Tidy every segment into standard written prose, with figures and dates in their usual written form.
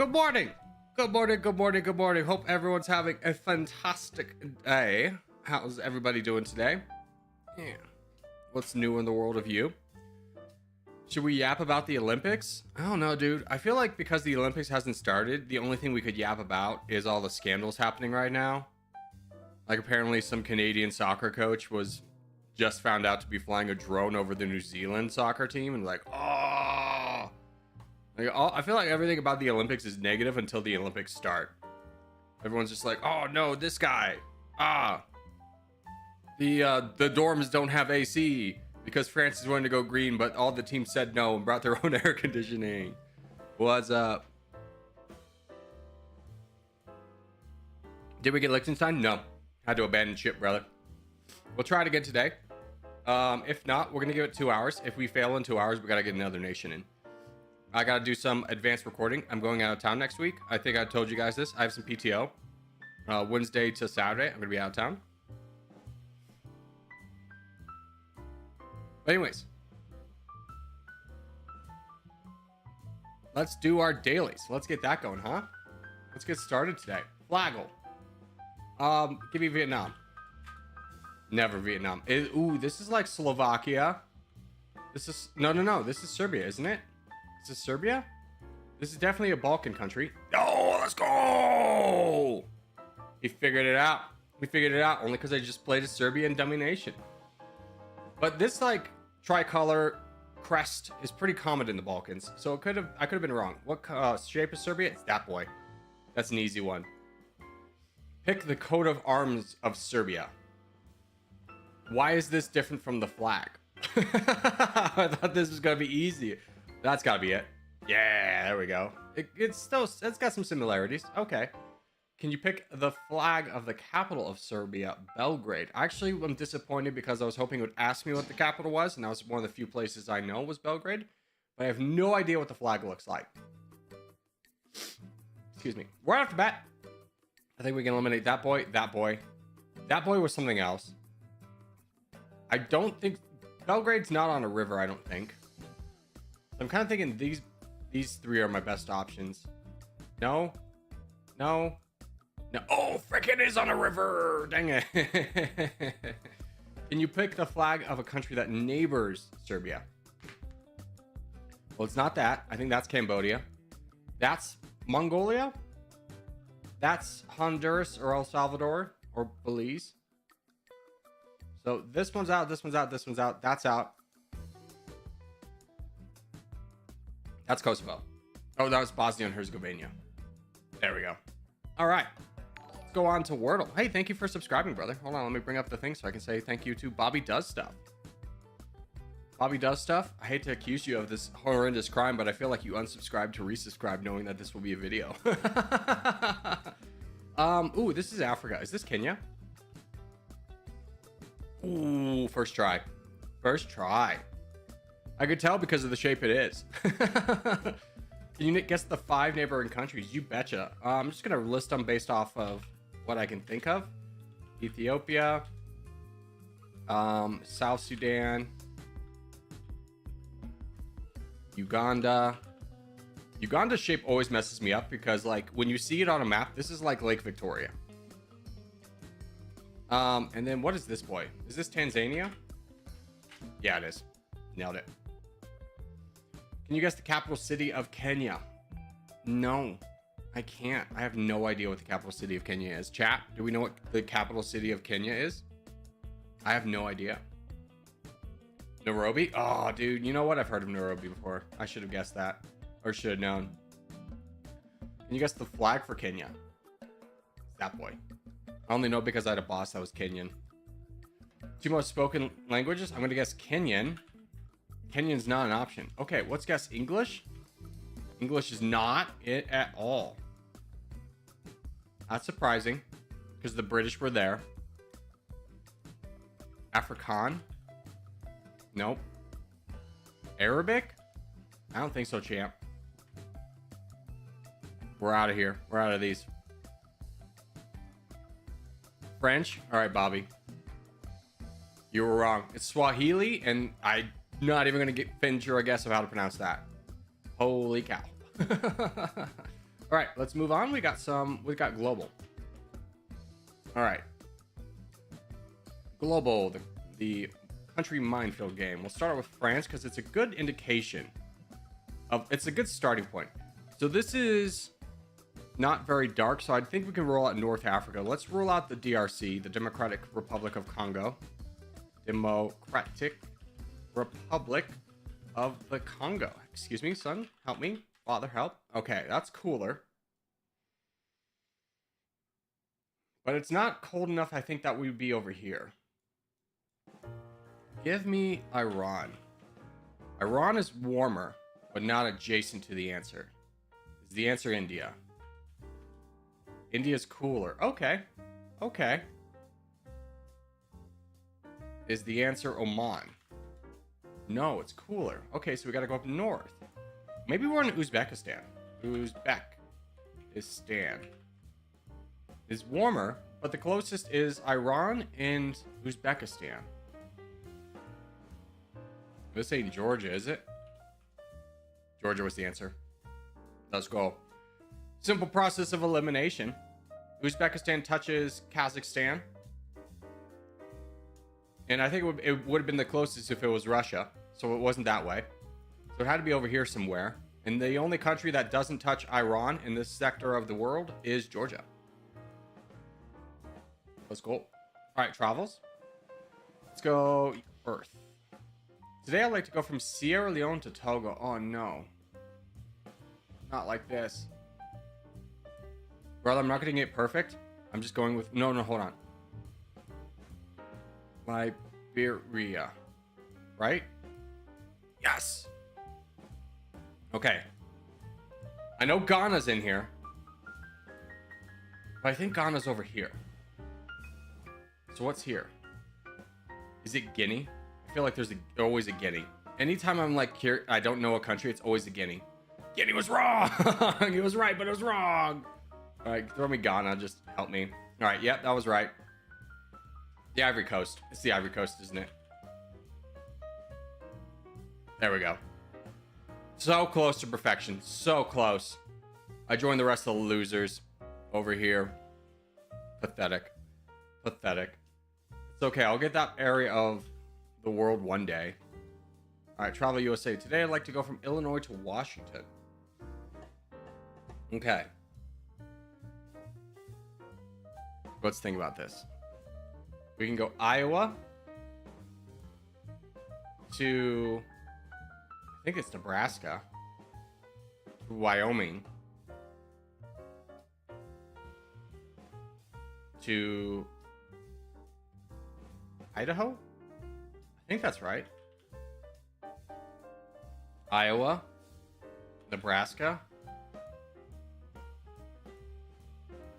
Good morning. Good morning. Good morning. Good morning. Hope everyone's having a fantastic day. How's everybody doing today? Yeah. What's new in the world of you? Should we yap about the Olympics? I don't know, dude. I feel like because the Olympics hasn't started, the only thing we could yap about is all the scandals happening right now. Like apparently some Canadian soccer coach was just found out to be flying a drone over the New Zealand soccer team and like, oh. I feel like everything about the Olympics is negative until the Olympics start. Everyone's just like, oh no, this guy. The dorms don't have AC because France is wanting to go green, but all the teams said no and brought their own air conditioning. What's up? Did we get Liechtenstein? No. Had to abandon ship, brother. We'll try it again today. If not, we're gonna give it 2 hours. If we fail in 2 hours, we gotta get another nation in. I gotta do some advanced recording. I'm going out of town next week. I think I told you guys this. I have some PTO. Wednesday to Saturday, I'm gonna be out of town. But anyways, let's do our dailies. Let's get that going, huh? Let's get started today. Flaggle. Give me Vietnam. Never Vietnam. Ooh, this is like Slovakia. This is no. This is Serbia, isn't it? Is this Serbia? This is definitely a Balkan country. Oh, let's go! He figured it out. We figured it out only because I just played as Serbia in Domination. But this like tricolor crest is pretty common in the Balkans, so I could have been wrong. What shape is Serbia? It's that boy. That's an easy one. Pick the coat of arms of Serbia. Why is this different from the flag? I thought this was gonna be easy. That's gotta be it. Yeah, there we go. It's got some similarities. Okay. Can you pick the flag of the capital of Serbia, Belgrade? Actually, I'm disappointed because I was hoping it would ask me what the capital was, and that was one of the few places I know was Belgrade. But I have no idea what the flag looks like. Excuse me. Right off the bat, I think we can eliminate that boy, that boy. That boy was something else. I don't think... Belgrade's not on a river, I don't think. I'm kind of thinking these three are my best options. No. Oh, frick, it is on a river. Dang it. Can you pick the flag of a country that neighbors Serbia? Well, it's not that. I think that's Cambodia. That's Mongolia. That's Honduras or El Salvador or Belize. So this one's out, this one's out, this one's out. That's out. That's Kosovo. Oh, that was Bosnia and Herzegovina. There we go. All right. Let's go on to Wordle. Hey, thank you for subscribing, brother. Hold on, let me bring up the thing so I can say thank you to Bobby Does Stuff. Bobby Does Stuff. I hate to accuse you of this horrendous crime, but I feel like you unsubscribed to resubscribe knowing that this will be a video. Ooh, this is Africa. Is this Kenya? Ooh, first try. First try. I could tell because of the shape it is. Can you guess the 5 neighboring countries? You betcha. I'm just going to list them based off of what I can think of. Ethiopia. South Sudan. Uganda. Uganda's shape always messes me up because like when you see it on a map, this is like Lake Victoria. And then what is this boy? Is this Tanzania? Yeah, it is. Nailed it. Can you guess the capital city of Kenya? No, I can't. I have no idea what the capital city of Kenya is. Chat, do we know what the capital city of Kenya is? I have no idea. Nairobi? Oh, dude, you know what? I've heard of Nairobi before. I should have guessed that. Or should have known. Can you guess the flag for Kenya? It's that boy. I only know because I had a boss that was Kenyan. 2 most spoken languages? I'm going to guess Kenyan. Kenyan's not an option. Okay, let's guess English. English is not it at all. That's surprising because the British were there. Afrikaan? Nope. Arabic? I don't think so, champ. We're out of here. We're out of these. French? All right, Bobby. You were wrong. It's Swahili, and I'm not even going to venture a guess of how to pronounce that. Holy cow. All right, let's move on. We got global. All right. Global, the country minefield game. We'll start with France because it's a good indication of, it's a good starting point. So this is not very dark, so I think we can roll out North Africa. Let's roll out the DRC, the Democratic Republic of Congo. Democratic Republic of the Congo. Excuse me, son. Help me. Father, help. Okay, that's cooler. But it's not cold enough, I think, that we'd be over here. Give me Iran. Iran is warmer, but not adjacent to the answer. Is the answer India? India's cooler. Okay. Okay. Is the answer Oman? No, it's cooler. Okay, so we gotta go up north. Maybe we're in Uzbekistan. Uzbekistan is warmer, but the closest is Iran and Uzbekistan. This ain't Georgia, is it? Georgia was the answer. Let's go. Simple process of elimination. Uzbekistan touches Kazakhstan. And I think it would have been the closest if it was Russia. So it wasn't that way. So it had to be over here somewhere. And the only country that doesn't touch Iran in this sector of the world is Georgia. Let's go. All right, travels. Let's go Earth. Today I'd like to go from Sierra Leone to Togo. Oh no. Not like this. Brother, I'm not getting it perfect. I'm just going with... No, hold on. Liberia. Right? Yes. Okay. I know Ghana's in here. But I think Ghana's over here. So what's here? Is it Guinea? I feel like there's always a Guinea. Anytime I'm like here, I don't know a country, it's always a Guinea. Guinea was wrong. It was right, but it was wrong. All right, throw me Ghana. Just help me. All right, yep, that was right. The Ivory Coast. It's the Ivory Coast, isn't it? There we go. So close to perfection. So close. I joined the rest of the losers over here. Pathetic. Pathetic. It's okay. I'll get that area of the world one day. All right, Travel USA. Today, I'd like to go from Illinois to Washington. Okay. Let's think about this. We can go Iowa to, I think it's Nebraska, to Wyoming, to Idaho? I think that's right. Iowa, Nebraska.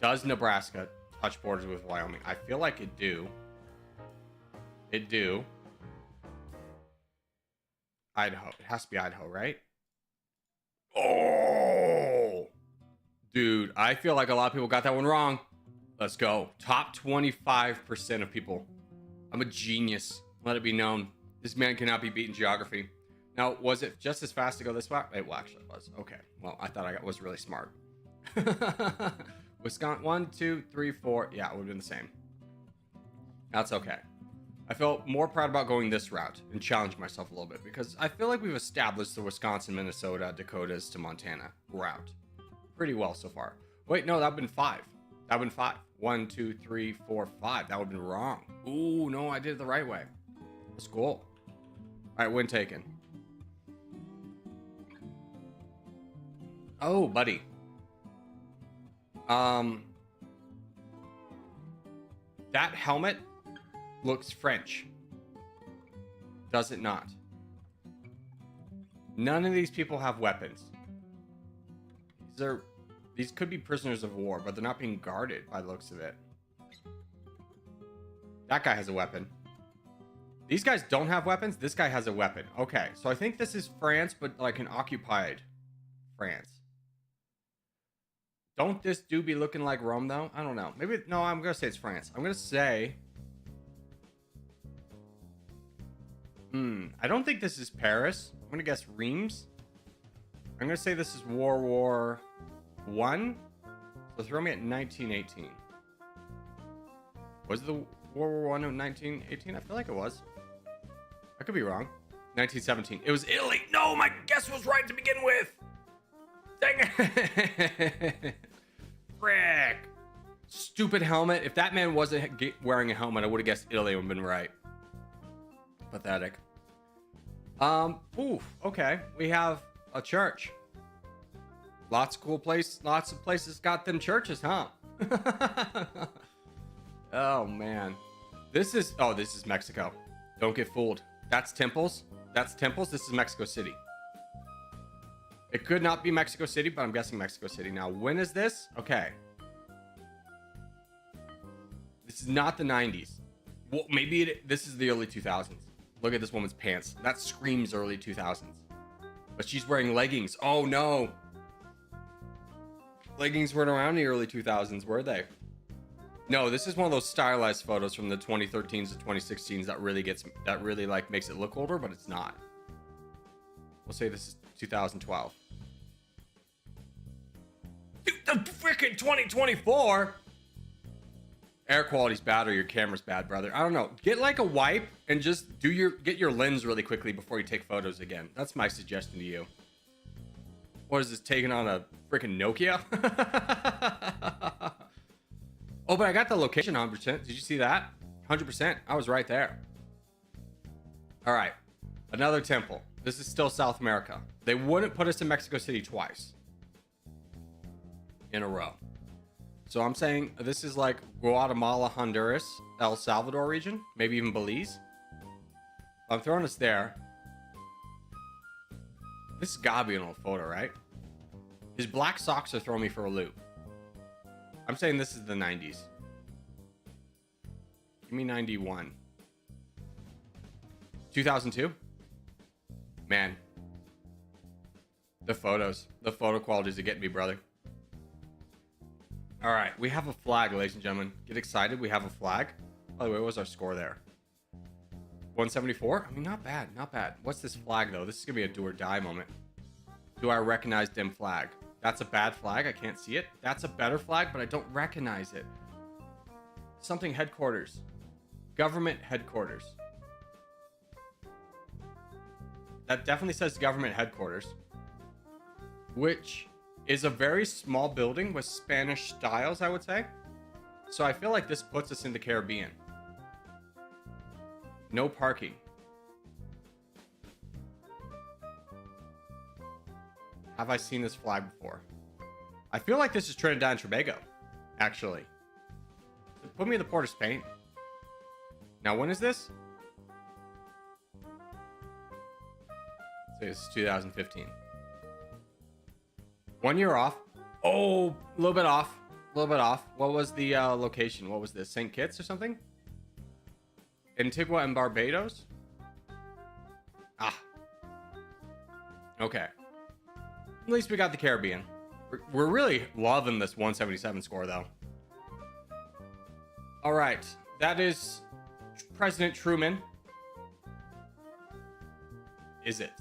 Does Nebraska touch borders with Wyoming? I feel like it do. It do. Idaho. It has to be Idaho, right? Oh! Dude, I feel like a lot of people got that one wrong. Let's go. Top 25% of people. I'm a genius. Let it be known. This man cannot be beaten geography. Now, was it just as fast to go this way? It actually was. Okay. Well, I thought I was really smart. Wisconsin, 1, 2, 3, 4. Yeah, it would have been the same. That's okay. I felt more proud about going this route and challenging myself a little bit because I feel like we've established the Wisconsin, Minnesota, Dakotas to Montana route pretty well so far. Wait, no, that would have been 5. That would have been 5. 1, 2, 3, 4, 5. That would have been wrong. Ooh, no, I did it the right way. That's cool. All right, win taken. Oh, buddy. That helmet looks French. Does it not? None of these people have weapons. These could be prisoners of war, but they're not being guarded by the looks of it. That guy has a weapon. These guys don't have weapons. This guy has a weapon. Okay, so I think this is France, but like an occupied France. Don't this dude be looking like Rome, though? I don't know. Maybe... No, I'm going to say it's France. I'm going to say... I don't think this is Paris. I'm going to guess Reims. I'm going to say this is War One. So throw me at 1918. Was the World War One of 1918? I feel like it was. I could be wrong. 1917. It was Italy. No, my guess was right to begin with. Dang it. Frick. Stupid helmet. If that man wasn't wearing a helmet, I would have guessed Italy would have been right. Pathetic. Oof. Okay. We have a church. Lots of cool place. Lots of places got them churches, huh? Oh man. This is Mexico. Don't get fooled. That's temples. That's temples. This is Mexico City. It could not be Mexico City, but I'm guessing Mexico City. Now, when is this? Okay. This is not the 90s. Well, maybe this is the early 2000s. Look at this woman's pants. That screams early 2000s. But she's wearing leggings. Oh no. Leggings weren't around in the early 2000s, were they? No, this is one of those stylized photos from the 2013s to 2016s that really like makes it look older, but it's not. We'll say this is 2012. Dude, the freaking 2024. Air quality's bad or your camera's bad, brother. I don't know. Get like a wipe and just get your lens really quickly before you take photos again. That's my suggestion to you. What is this, taking on a freaking Nokia? Oh, but I got the location 100%. Did you see that? 100%. I was right there. All right. Another temple. This is still South America. They wouldn't put us in Mexico City twice in a row. So I'm saying this is like Guatemala, Honduras, El Salvador region, maybe even Belize. I'm throwing us there. This has got to be an old photo, right? His black socks are throwing me for a loop. I'm saying this is the 90s. Give me 91. 2002? Man. The photos. The photo qualities are getting me, brother. All right. We have a flag, ladies and gentlemen. Get excited. We have a flag. By the way, what was our score there? 174? I mean, not bad. Not bad. What's this flag, though? This is going to be a do or die moment. Do I recognize dim flag? That's a bad flag. I can't see it. That's a better flag, but I don't recognize it. Something headquarters. Government headquarters. That definitely says government headquarters. Which is a very small building with Spanish styles, I would say. So I feel like this puts us in the Caribbean. No parking. Have I seen this flag before? I feel like this is Trinidad and Tobago, actually. Put me in the Port of Spain. Now, when is this? So this is 2015. 1 year off. Oh, a little bit off. A little bit off. What was the location? What was this? St. Kitts or something? Antigua and Barbados? Ah. Okay. At least we got the Caribbean. We're really loving this 177 score, though. All right. That is President Truman. Is it?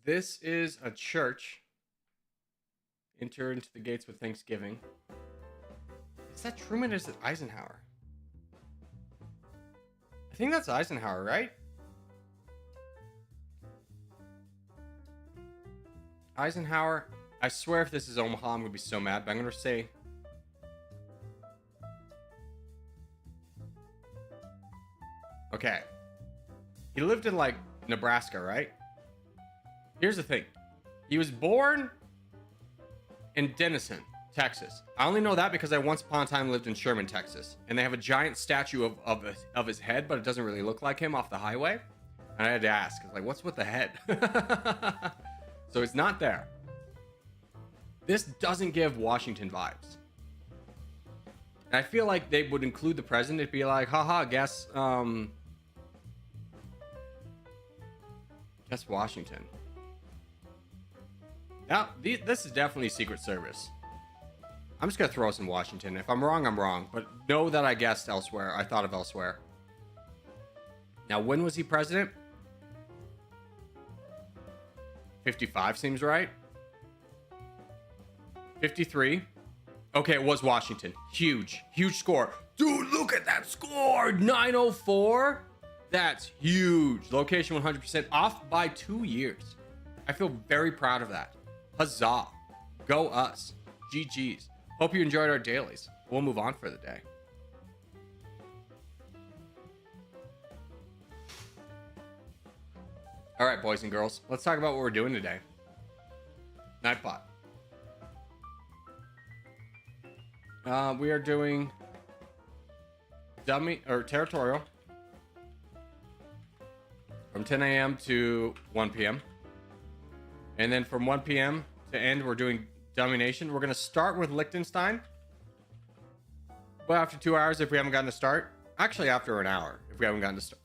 This is a church. Enter into the gates with thanksgiving. Is that Truman or is it Eisenhower? I think that's Eisenhower, right? Eisenhower. I swear if this is Omaha, I'm going to be so mad, but I'm going to say... Okay. He lived in, like, Nebraska, right? Here's the thing. He was born in Denison, Texas. I only know that because I once upon a time lived in Sherman, Texas. And they have a giant statue of his head, but it doesn't really look like him off the highway. And I had to ask, like, what's with the head? So it's not there. This doesn't give Washington vibes. And I feel like they would include the president. It'd be like, haha, guess Washington. Now, this is definitely Secret Service. I'm just going to throw us in Washington. If I'm wrong, I'm wrong. But know that I guessed elsewhere. I thought of elsewhere. Now, when was he president? 55 seems right. 53. Okay, it was Washington. Huge score. Dude, look at that score. 904. That's huge. Location 100% off by 2 years. I feel very proud of that. Huzzah. Go us. GG's. Hope you enjoyed our dailies. We'll move on for the day. All right, boys and girls, let's talk about what we're doing today. Nightbot. We are doing Territorial from 10 a.m. to 1 p.m. And then from 1 p.m. to end, we're doing Domination. We're going to start with Liechtenstein. But after 2 hours, if we haven't gotten to start, actually after an hour, if we haven't gotten to start.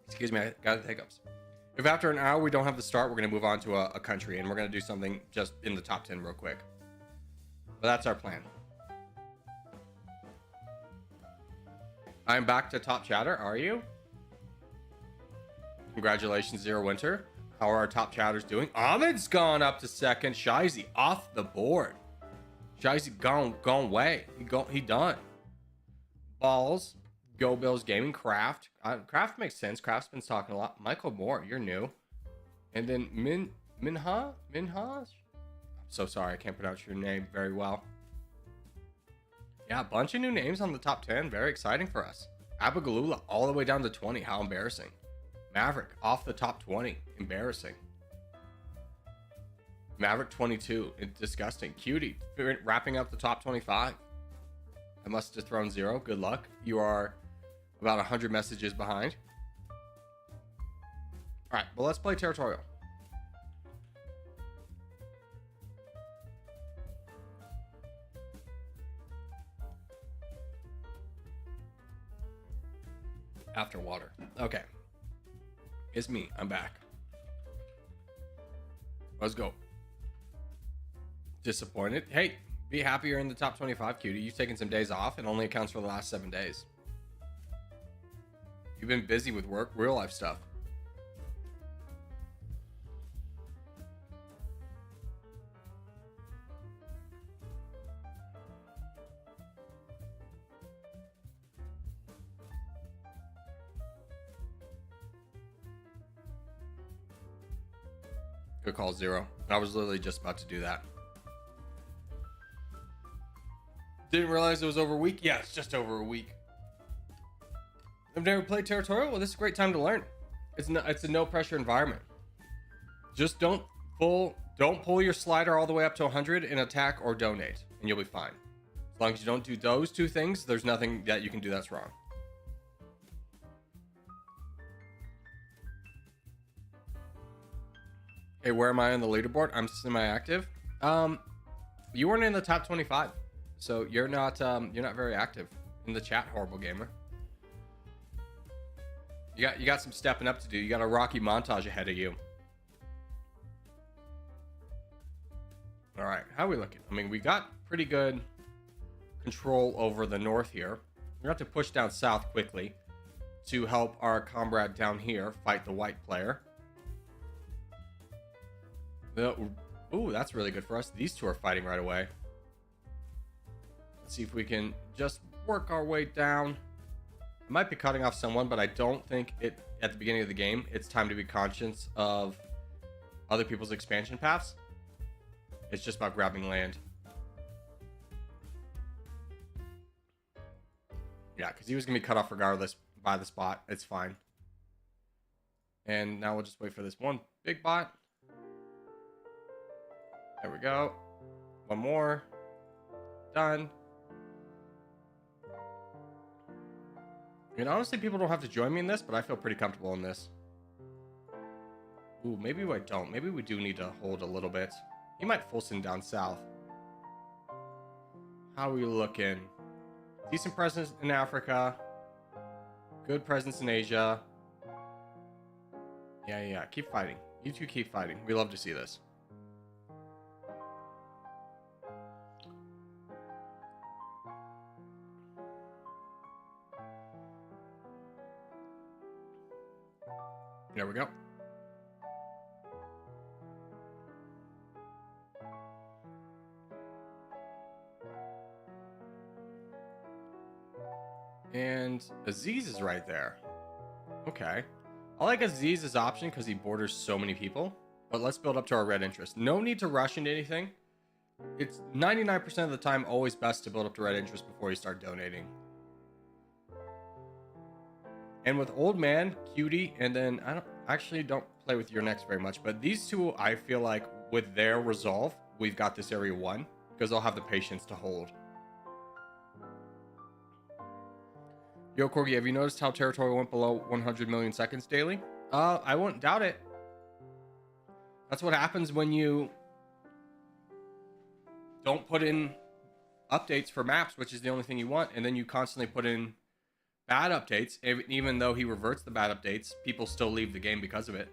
Excuse me, I got the hiccups. If after an hour we don't have the start, we're going to move on to a country, and we're going to do something just in the top 10 real quick. But that's our plan. I'm back to top chatter. Are you? Congratulations, Zero Winter. How are our top chatters doing? Ahmed's gone up to second. Shizy off the board. Shizy gone way. He done. Balls. Go Bills Gaming. Craft. Craft makes sense. Craft's been talking a lot. Michael Moore, you're new. And then Minhaj. I'm so sorry, I can't pronounce your name very well. Yeah, a bunch of new names on the top 10. Very exciting for us. Abigalula all the way down to 20. How embarrassing. Maverick off the top 20. Embarrassing. Maverick 22. It's disgusting. Cutie wrapping up the top 25. I must have thrown 0. Good luck. You are about 100 messages behind. All right, well, let's play Territorial. After water. Okay. It's me. I'm back. Let's go. Disappointed. Hey, be happy you're in the top 25, Cutie. You've taken some days off. It only accounts for the last 7 days. You've been busy with work, real life stuff. Good call, Zero. I was literally just about to do that. Didn't realize it was over a week. Yeah, it's just over a week. I've never played Territorial. Well, this is a great time to learn. It's a no pressure environment. Just don't pull your slider all the way up to 100 and attack or donate, and you'll be fine. As long as you don't do those two things, there's nothing that you can do that's wrong. Hey, where am I on the leaderboard? I'm semi-active. You weren't in the top 25, so you're not very active in the chat, horrible gamer. You got some stepping up to do. You got a rocky montage ahead of you. All right, how are we looking? I mean, we got pretty good control over the north here. We have to push down south quickly to help our comrade down here fight the white player. Ooh, that's really good for us. These two are fighting right away. Let's see if we can just work our way down. I might be cutting off someone, but I don't think it at the beginning of the game it's time to be conscious of other people's expansion paths. It's just about grabbing land. Yeah, because he was gonna be cut off regardless by the spot. It's fine. And now we'll just wait for this one big bot. There we go. One more. Done. And honestly, people don't have to join me in this, but I feel pretty comfortable in this. Ooh, maybe I don't. Maybe we do need to hold a little bit. He might full send down south. How are we looking? Decent presence in Africa. Good presence in Asia. Yeah. Keep fighting. You two keep fighting. We love to see this. There we go. And Aziz is right there. Okay. I like Aziz's option because he borders so many people. But let's build up to our red interest. No need to rush into anything. It's 99% of the time always best to build up to red interest before you start donating. And with Old Man, Cutie, and then I don't play with your next very much, but these two, I feel like with their resolve, we've got this area won because they'll have the patience to hold. Yo, Corgi, have you noticed how Territorial went below 100 million seconds daily? I won't doubt it. That's what happens when you don't put in updates for maps, which is the only thing you want, and then you constantly put in bad updates. Even though he reverts the bad updates, people still leave the game because of it.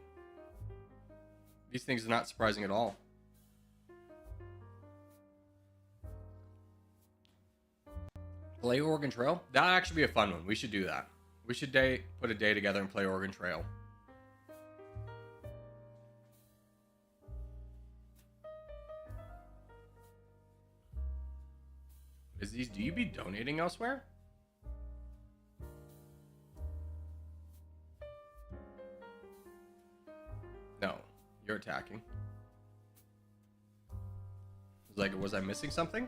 These things are not surprising at all. Play Oregon Trail? That'd actually be a fun one. We should do that. We should put a day together and play Oregon Trail. Do you be donating elsewhere? No, you're attacking. Like, was I missing something?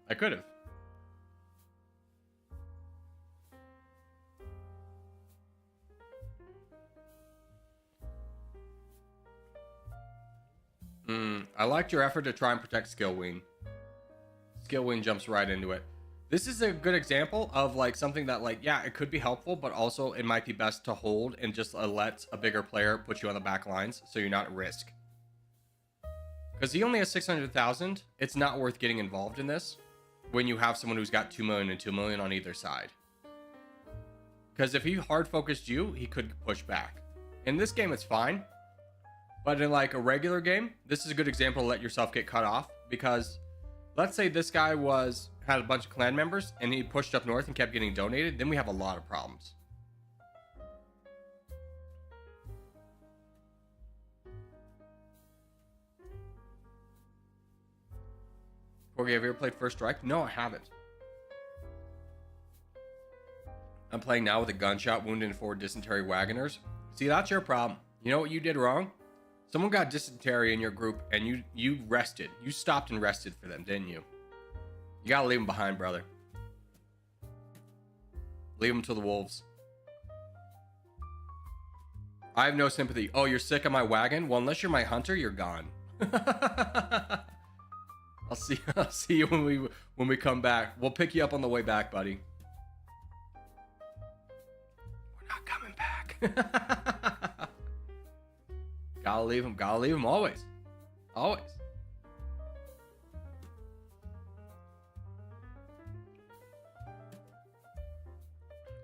I could have. I liked your effort to try and protect Skillween. Skillween jumps right into it. This is a good example of like something that like, yeah, it could be helpful, but also it might be best to hold and just let a bigger player put you on the back lines so you're not at risk. Because he only has 600,000. It's not worth getting involved in this when you have someone who's got 2 million and 2 million on either side. Because if he hard focused you, he could push back. In this game, it's fine. But in like a regular game, this is a good example to let yourself get cut off. Because let's say this guy had a bunch of clan members and he pushed up north and kept getting donated, then we have a lot of problems. Corgi, have you ever played First Strike? No, I haven't. I'm playing now with a gunshot wound and 4 dysentery wagoners. See, that's your problem. You know what you did wrong? Someone got dysentery in your group and you rested. You stopped and rested for them, didn't you? You gotta leave them behind, brother. Leave them to the wolves. I have no sympathy. Oh, you're sick of my wagon? Well, unless you're my hunter, you're gone. I'll see you when we come back. We'll pick you up on the way back, buddy. We're not coming back. Gotta leave him always. Always.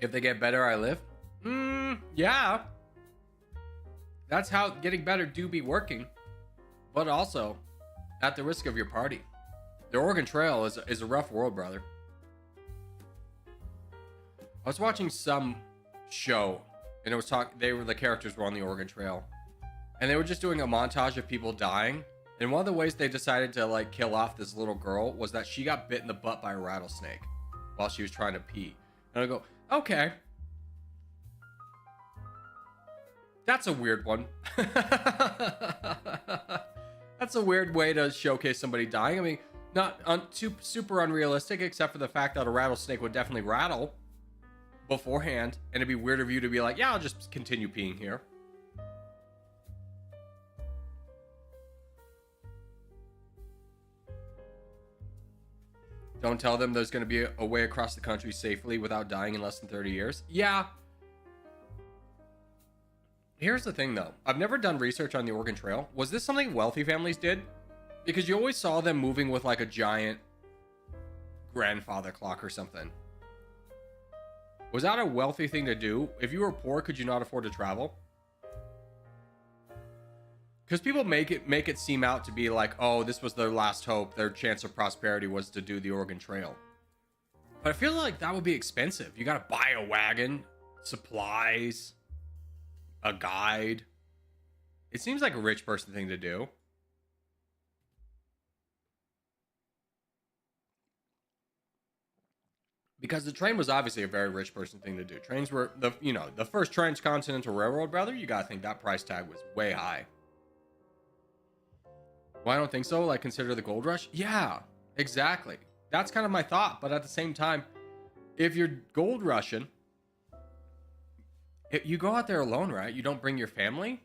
If they get better, I live. Yeah. That's how getting better do be working. But also, at the risk of your party. The Oregon Trail is a rough world, brother. I was watching some show, and it was the characters were on the Oregon Trail. And they were just doing a montage of people dying. And one of the ways they decided to like kill off this little girl was that she got bit in the butt by a rattlesnake while she was trying to pee. And I go, okay. That's a weird one. That's a weird way to showcase somebody dying. I mean, not super unrealistic, except for the fact that a rattlesnake would definitely rattle beforehand. And it'd be weird of you to be like, yeah, I'll just continue peeing here. Don't tell them there's going to be a way across the country safely without dying in less than 30 years. Yeah. Here's the thing, though. I've never done research on the Oregon Trail. Was this something wealthy families did? Because you always saw them moving with like a giant grandfather clock or something. Was that a wealthy thing to do? If you were poor, could you not afford to travel? Because people make it seem out to be like, oh, this was their last hope. Their chance of prosperity was to do the Oregon Trail. But I feel like that would be expensive. You got to buy a wagon, supplies, a guide. It seems like a rich person thing to do. Because the train was obviously a very rich person thing to do. Trains were the first transcontinental railroad, brother. You gotta think that price tag was way high. Well, I don't think so. Like, consider the gold rush. Yeah, exactly. That's kind of my thought. But at the same time, if you're gold rushing, you go out there alone, right? You don't bring your family.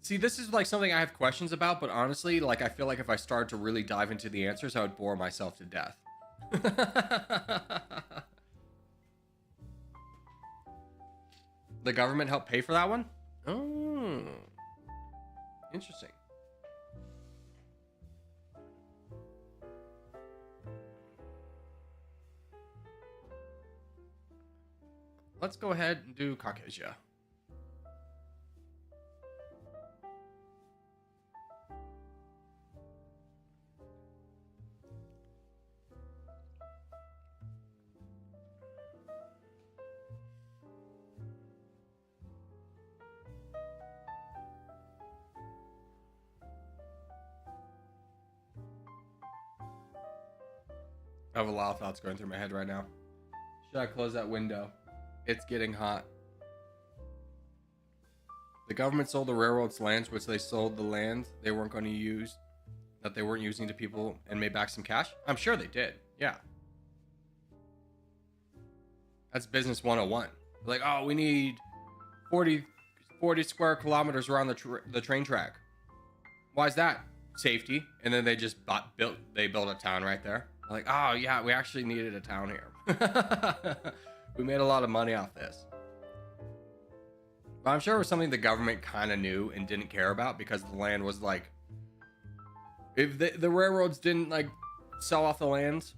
See, this is like something I have questions about, but honestly, like, I feel like if I started to really dive into the answers, I would bore myself to death. The government helped pay for that one? Oh, interesting. Let's go ahead and do Caucasia. I have a lot of thoughts going through my head right now. Should I close that window? It's getting hot. The government sold the railroads lands, which they sold the land they weren't going to use, that they weren't using to people, and made back some cash. I'm sure they did. Yeah. That's business 101. Like, oh, we need 40 square kilometers around the train track. Why is that? Safety. And then they just built a town right there. Like, oh yeah, we actually needed a town here. We made a lot of money off this. But I'm sure it was something the government kind of knew and didn't care about, because the land was like, if the railroads didn't like sell off the lands,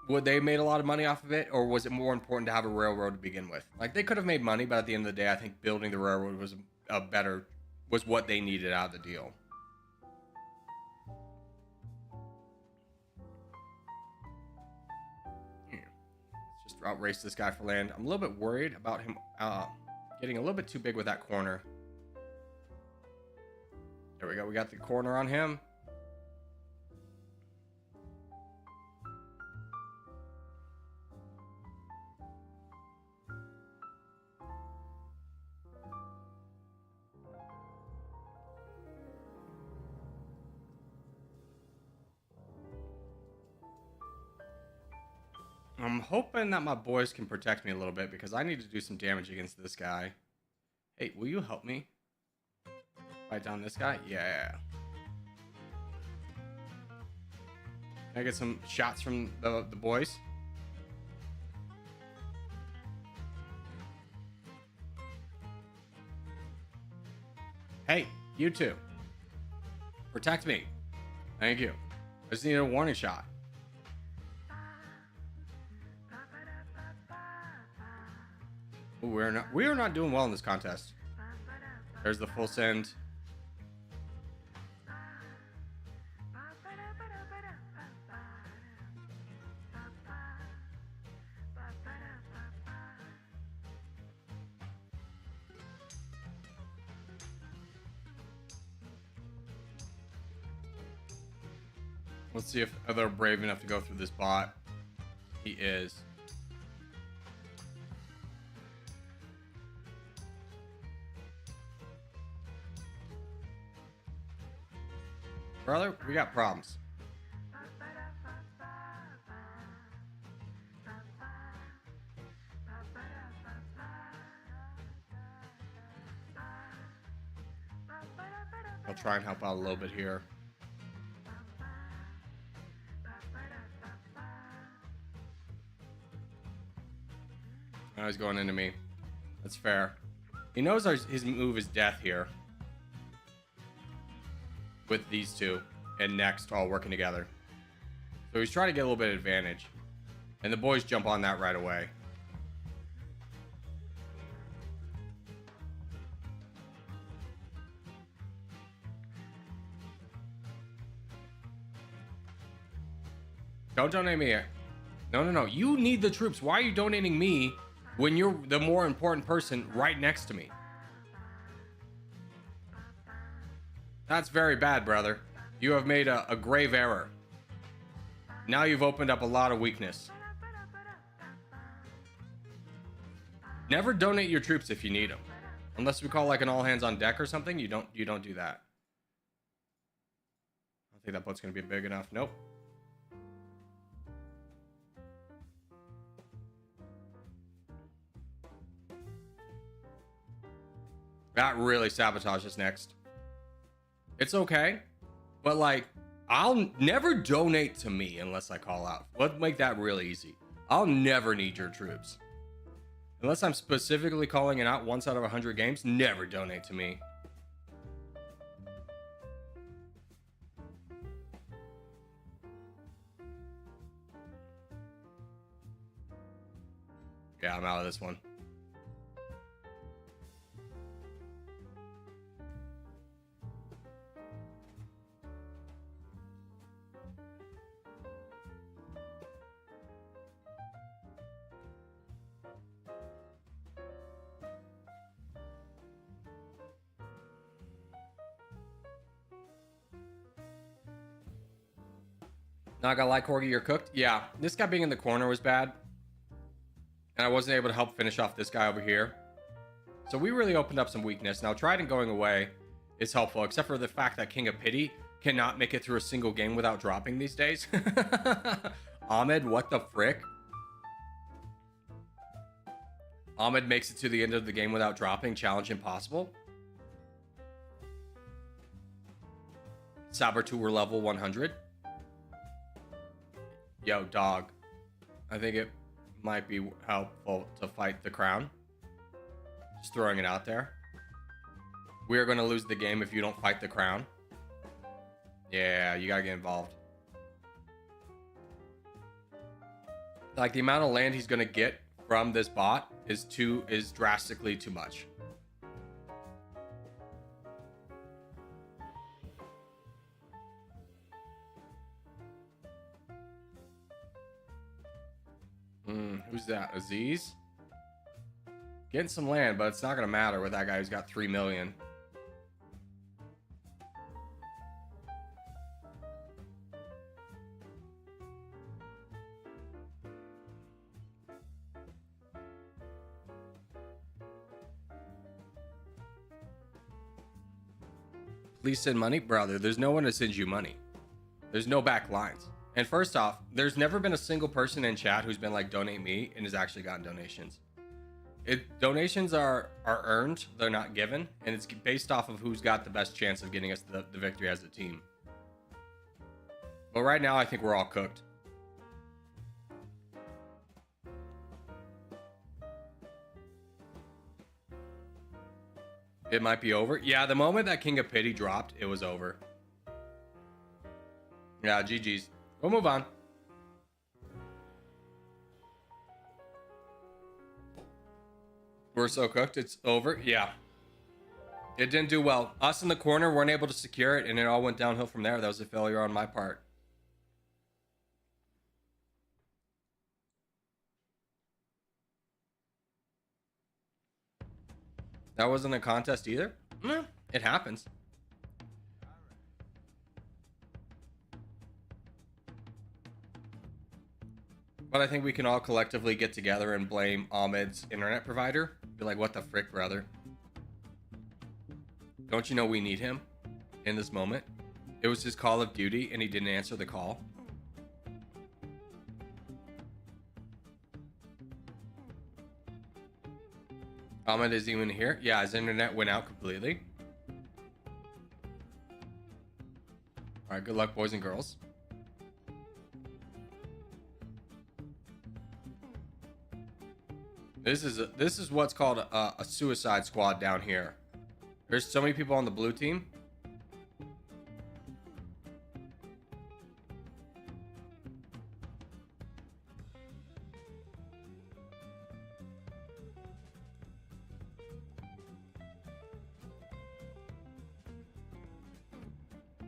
would they have made a lot of money off of it, or was it more important to have a railroad to begin with? Like, they could have made money, but at the end of the day, I think building the railroad was was what they needed out of the deal. Let's just outrace this guy for land. I'm a little bit worried about him getting a little bit too big with that corner. There we go. We got the corner on him. I'm hoping that my boys can protect me a little bit, because I need to do some damage against this guy. Hey, will you help me fight down this guy? Yeah. Can I get some shots from the boys? Hey, you two. Protect me. Thank you. I just need a warning shot. Ooh, we are not doing well in this contest. There's the full send. Let's see if they're brave enough to go through this bot. He is. Brother, we got problems. I'll try and help out a little bit here. Now he's going into me. That's fair. He knows his move is death here. With these two and next all working together. So he's trying to get a little bit of advantage. And the boys jump on that right away. Don't donate me. No. You need the troops. Why are you donating me when you're the more important person right next to me? That's very bad, brother. You have made a grave error. Now you've opened up a lot of weakness. Never donate your troops if you need them. Unless we call like an all hands on deck or something, you don't do that. I don't think that boat's gonna be big enough. Nope. That really sabotaged us next. It's okay, but like, I'll never donate to me unless I call out. Let's make that really easy. I'll never need your troops. Unless I'm specifically calling it out once out of 100 games, never donate to me. Yeah, I'm out of this one. Not gonna lie, Corgi, you're cooked. Yeah, this guy being in the corner was bad. And I wasn't able to help finish off this guy over here. So we really opened up some weakness. Now, Trident going away is helpful, except for the fact that King of Pity cannot make it through a single game without dropping these days. Ahmed, what the frick? Ahmed makes it to the end of the game without dropping. Challenge impossible. Saboteur level 100. Yo, dog. I think it might be helpful to fight the crown. Just throwing it out there. We are going to lose the game if you don't fight the crown. Yeah, you got to get involved. Like, the amount of land he's going to get from this bot is drastically too much. Who's that? Aziz? Getting some land, but it's not going to matter with that guy who's got 3 million. Please send money? Brother, there's no one to send you money. There's no back lines. And first off, there's never been a single person in chat who's been like, donate me, and has actually gotten donations. Donations are earned, they're not given, and it's based off of who's got the best chance of getting us the victory as a team. But right now, I think we're all cooked. It might be over. Yeah, the moment that King of Pity dropped, it was over. Yeah, GG's. We'll move on. We're so cooked, it's over. Yeah. It didn't do well. Us in the corner weren't able to secure it, and it all went downhill from there. That was a failure on my part. That wasn't a contest either? It happens. But I think we can all collectively get together and blame Ahmed's internet provider. Be like, what the frick, brother? Don't you know we need him in this moment? It was his call of duty and he didn't answer the call. Ahmed is even here. Yeah, his internet went out completely. All right, good luck, boys and girls. This is what's called a suicide squad down here. There's so many people on the blue team.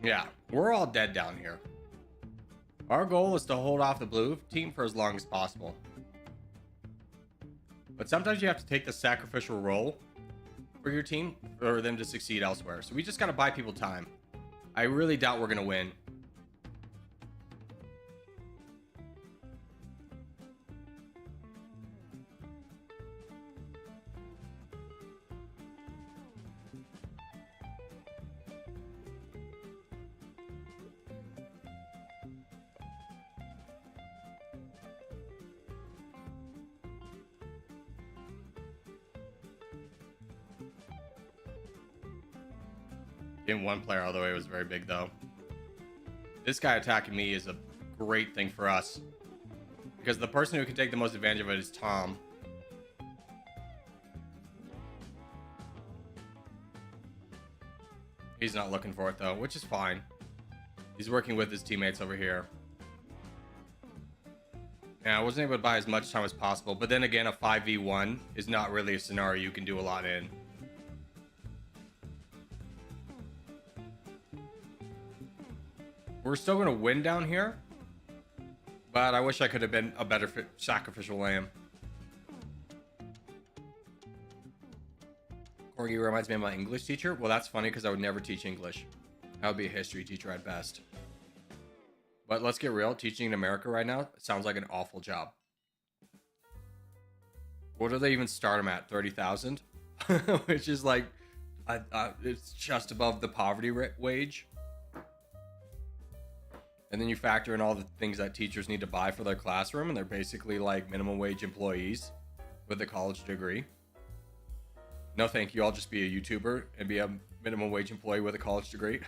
Yeah, we're all dead down here. Our goal is to hold off the blue team for as long as possible. But sometimes you have to take the sacrificial role for your team for them to succeed elsewhere. So we just got to buy people time. I really doubt we're going to win. Getting one player all the way was very big, though. This guy attacking me is a great thing for us. Because the person who can take the most advantage of it is Tom. He's not looking for it, though, which is fine. He's working with his teammates over here. Yeah, I wasn't able to buy as much time as possible. But then again, a 5v1 is not really a scenario you can do a lot in. We're still going to win down here. But I wish I could have been a better sacrificial lamb. Corgi reminds me of my English teacher. Well, that's funny because I would never teach English. I would be a history teacher at best. But let's get real. Teaching in America right now sounds like an awful job. What do they even start them at? 30,000? Which is like, it's just above the poverty wage. And then you factor in all the things that teachers need to buy for their classroom, and they're basically like minimum wage employees with a college degree. No, thank you. I'll just be a YouTuber and be a minimum wage employee with a college degree.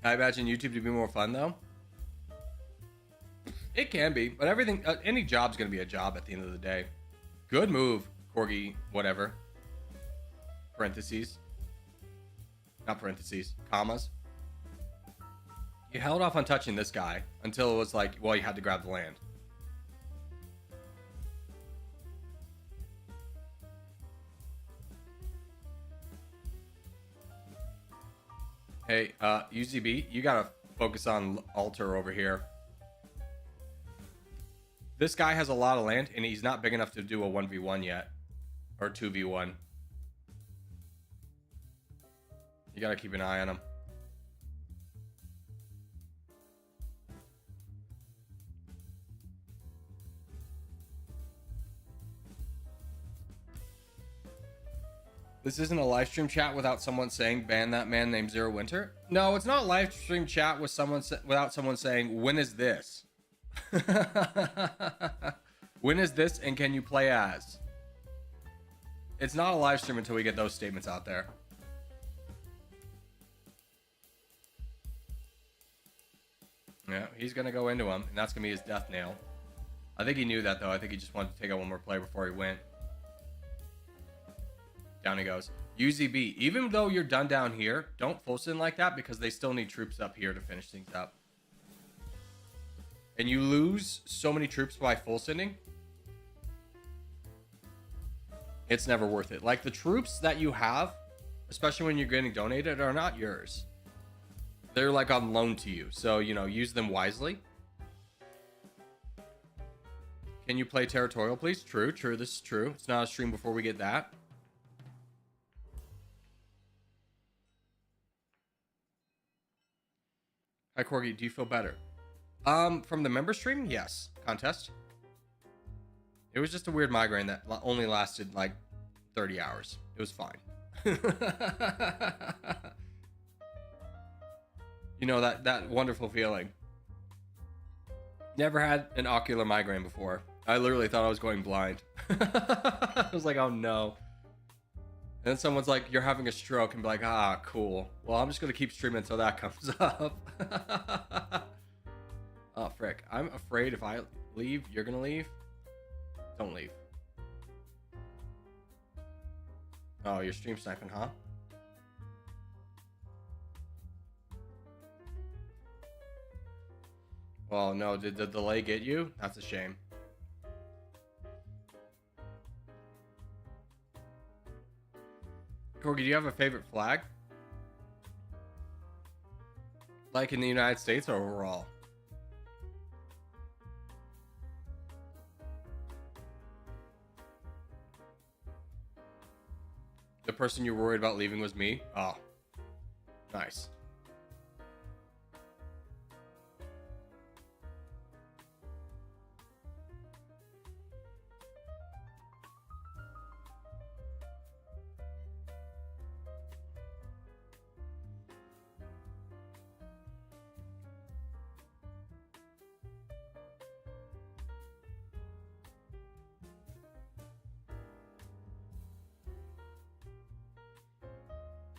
I imagine YouTube to be more fun, though. It can be, but everything, any job's going to be a job at the end of the day. Good move, Corgi, whatever. Parentheses. Not parentheses, commas. You held off on touching this guy until it was like, well, you had to grab the land. Hey, UZB, you gotta focus on altar over here. This guy has a lot of land, and he's not big enough to do a 1v1 yet. Or 2v1. You gotta keep an eye on him. This isn't a live stream chat without someone saying ban that man named Zero Winter. No, it's not a live stream chat with someone without someone saying when is this? When is this and can you play as? It's not a live stream until we get those statements out there. Yeah, he's gonna go into him, and that's gonna be his death nail. I think he knew that though. I think he just wanted to take out one more play before he went. Down he goes. UZB, even though you're done down here, don't full send like that because they still need troops up here to finish things up. And you lose so many troops by full sending. It's never worth it. Like the troops that you have, especially when you're getting donated, are not yours. They're like on loan to you. So, you know, use them wisely. Can you play Territorial, please? True, true. This is true. It's not a stream before we get that. Hi, Corgi. Do you feel better? From the member stream? Yes. Contest? It was just a weird migraine that only lasted like 30 hours. It was fine. You know, that wonderful feeling. Never had an ocular migraine before. I literally thought I was going blind. I was like, oh no. And then someone's like, you're having a stroke, and be like, ah, cool. Well, I'm just going to keep streaming until that comes up. Oh, frick. I'm afraid if I leave, you're going to leave. Don't leave. Oh, you're stream sniping, huh? Well, no. Did the delay get you? That's a shame. Corgi, do you have a favorite flag? Like in the United States or overall? The person you're worried about leaving was me? Oh. Nice.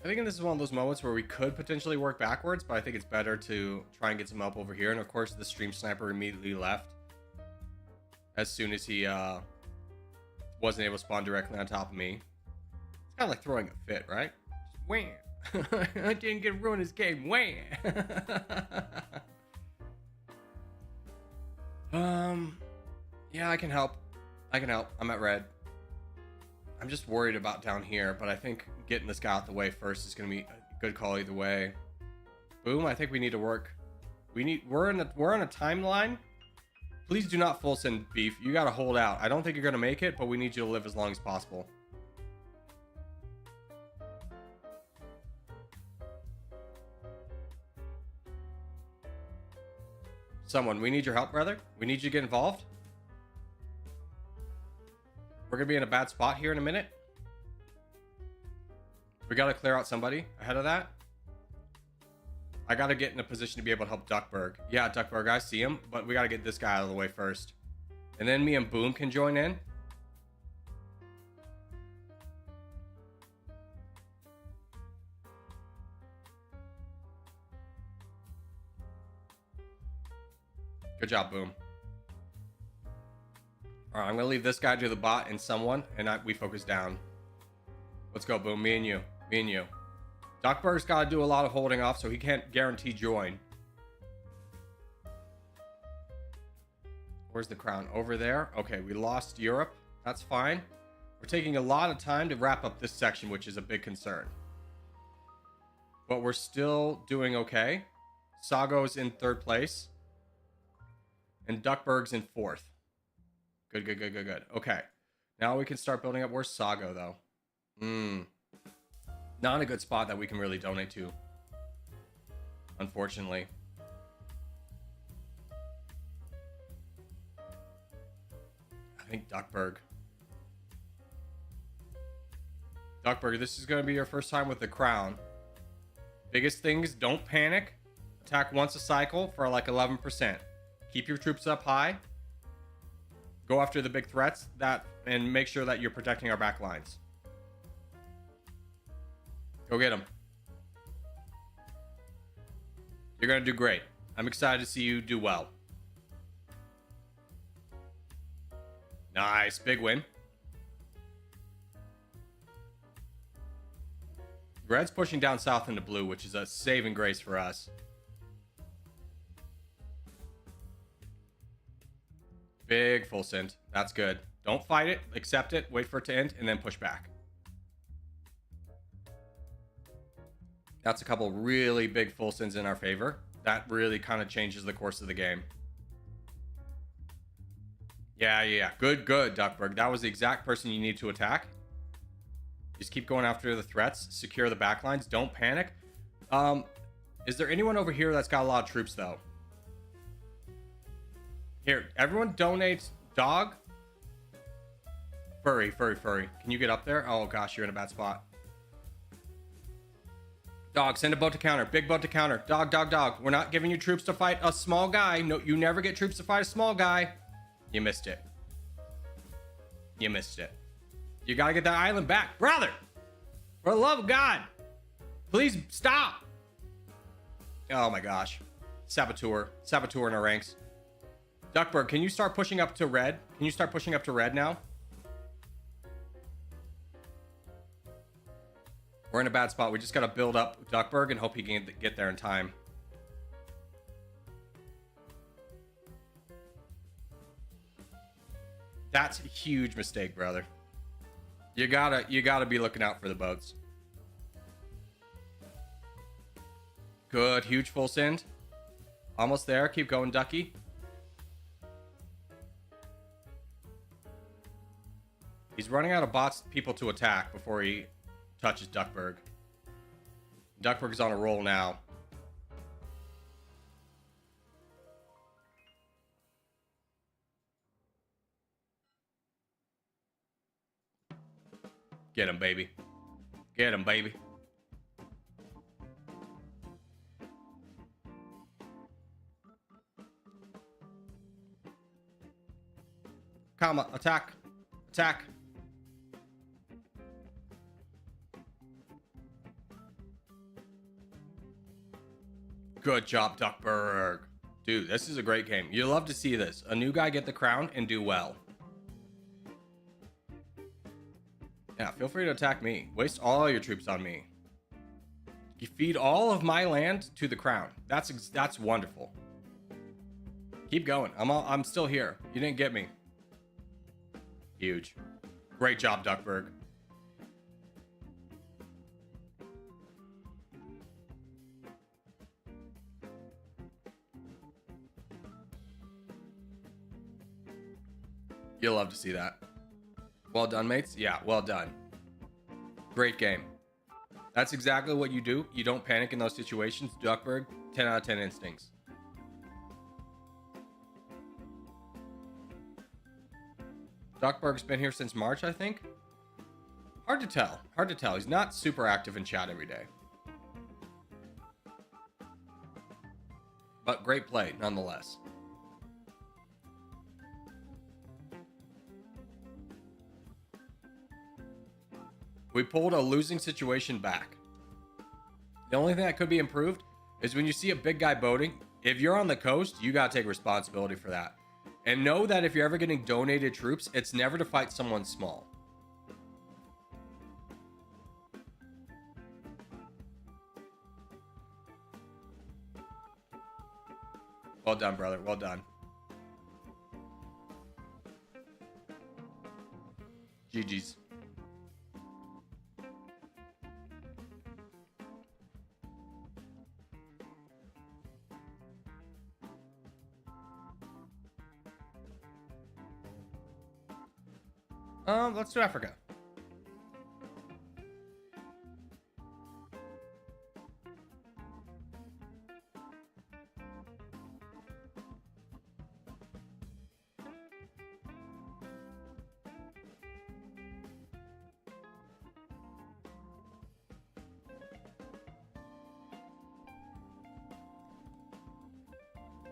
I think this is one of those moments where we could potentially work backwards, but I think it's better to try and get some help over here. And of course, the stream sniper immediately left as soon as he wasn't able to spawn directly on top of me. It's kind of like throwing a fit, right? Just wham! I didn't get to ruin his game. Wham! Yeah, I can help. I'm at red. I'm just worried about down here, but I think getting this guy out the way first is going to be a good call either way. Boom, I think we need to work. We're on a timeline. Please do not full send beef. You got to hold out. I don't think you're going to make it, but we need you to live as long as possible. Someone, we need your help, brother. We need you to get involved. We're going to be in a bad spot here in a minute. We got to clear out somebody ahead of that. I got to get in a position to be able to help Duckburg. Yeah, Duckburg, I see him, but we got to get this guy out of the way first. And then me and Boom can join in. Good job, Boom. All right, I'm going to leave this guy to the bot and someone, and we focus down. Let's go, Boom. Me and you. Me and you. Duckburg's got to do a lot of holding off, so he can't guarantee join. Where's the crown? Over there? Okay, we lost Europe. That's fine. We're taking a lot of time to wrap up this section, which is a big concern. But we're still doing okay. Sago's in 3rd place. And Duckburg's in 4th. Good. Okay. Now we can start building up. Where's Sago, though? Not a good spot that we can really donate to. Unfortunately. I think Duckburg. Duckburg, this is going to be your first time with the crown. Biggest things, don't panic. Attack once a cycle for like 11%. Keep your troops up high. Go after the big threats and make sure that you're protecting our back lines. Go get them. You're going to do great. I'm excited to see you do well. Nice. Big win. Red's pushing down south into blue, which is a saving grace for us. Big full send. That's good. Don't fight it. Accept it. Wait for it to end and then push back. That's a couple really big full sends in our favor. That really kind of changes the course of the game. Yeah. Good, Duckburg. That was the exact person you need to attack. Just keep going after the threats. Secure the backlines. Don't panic. Is there anyone over here that's got a lot of troops, though? Here, everyone donate dog. Furry. Can you get up there? Oh, gosh, you're in a bad spot. Dog, send a boat to counter. Big boat to counter. Dog. We're not giving you troops to fight a small guy. No, you never get troops to fight a small guy. You missed it. You gotta get that island back. Brother! For the love of God! Please stop! Oh my gosh. Saboteur in our ranks. Duckburg, can you start pushing up to red? Can you start pushing up to red now? We're in a bad spot. We just gotta build up Duckburg and hope he can get there in time. That's a huge mistake, brother. You gotta be looking out for the boats. Good, huge full send. Almost there. Keep going, Ducky. He's running out of people to attack before he touches Duckburg. Duckburg's on a roll now. Get him, baby. Get him, baby. Comma, attack. Good job, Duckburg. Dude, this is a great game. You love to see this. A new guy get the crown and do well. Yeah, feel free to attack me. Waste all your troops on me. You feed all of my land to the crown. That's wonderful. Keep going. I'm still here. You didn't get me. Huge. Great job, Duckburg. You'll love to see that. Well done, mates. Yeah, well done. Great game. That's exactly what you do. You don't panic in those situations. Duckburg, 10 out of 10 instincts. Duckburg's been here since March, I think. Hard to tell. Hard to tell. He's not super active in chat every day. But great play, nonetheless. We pulled a losing situation back. The only thing that could be improved is when you see a big guy boating, if you're on the coast, you gotta take responsibility for that. And know that if you're ever getting donated troops, it's never to fight someone small. Well done, brother. Well done. GG's. Let's do Africa.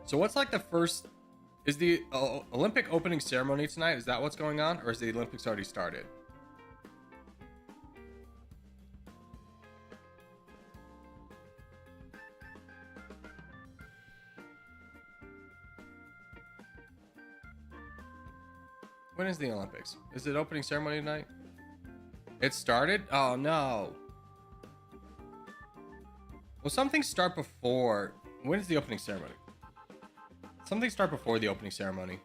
So what's like the first... Is the Olympic opening ceremony tonight? Is that what's going on? Or is the Olympics already started? When is the Olympics? Is it opening ceremony tonight? It started? Oh no. Well, some things start before. When is the opening ceremony? Something start before the opening ceremony.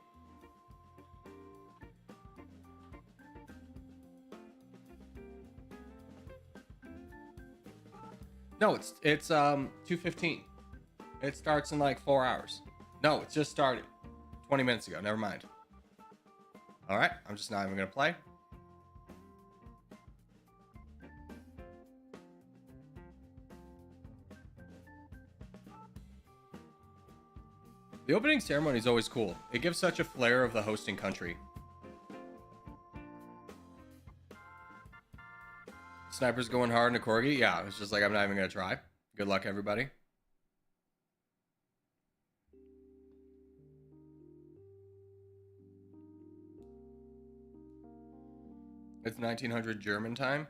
No, it's 2:15. It starts in like 4 hours. No, it just started 20 minutes ago. Never mind. All right, I'm just not even gonna play. The opening ceremony is always cool. It gives such a flair of the hosting country. Sniper's going hard into Corgi. Yeah, it's just like, I'm not even going to try. Good luck, everybody. It's 1900 German time.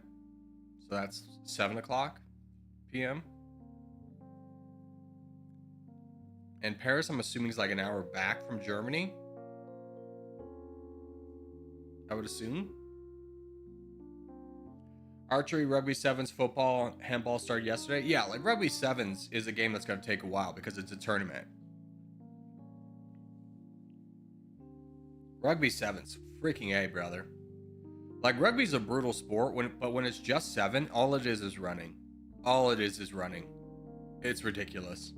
So that's 7 o'clock p.m. And Paris, I'm assuming, is like an hour back from Germany. I would assume. Archery, rugby sevens, football, handball started yesterday. Yeah, like rugby sevens is a game that's going to take a while because it's a tournament. Rugby sevens, freaking A, brother. Like rugby's a brutal sport, but when it's just seven, all it is running. All it is running. It's ridiculous.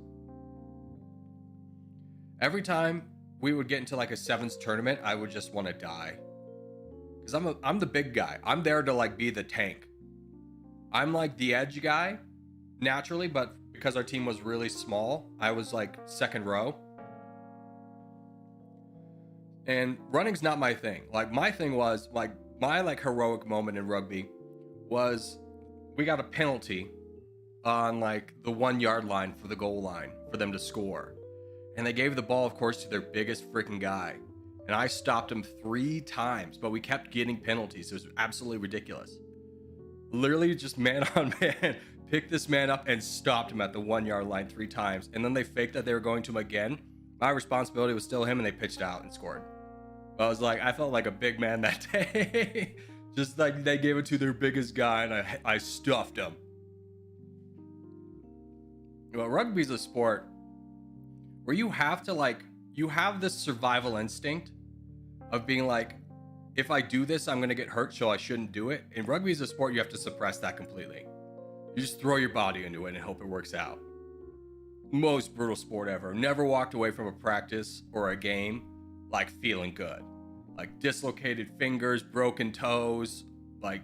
Every time we would get into like a sevens tournament, I would just want to die. Because I'm the big guy. I'm there to like be the tank. I'm like the edge guy, naturally, but because our team was really small, I was like second row. And running's not my thing. Like my thing was like my like heroic moment in rugby was we got a penalty on like the 1 yard line for the goal line for them to score. And they gave the ball, of course, to their biggest freaking guy. And I stopped him 3 times, but we kept getting penalties. It was absolutely ridiculous. Literally just man on man, picked this man up and stopped him at the 1 yard line 3 times. And then they faked that they were going to him again. My responsibility was still him, and they pitched out and scored. But I was like, I felt like a big man that day. Just like they gave it to their biggest guy, and I stuffed him. Well, rugby's a sport where you have to like, you have this survival instinct of being like, if I do this, I'm going to get hurt, so I shouldn't do it. In rugby is a sport, you have to suppress that completely. You just throw your body into it and hope it works out. Most brutal sport ever. Never walked away from a practice or a game like feeling good. Like dislocated fingers, broken toes. Like,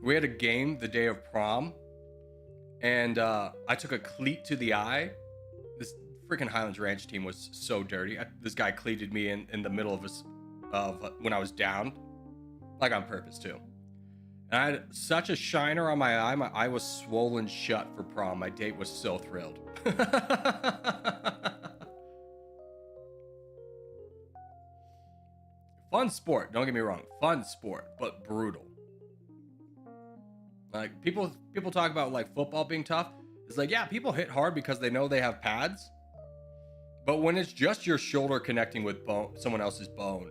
we had a game the day of prom, and I took a cleat to the eye. This freaking Highlands Ranch team was so dirty. This guy cleated me in the middle of when I was down, like on purpose too. And I had such a shiner on my eye. My eye was swollen shut for prom. My date was so thrilled. Fun sport, don't get me wrong. Fun sport, but brutal. Like people talk about like football being tough. It's like, yeah, people hit hard because they know they have pads. But when it's just your shoulder connecting with someone else's bone,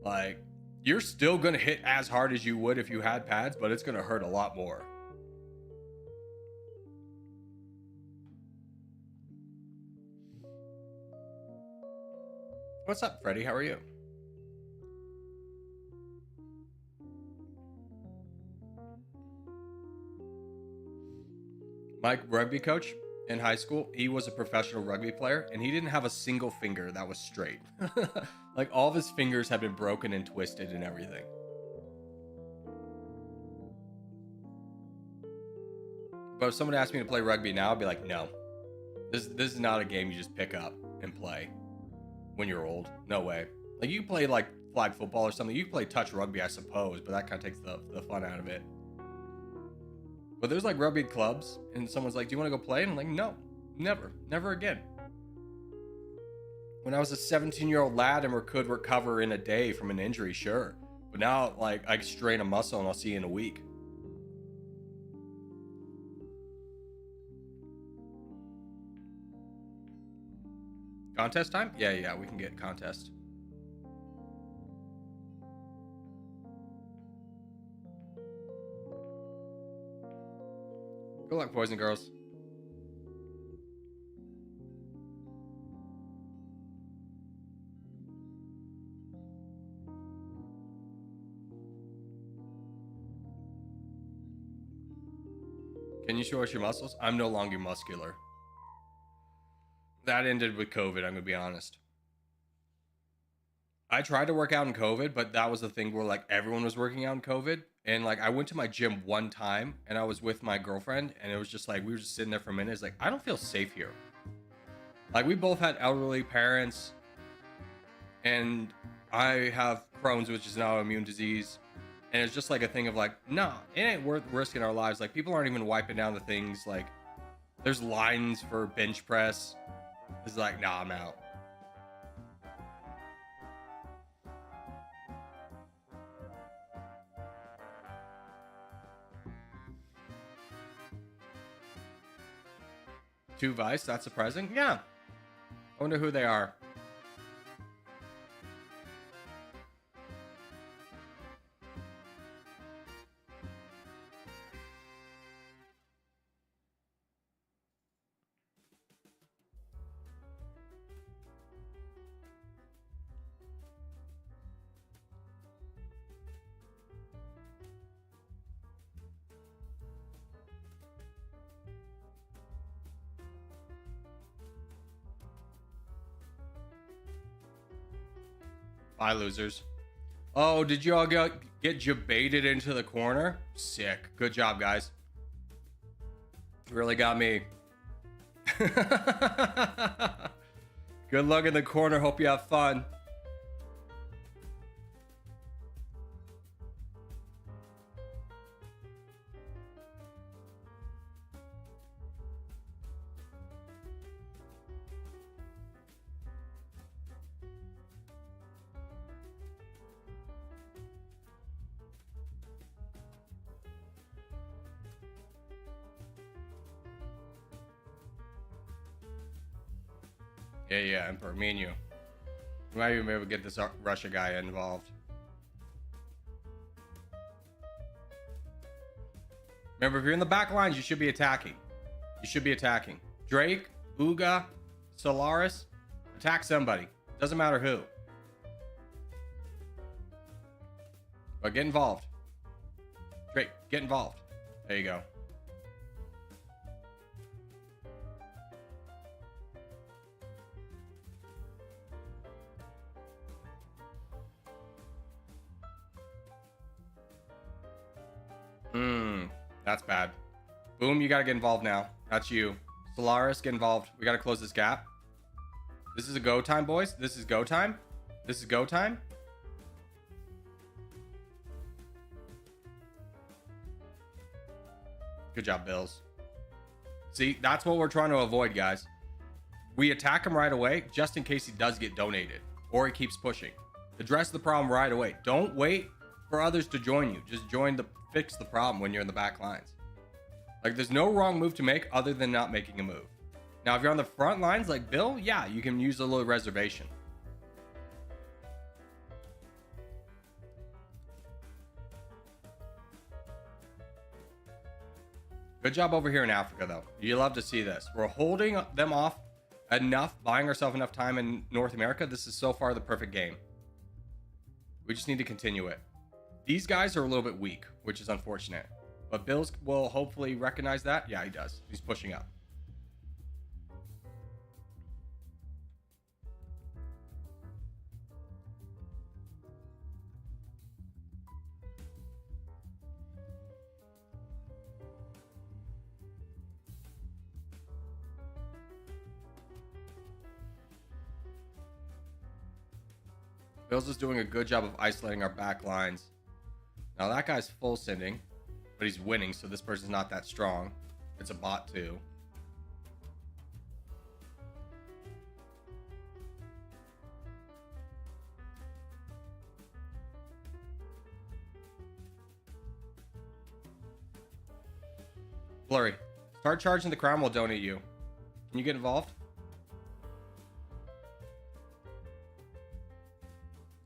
like you're still gonna hit as hard as you would if you had pads, but it's gonna hurt a lot more. What's up, Freddie? How are you? My rugby coach in high school, he was a professional rugby player, and he didn't have a single finger that was straight. Like all of his fingers had been broken and twisted and everything. But if someone asked me to play rugby now, I'd be like, no. This is not a game you just pick up and play when you're old. No way. Like you play like flag football or something. You can play touch rugby, I suppose, but that kind of takes the fun out of it. But there's like rugby clubs, and someone's like, do you want to go play? And I'm like, no, never again. When I was a 17-year-old lad and could recover in a day from an injury, sure. But now, like, I strain a muscle and I'll see you in a week. Contest time? Yeah, we can get contest. Good luck, boys and girls. Can you show us your muscles? I'm no longer muscular. That ended with COVID, I'm gonna be honest. I tried to work out in COVID, but that was the thing where like everyone was working out in COVID. And like I went to my gym one time and I was with my girlfriend, and it was just like we were just sitting there for a minute. It's like, I don't feel safe here. Like we both had elderly parents, and I have Crohn's, which is now an immune disease. And it's just like a thing of like, nah, it ain't worth risking our lives. Like people aren't even wiping down the things. Like there's lines for bench press. It's like, nah, I'm out. Two Vice, that's surprising. Yeah. I wonder who they are. Bye, losers. Oh, did you all get jebaited into the corner? Sick. Good job, guys. Really got me. Good luck in the corner. Hope you have fun. Yeah, Emperor. Me and you. We might even be able to get this Russia guy involved. Remember, if you're in the back lines, you should be attacking. You should be attacking. Drake, Uga, Solaris, attack somebody. Doesn't matter who. But get involved. Drake, get involved. There you go. That's bad. Boom, you gotta get involved now. That's you. Solaris, get involved. We gotta close this gap. This is a go time, boys. This is go time. This is go time. Good job, Bills. See, that's what we're trying to avoid, guys. We attack him right away, just in case he does get donated, or he keeps pushing. Address the problem right away. Don't wait for others to join you. Just fix the problem when you're in the back lines. Like, there's no wrong move to make other than not making a move. Now, if you're on the front lines like Bill, yeah, you can use a little reservation. Good job over here in Africa, though. You love to see this. We're holding them off enough, buying ourselves enough time in North America. This is so far the perfect game. We just need to continue it. These guys are a little bit weak, which is unfortunate. But Bills will hopefully recognize that. Yeah, he does. He's pushing up. Bills is doing a good job of isolating our back lines. Now that guy's full sending, but he's winning, so this person's not that strong. It's a bot too. Blurry, start charging the crown, we'll donate you. Can you get involved?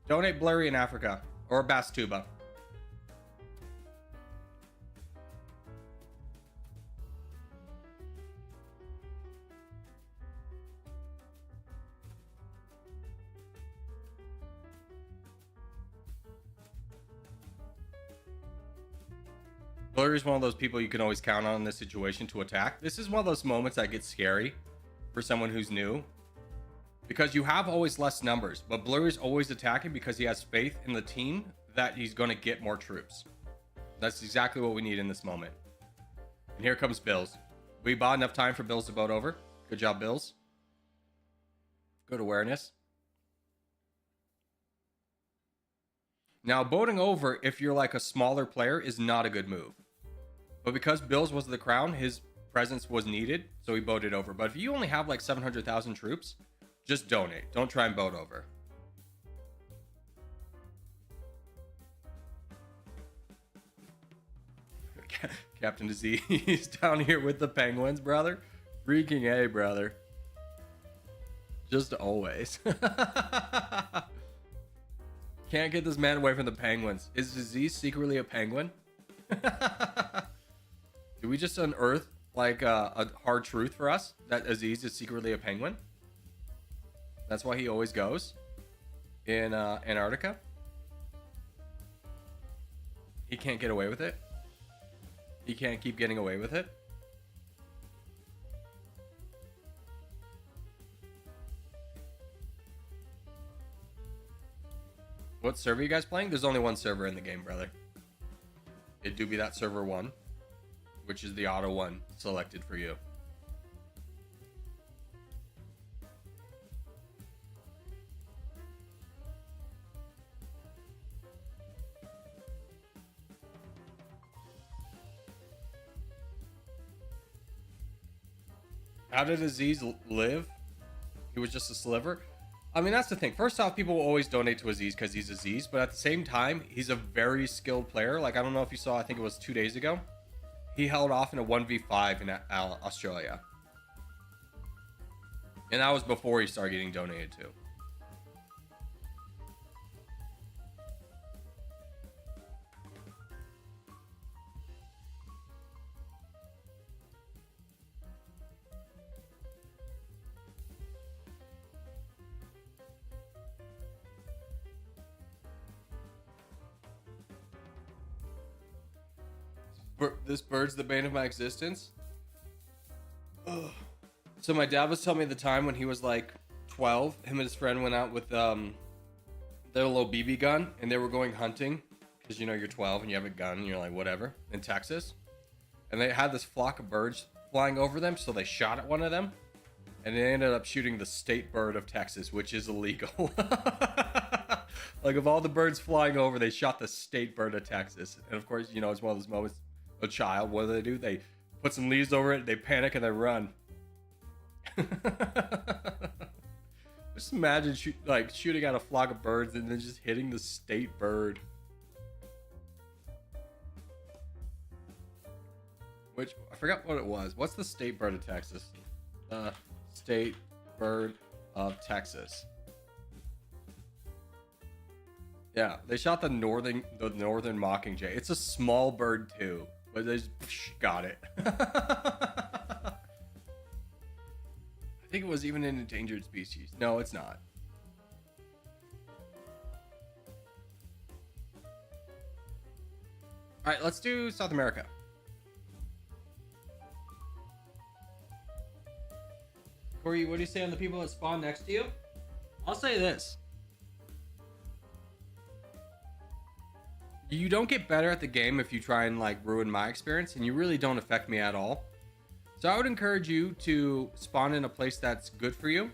Donate Blurry in Africa, or Bastuba. Blurry is one of those people you can always count on in this situation to attack. This is one of those moments that gets scary for someone who's new, because you have always less numbers, but Blurry is always attacking because he has faith in the team that he's going to get more troops. That's exactly what we need in this moment. And here comes Bills. We bought enough time for Bills to boat over. Good job, Bills. Good awareness. Now, boating over, if you're like a smaller player, is not a good move. But because Bills was the crown, his presence was needed, so he boated over. But if you only have like 700,000 troops, just donate. Don't try and boat over. Captain Disease down here with the Penguins, brother. Freaking A, brother. Just always. Can't get this man away from the Penguins. Is Disease secretly a penguin? Did we just unearth like a hard truth for us that Aziz is secretly a penguin? That's why he always goes in Antarctica. He can't get away with it. He can't keep getting away with it. What server are you guys playing? There's only one server in the game, brother. It do be that server 1, which is the auto one selected for you. How did Aziz live? He was just a sliver. I mean, that's the thing. First off, people will always donate to Aziz because he's Aziz, but at the same time, he's a very skilled player. Like, I don't know if you saw, I think it was 2 days ago, he held off in a 1v5 in Australia. And that was before he started getting donated to. This bird's the bane of my existence. Ugh. So my dad was telling me the time when he was like 12, him and his friend went out with their little BB gun, and they were going hunting because you know you're 12 and you have a gun and you're like whatever in Texas, and they had this flock of birds flying over them, so they shot at one of them, and they ended up shooting the state bird of Texas, which is illegal. Like of all the birds flying over, they shot the state bird of Texas, and of course you know it's one of those moments. A child, what do? They put some leaves over it, they panic and they run. Just imagine shooting at a flock of birds and then just hitting the state bird. Which, I forgot what it was. What's the state bird of Texas? State bird of Texas. Yeah, they shot the northern mockingjay. It's a small bird too. But they just got it. I think it was even an endangered species. No, it's not. All right, let's do South America. Corey, what do you say on the people that spawn next to you? I'll say this. You don't get better at the game if you try and like ruin my experience, and you really don't affect me at all. So I would encourage you to spawn in a place that's good for you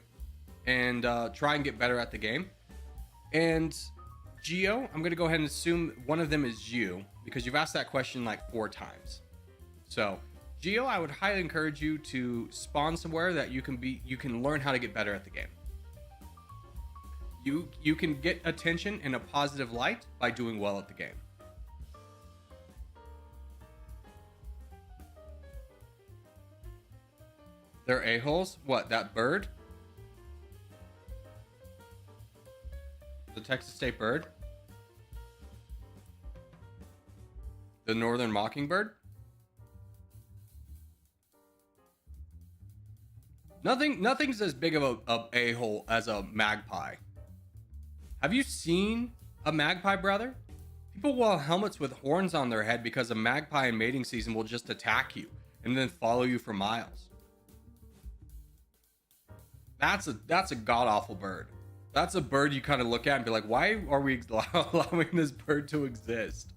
and try and get better at the game. And Geo, I'm going to go ahead and assume one of them is you because you've asked that question like 4 times. So Geo, I would highly encourage you to spawn somewhere that you can learn how to get better at the game. You can get attention in a positive light by doing well at the game. They're a-holes? What, that bird? The Texas State bird? The northern mockingbird? Nothing's as big of a a-hole as a magpie. Have you seen a magpie, brother? People wear helmets with horns on their head because a magpie in mating season will just attack you and then follow you for miles. That's a god-awful bird. That's a bird you kind of look at and be like, why are we allowing this bird to exist?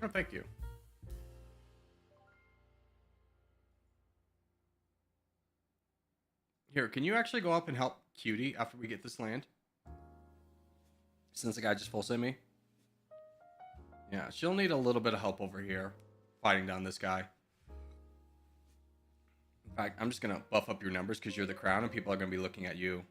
Oh, thank you. Here, can you actually go up and help Cutie after we get this land? Since the guy just full sent me. Yeah, she'll need a little bit of help over here fighting down this guy. In fact, I'm just going to buff up your numbers because you're the crown and people are going to be looking at you.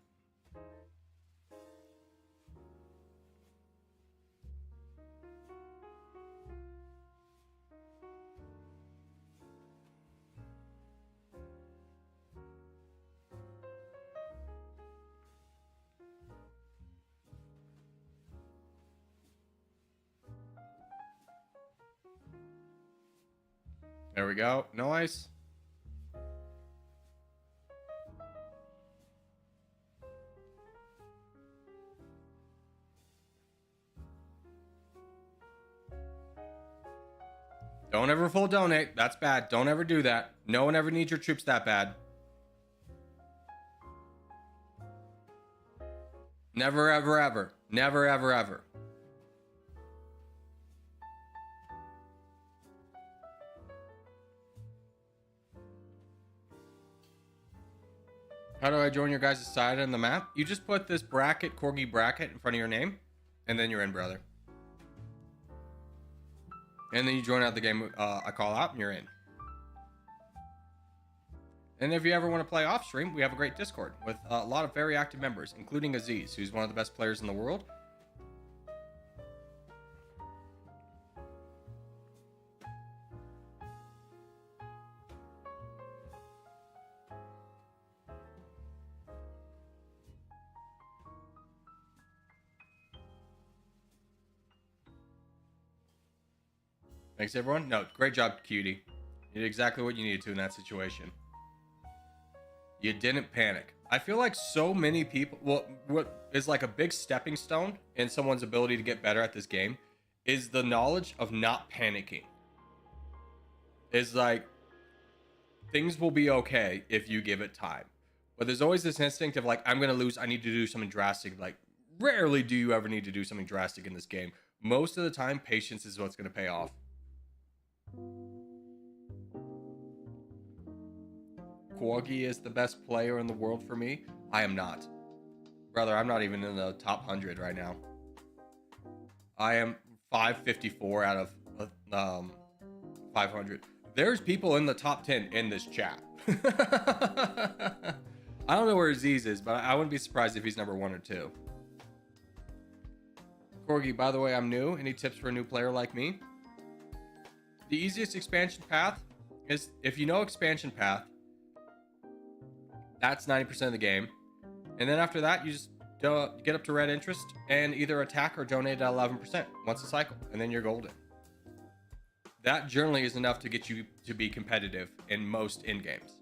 There we go. No ice. Don't ever full donate. That's bad. Don't ever do that. No one ever needs your troops that bad. Never, ever, ever. Never, ever, ever. How do I join your guys' side on the map? You just put this bracket, Corgi bracket, in front of your name, and then you're in, brother. And then you join out the game I call out, and you're in. And if you ever want to play off stream, we have a great Discord with a lot of very active members, including Aziz, who's one of the best players in the world. Thanks, everyone. No, great job, cutie. You did exactly what you needed to in that situation. You didn't panic. I feel like so many people, well, what is like a big stepping stone in someone's ability to get better at this game is the knowledge of not panicking. Is like, things will be okay if you give it time. But there's always this instinct of like, I'm going to lose, I need to do something drastic. Like, rarely do you ever need to do something drastic in this game. Most of the time, patience is what's going to pay off. Corgi is the best player in the world for me. I am not. Brother, I'm not even in the top 100 right now. I am 554 out of 500. There's people in the top 10 in this chat. I don't know where Aziz is, but I wouldn't be surprised if he's number 1 or 2. Corgi, by the way, I'm new. Any tips for a new player like me? The easiest expansion path is, if you know expansion path, that's 90% of the game. And then after that, you just get up to red interest and either attack or donate at 11% once a cycle, and then you're golden. That generally is enough to get you to be competitive in most end games.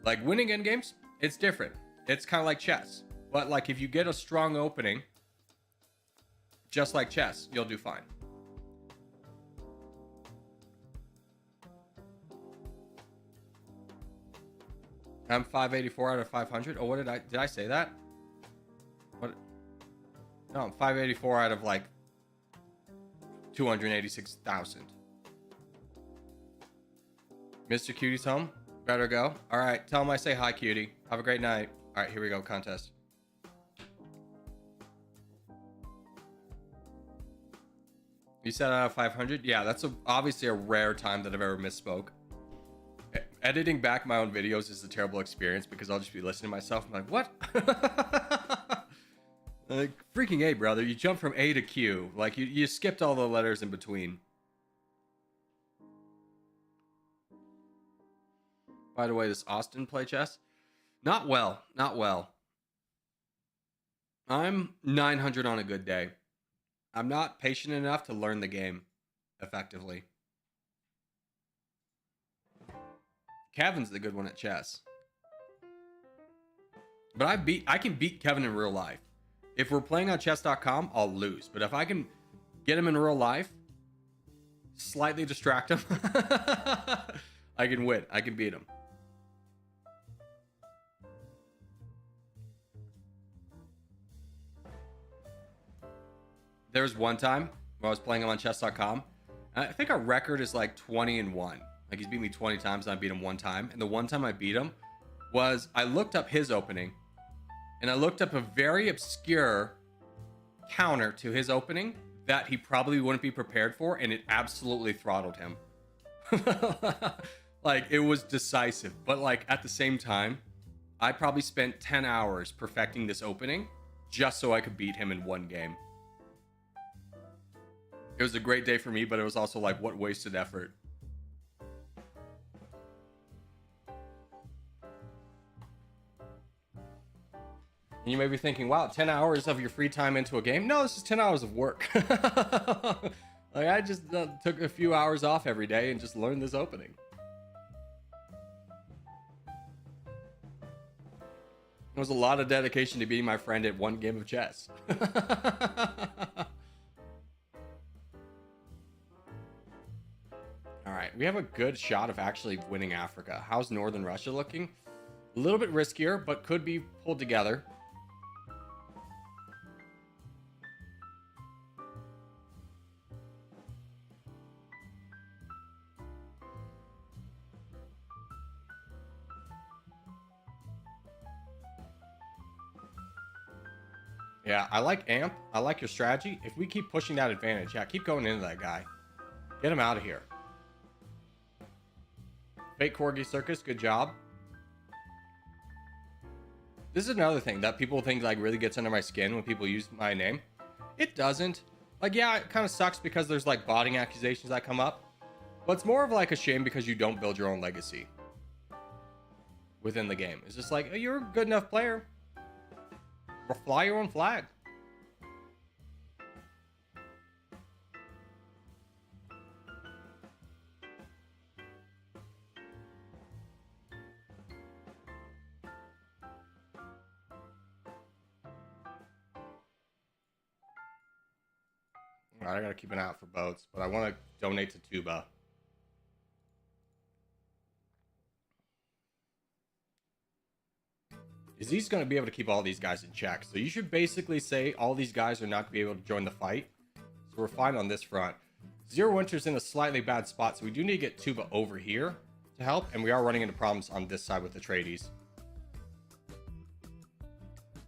Like winning end games, it's different. It's kind of like chess. But like if you get a strong opening, just like chess, you'll do fine. I'm 584 out of 500. Oh, what did I say that? What? No, I'm 584 out of like 286,000. Mr. Cutie's home. Better go. All right, tell him I say hi, cutie. Have a great night. All right, here we go. Contest. You said out of 500? Yeah, that's obviously a rare time that I've ever misspoke. Editing back my own videos is a terrible experience because I'll just be listening to myself. I'm like, what? Like, freaking A, brother. You jumped from A to Q. Like, you skipped all the letters in between. By the way, does Austin play chess? Not well. Not well. I'm 900 on a good day. I'm not patient enough to learn the game effectively. Kevin's the good one at chess. But I can beat Kevin in real life. If we're playing on chess.com, I'll lose. But if I can get him in real life, slightly distract him, I can win. I can beat him. There was one time where I was playing him on chess.com. I think our record is like 20-1. Like he's beat me 20 times and I beat him one time. And the one time I beat him was I looked up his opening and I looked up a very obscure counter to his opening that he probably wouldn't be prepared for, and it absolutely throttled him. Like it was decisive, but like at the same time, I probably spent 10 hours perfecting this opening just so I could beat him in one game. It was a great day for me, but it was also like, what wasted effort. And you may be thinking, wow, 10 hours of your free time into a game? No, this is 10 hours of work. Like I just took a few hours off every day and just learned this opening. It was a lot of dedication to being my friend at one game of chess. All right, we have a good shot of actually winning Africa. How's Northern Russia looking? A little bit riskier, but could be pulled together. Yeah, I like Amp. I like your strategy. If we keep pushing that advantage, yeah, keep going into that guy. Get him out of here. Fake Corgi Circus, good job. This is another thing that people think like really gets under my skin when people use my name. It doesn't. Like, yeah, it kind of sucks because there's like botting accusations that come up. But it's more of like a shame because you don't build your own legacy within the game. It's just like, oh, you're a good enough player. Or fly your own flag. All right, I gotta keep an eye out for boats, but I want to donate to Tuba. He's going to be able to keep all these guys in check. So you should basically say all these guys are not going to be able to join the fight. So we're fine on this front. Zero Winter's in a slightly bad spot, so we do need to get Tuba over here to help. And we are running into problems on this side with Atreides.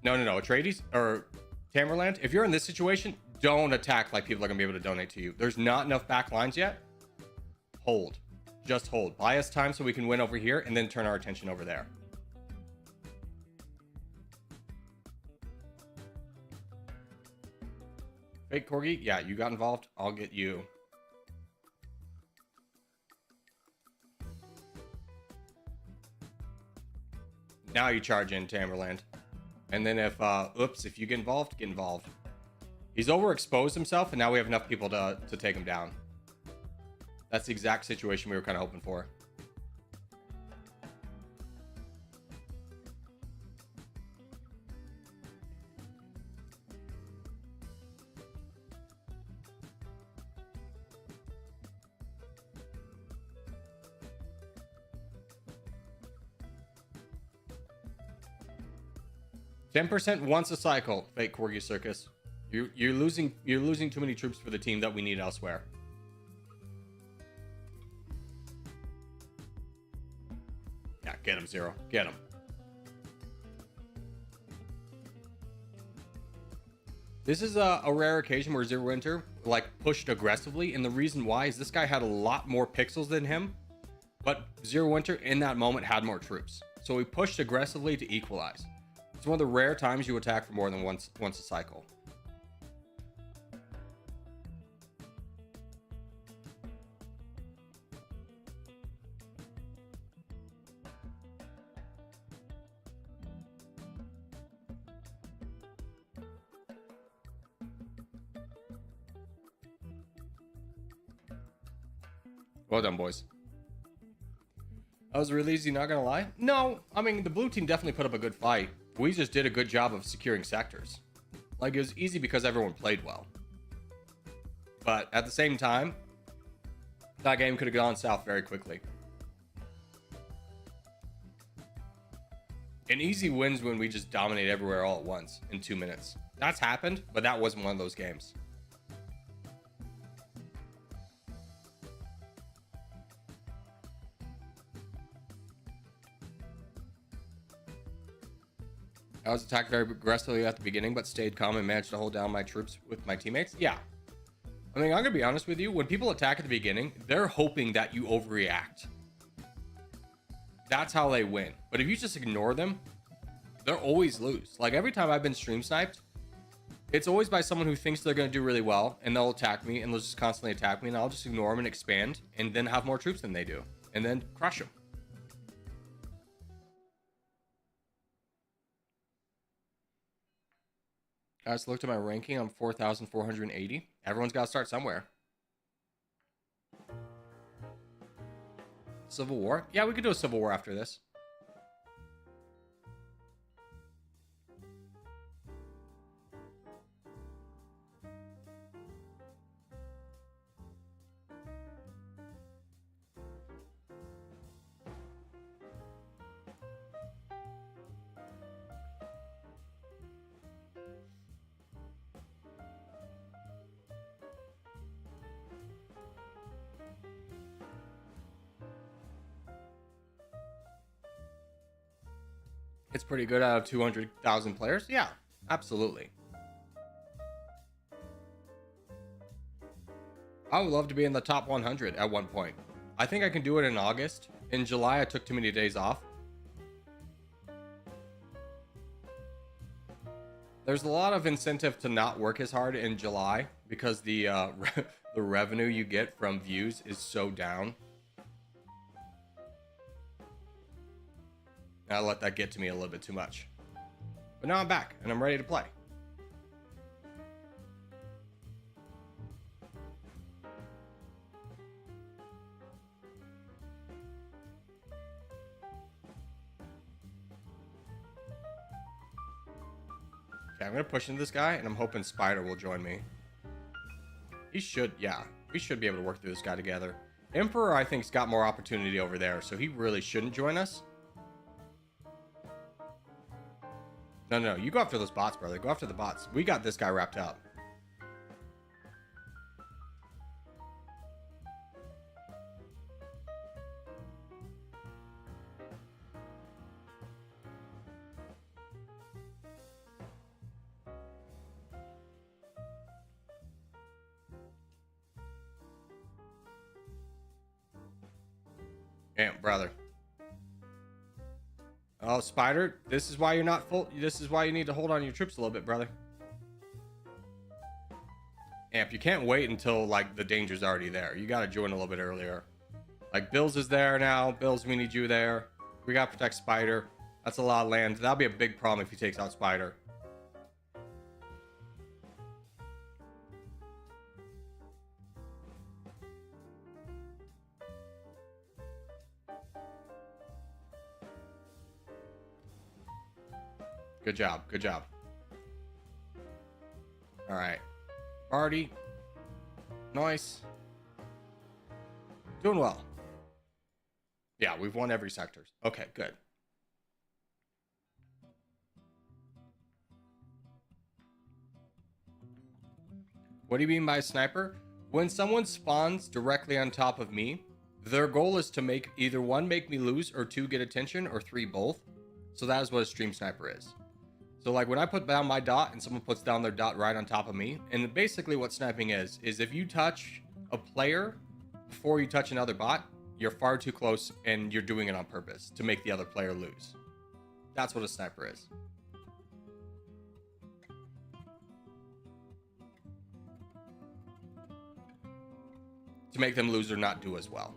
No. Atreides or Tamerland, if you're in this situation, don't attack like people are going to be able to donate to you. There's not enough back lines yet. Hold. Just hold. Buy us time so we can win over here and then turn our attention over there. Fake Corgi, yeah, you got involved. I'll get you. Now you charge in Tamerland. And then if, if you get involved, get involved. He's overexposed himself, and now we have enough people to take him down. That's the exact situation we were kind of hoping for. 10% once a cycle, fake Corgi Circus. You're losing too many troops for the team that we need elsewhere. Yeah, get him, Zero. Get him. This is a rare occasion where Zero Winter like pushed aggressively, and the reason why is this guy had a lot more pixels than him, but Zero Winter in that moment had more troops, so he pushed aggressively to equalize. It's one of the rare times you attack for more than once a cycle. Well done, boys. That was really easy, not gonna lie. No, I mean, the blue team definitely put up a good fight. We just did a good job of securing sectors. Like, it was easy because everyone played well. But at the same time, that game could have gone south very quickly. An easy wins when we just dominate everywhere all at once in 2 minutes. That's happened, but that wasn't one of those games. I was attacked very aggressively at the beginning, but stayed calm and managed to hold down my troops with my teammates. Yeah. I mean, I'm going to be honest with you. When people attack at the beginning, they're hoping that you overreact. That's how they win. But if you just ignore them, they'll always lose. Like, every time I've been stream sniped, it's always by someone who thinks they're going to do really well, and they'll attack me, and they'll just constantly attack me, and I'll just ignore them and expand, and then have more troops than they do, and then crush them. Guys, looked at my ranking. I'm 4,480. Everyone's got to start somewhere. Civil War? Yeah, we could do a Civil War after this. It's pretty good out of 200,000 players. Yeah, absolutely. I would love to be in the top 100 at one point. I think I can do it in August. In July, I took too many days off. There's a lot of incentive to not work as hard in July because the the revenue you get from views is so down. I let that get to me a little bit too much. But now I'm back and I'm ready to play. Okay, I'm gonna push into this guy and I'm hoping Spider will join me. He should, yeah. We should be able to work through this guy together. Emperor, I think, has got more opportunity over there, so he really shouldn't join us. No, you go after those bots, brother. Go after the bots. We got this guy wrapped up. Damn, brother. Oh, Spider, this is why you're not full. This is why you need to hold on to your troops a little bit, brother. Amp, you can't wait until, like, the danger's already there. You gotta join a little bit earlier. Like, Bills is there now. Bills, we need you there. We gotta protect Spider. That's a lot of land. That'll be a big problem if he takes out Spider. Good job. Good job. All right. Party. Nice. Doing well. Yeah, we've won every sector. Okay, good. What do you mean by sniper? When someone spawns directly on top of me, their goal is to make either one, make me lose, or two, get attention, or three, both. So that is what a stream sniper is. So like when I put down my dot and someone puts down their dot right on top of me, and basically what sniping is if you touch a player before you touch another bot, you're far too close and you're doing it on purpose to make the other player lose. That's what a sniper is. To make them lose or not do as well.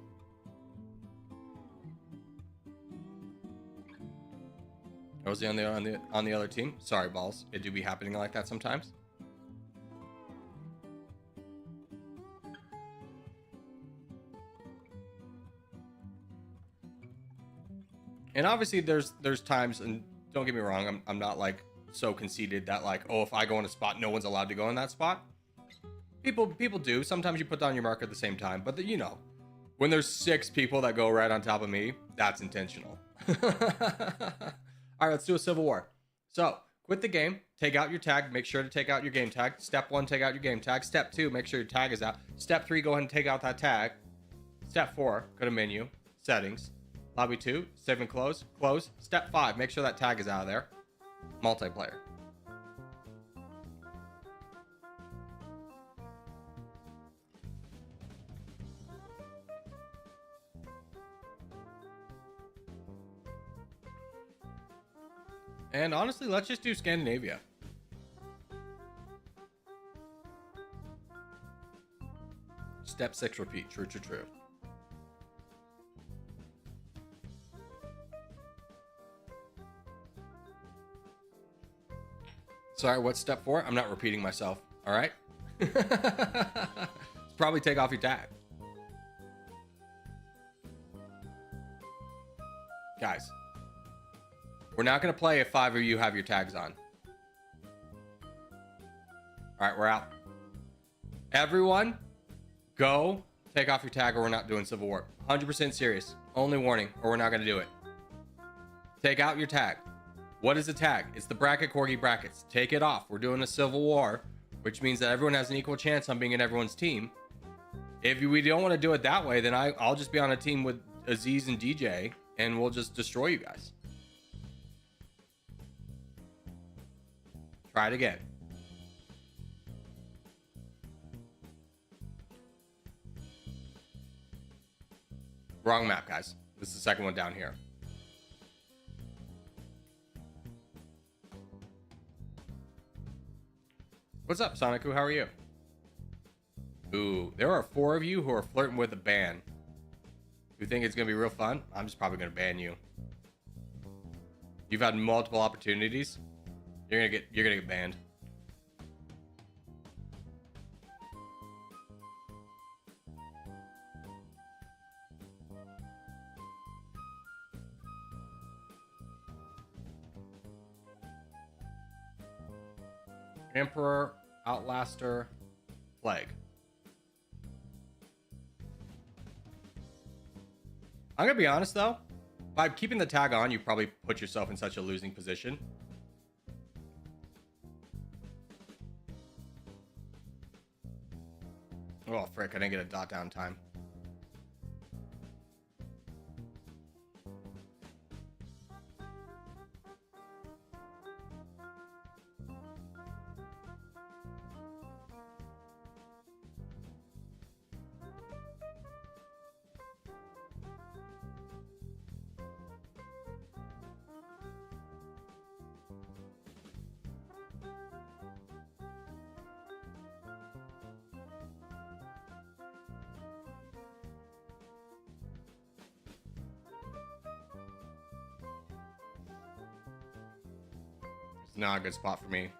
Was he on the other team? Sorry, balls. It do be happening like that sometimes. And obviously there's times, and don't get me wrong, I'm not like so conceited that like, oh, if I go in a spot, no one's allowed to go in that spot. People do. Sometimes you put down your mark at the same time, but you know, when there's 6 people that go right on top of me, that's intentional. All right, let's do a civil war. So, quit the game, take out your tag, make sure to take out your game tag. Step 1, take out your game tag. Step 2, make sure your tag is out. Step 3, go ahead and take out that tag. Step 4, go to menu, settings, lobby 2, save and close, close. Step 5, make sure that tag is out of there. Multiplayer. And honestly, let's just do Scandinavia. Step 6, repeat. True. Sorry, what's step 4? I'm not repeating myself. All right? Probably take off your tag. Guys. We're not going to play if 5 of you have your tags on. All right, we're out. Everyone, go take off your tag or we're not doing Civil War. 100% serious. Only warning, or we're not going to do it. Take out your tag. What is a tag? It's the bracket Corgi brackets. Take it off. We're doing a Civil War, which means that everyone has an equal chance on being in everyone's team. If we don't want to do it that way, then I'll just be on a team with Aziz and DJ, and we'll just destroy you guys. Try it again. Wrong map, guys. This is the second one down here. What's up, Sonicu? How are you? Ooh, there are 4 of you who are flirting with a ban. You think it's gonna be real fun? I'm just probably gonna ban you. You've had multiple opportunities. You're gonna get banned. Emperor, Outlaster, Plague. I'm gonna be honest though, by keeping the tag on, you probably put yourself in such a losing position. Oh frick, I didn't get a dot down time. Not a good spot for me.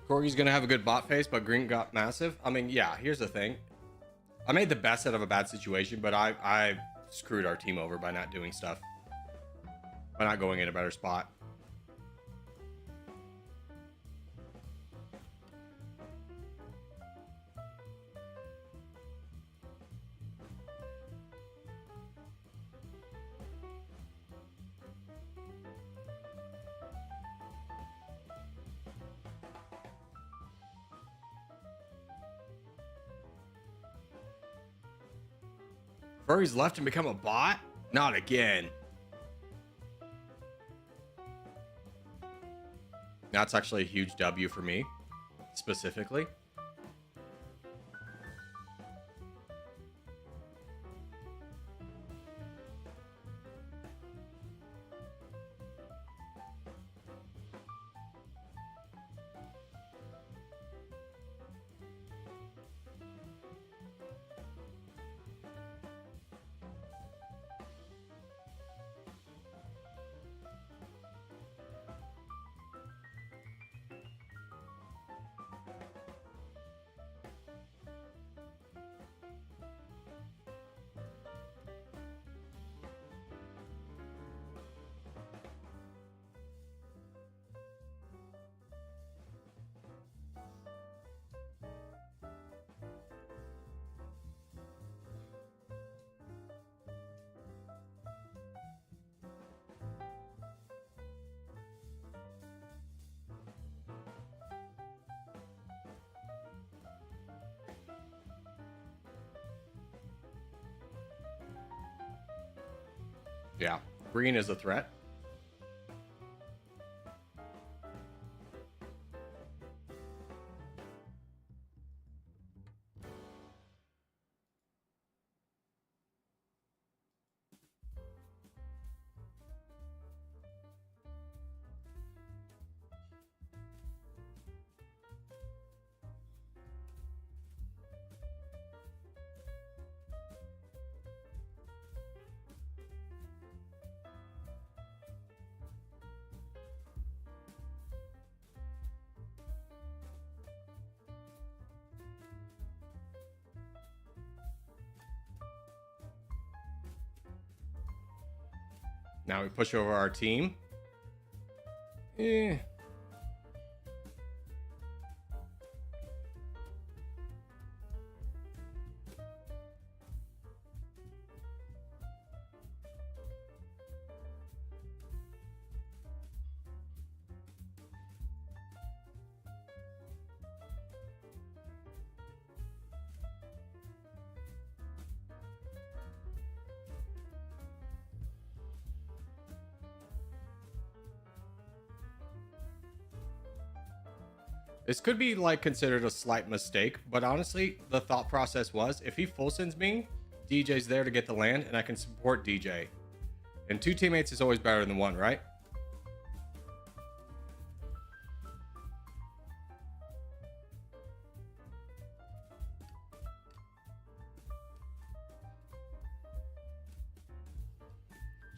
Corgi's gonna have a good bot face, but Green got massive. I mean, yeah, here's the thing. I made the best out of a bad situation, but I screwed our team over by not doing stuff. By not going in a better spot. Furry's left and become a bot? Not again. That's actually a huge W for me, specifically. Yeah, green is a threat. Now we push over our team. Eh. This could be like considered a slight mistake, but honestly, the thought process was if he full sends me, DJ's there to get the land and I can support DJ. And 2 teammates is always better than 1, right?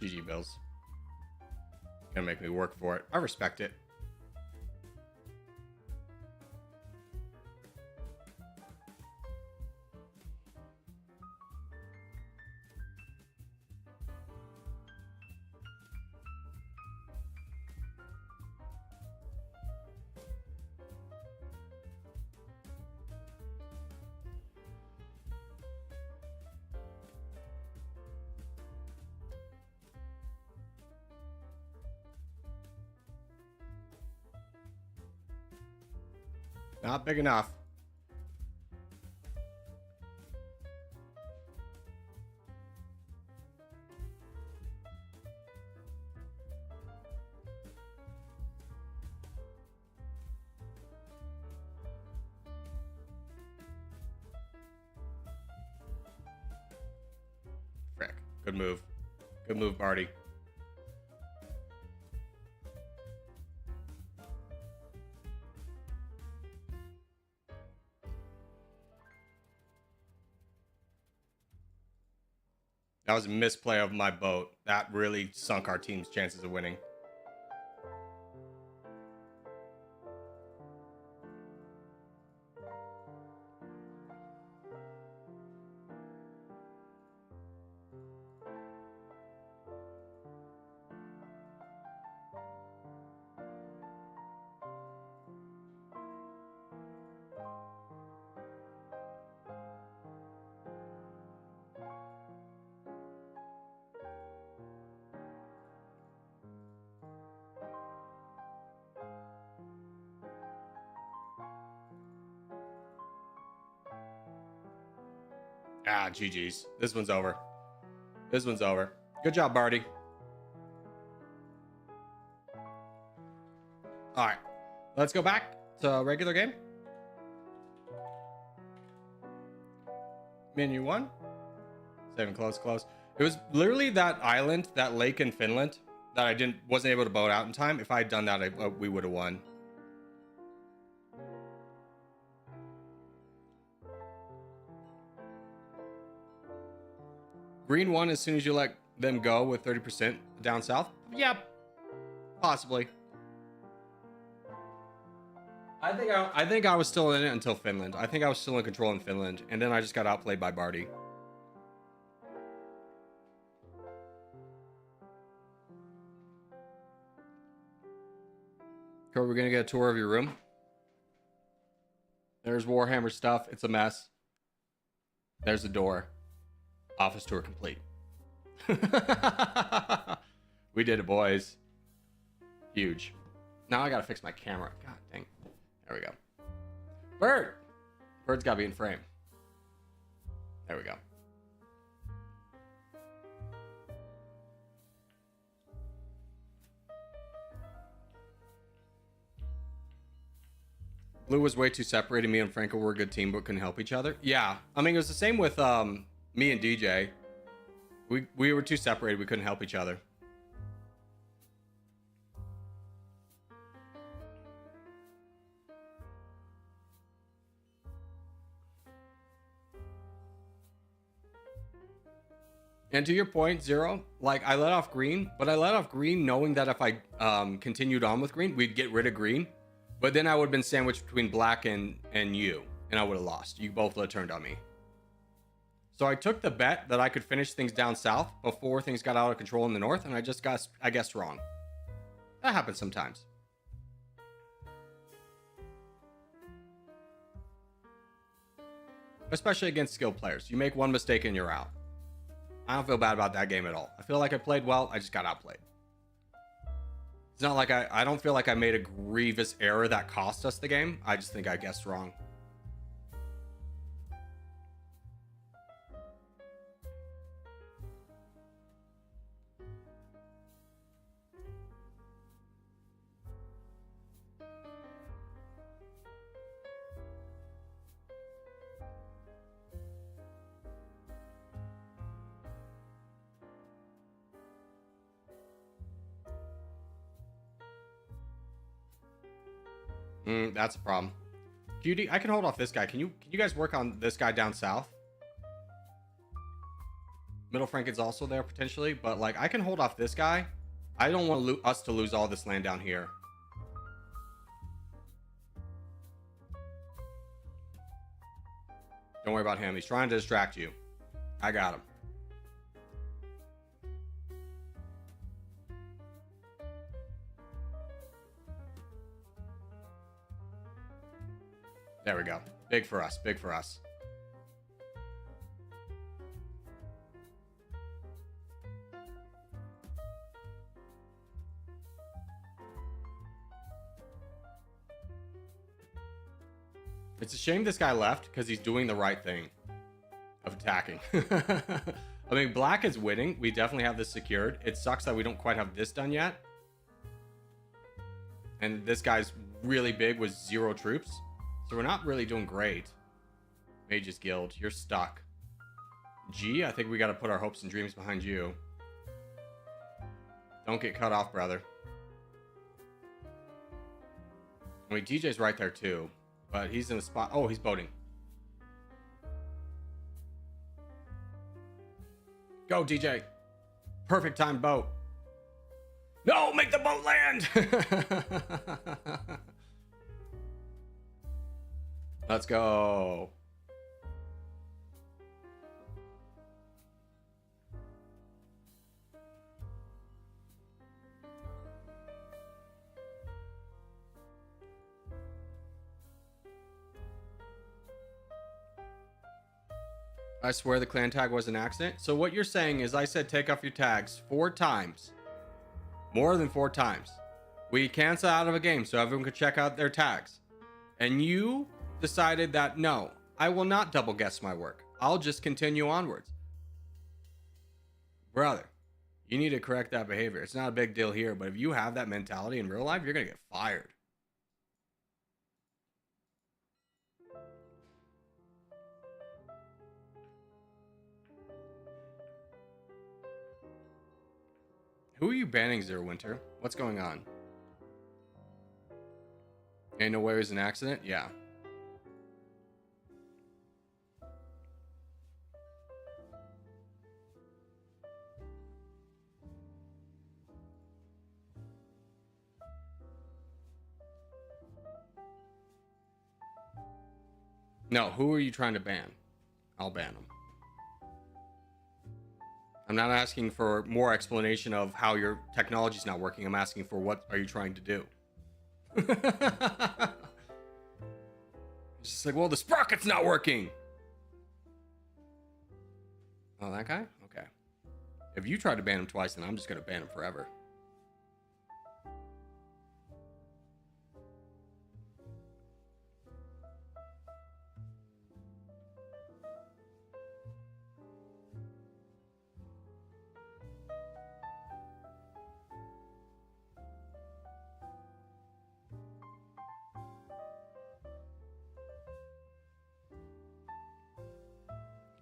GG Bills. Gonna make me work for it. I respect it. Not big enough. Frick. Good move. Good move, Barty. That was a misplay of my boat. That really sunk our team's chances of winning. Ah, GG's. This one's over. This one's over. Good job, Barty. All right. Let's go back to a regular game. Menu 1. Saving close. It was literally that island, that lake in Finland that I wasn't able to boat out in time. If I had done that, we would have won. Green 1 as soon as you let them go with 30% down south? Yeah, possibly. I think I was still in it until Finland. I think I was still in control in Finland, and then I just got outplayed by Barty. Cool, we're gonna get a tour of your room. There's Warhammer stuff. It's a mess. There's the door. Office tour complete. We did it, boys. Huge. Now I gotta fix my camera. God dang. There we go. Bird! Bird's gotta be in frame. There we go. Blue was way too separated. Me and Franco were a good team, but couldn't help each other. Yeah. I mean, it was the same with me and DJ. We were too separated. We couldn't help each other. And to your point, Zero, like I let off green, but I let off green knowing that if I continued on with green, we'd get rid of green. But then I would have been sandwiched between black and you, and I would have lost. You both would have turned on me. So I took the bet that I could finish things down south before things got out of control in the north, and I guessed wrong. That happens sometimes. Especially against skilled players. You make one mistake and you're out. I don't feel bad about that game at all. I feel like I played well. I just got outplayed. It's not like I don't feel like I made a grievous error that cost us the game. I just think I guessed wrong. That's a problem. Cutie, I can hold off this guy. Can you guys work on this guy down south? Middle Franken's also there potentially, but like I can hold off this guy. I don't want us to lose all this land down here. Don't worry about him. He's trying to distract you. I got him. There we go. Big for us. Big for us. It's a shame this guy left because he's doing the right thing of attacking. I mean, black is winning. We definitely have this secured. It sucks that we don't quite have this done yet. And this guy's really big with 0 troops. So we're not really doing great. Mages Guild, you're stuck. G, I think we got to put our hopes and dreams behind you. Don't get cut off, brother. I mean, DJ's right there too. But he's in the spot. Oh, he's boating. Go, DJ. Perfect time boat. No, make the boat land. Let's go. I swear the clan tag was an accident. So what you're saying is I said take off your tags 4 times. More than 4 times. We cancel out of a game so everyone could check out their tags. And you decided that no, I will not double guess my work. I'll just continue onwards. Brother, you need to correct that behavior. It's not a big deal here, but if you have that mentality in real life, you're going to get fired. Who are you banning, Zero Winter? What's going on? Ain't no way it was an accident? Yeah. No, who are you trying to ban? I'll ban them. I'm not asking for more explanation of how your technology's not working. I'm asking for what are you trying to do? It's just like, well, the sprocket's not working. Oh, that guy? Okay. If you try to ban him twice, then I'm just going to ban him forever.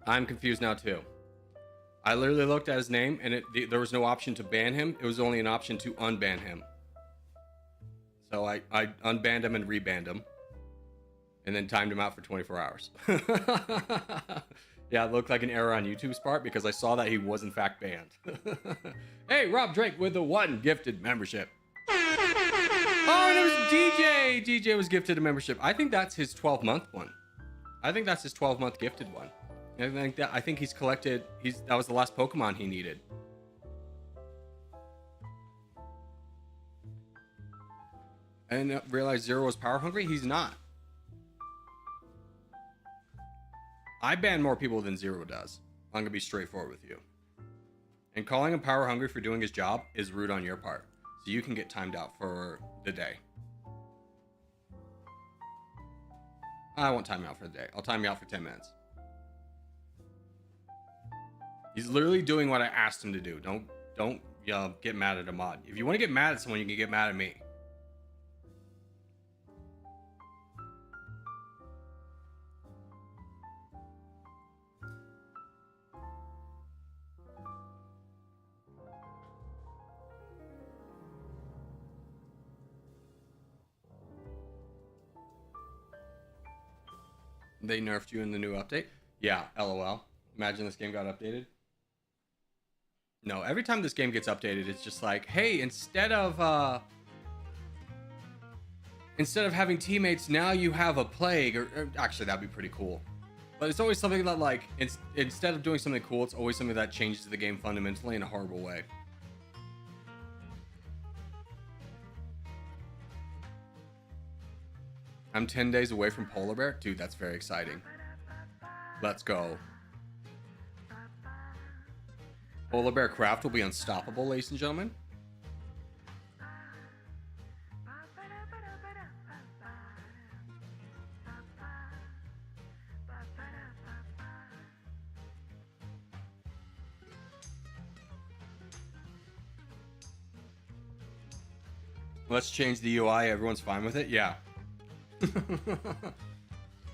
I'm confused now too. I literally looked at his name and there was no option to ban him. It was only an option to unban him. So I unbanned him and rebanned him. And then timed him out for 24 hours. Yeah, it looked like an error on YouTube's part because I saw that he was in fact banned. Hey, Rob Drake with the 1 gifted membership. Oh, and it was DJ. DJ was gifted a membership. I think that's his 12-month one. I think that's his 12-month gifted one. I think he's collected. That was the last Pokemon he needed. I didn't realize Zero was power hungry. He's not. I ban more people than Zero does. I'm gonna be straightforward with you. And calling him power hungry for doing his job is rude on your part. So you can get timed out for the day. I won't time you out for the day. I'll time you out for 10 minutes. He's literally doing what I asked him to do. Don't get mad at a mod. If you want to get mad at someone, you can get mad at me. They nerfed you in the new update? Yeah, LOL. Imagine this game got updated. No, every time this game gets updated, it's just like, hey, instead of having teammates, now you have a plague. Or actually, that'd be pretty cool. But it's always something that, like, instead of doing something cool, it's always something that changes the game fundamentally in a horrible way. I'm 10 days away from Polar Bear? Dude, that's very exciting. Let's go. Polar Bear Craft will be unstoppable, ladies and gentlemen. Let's change the UI. Everyone's fine with it? Yeah.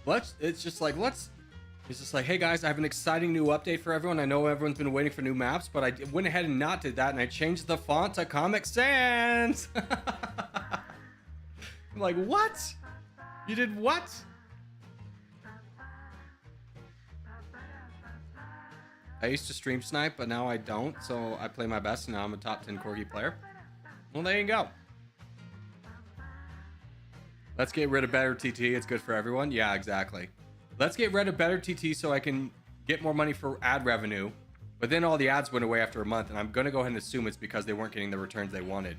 It's just like, hey guys, I have an exciting new update for everyone. I know everyone's been waiting for new maps, but I went ahead and not did that, and I changed the font to Comic Sans. I'm like, what? You did what? I used to stream snipe, but now I don't, so I play my best, and now I'm a top 10 Corgi player. Well, there you go. Let's get rid of better TT. It's good for everyone. Yeah, exactly. Let's get rid of better TT so I can get more money for ad revenue. But then all the ads went away after a month, and I'm going to go ahead and assume it's because they weren't getting the returns they wanted.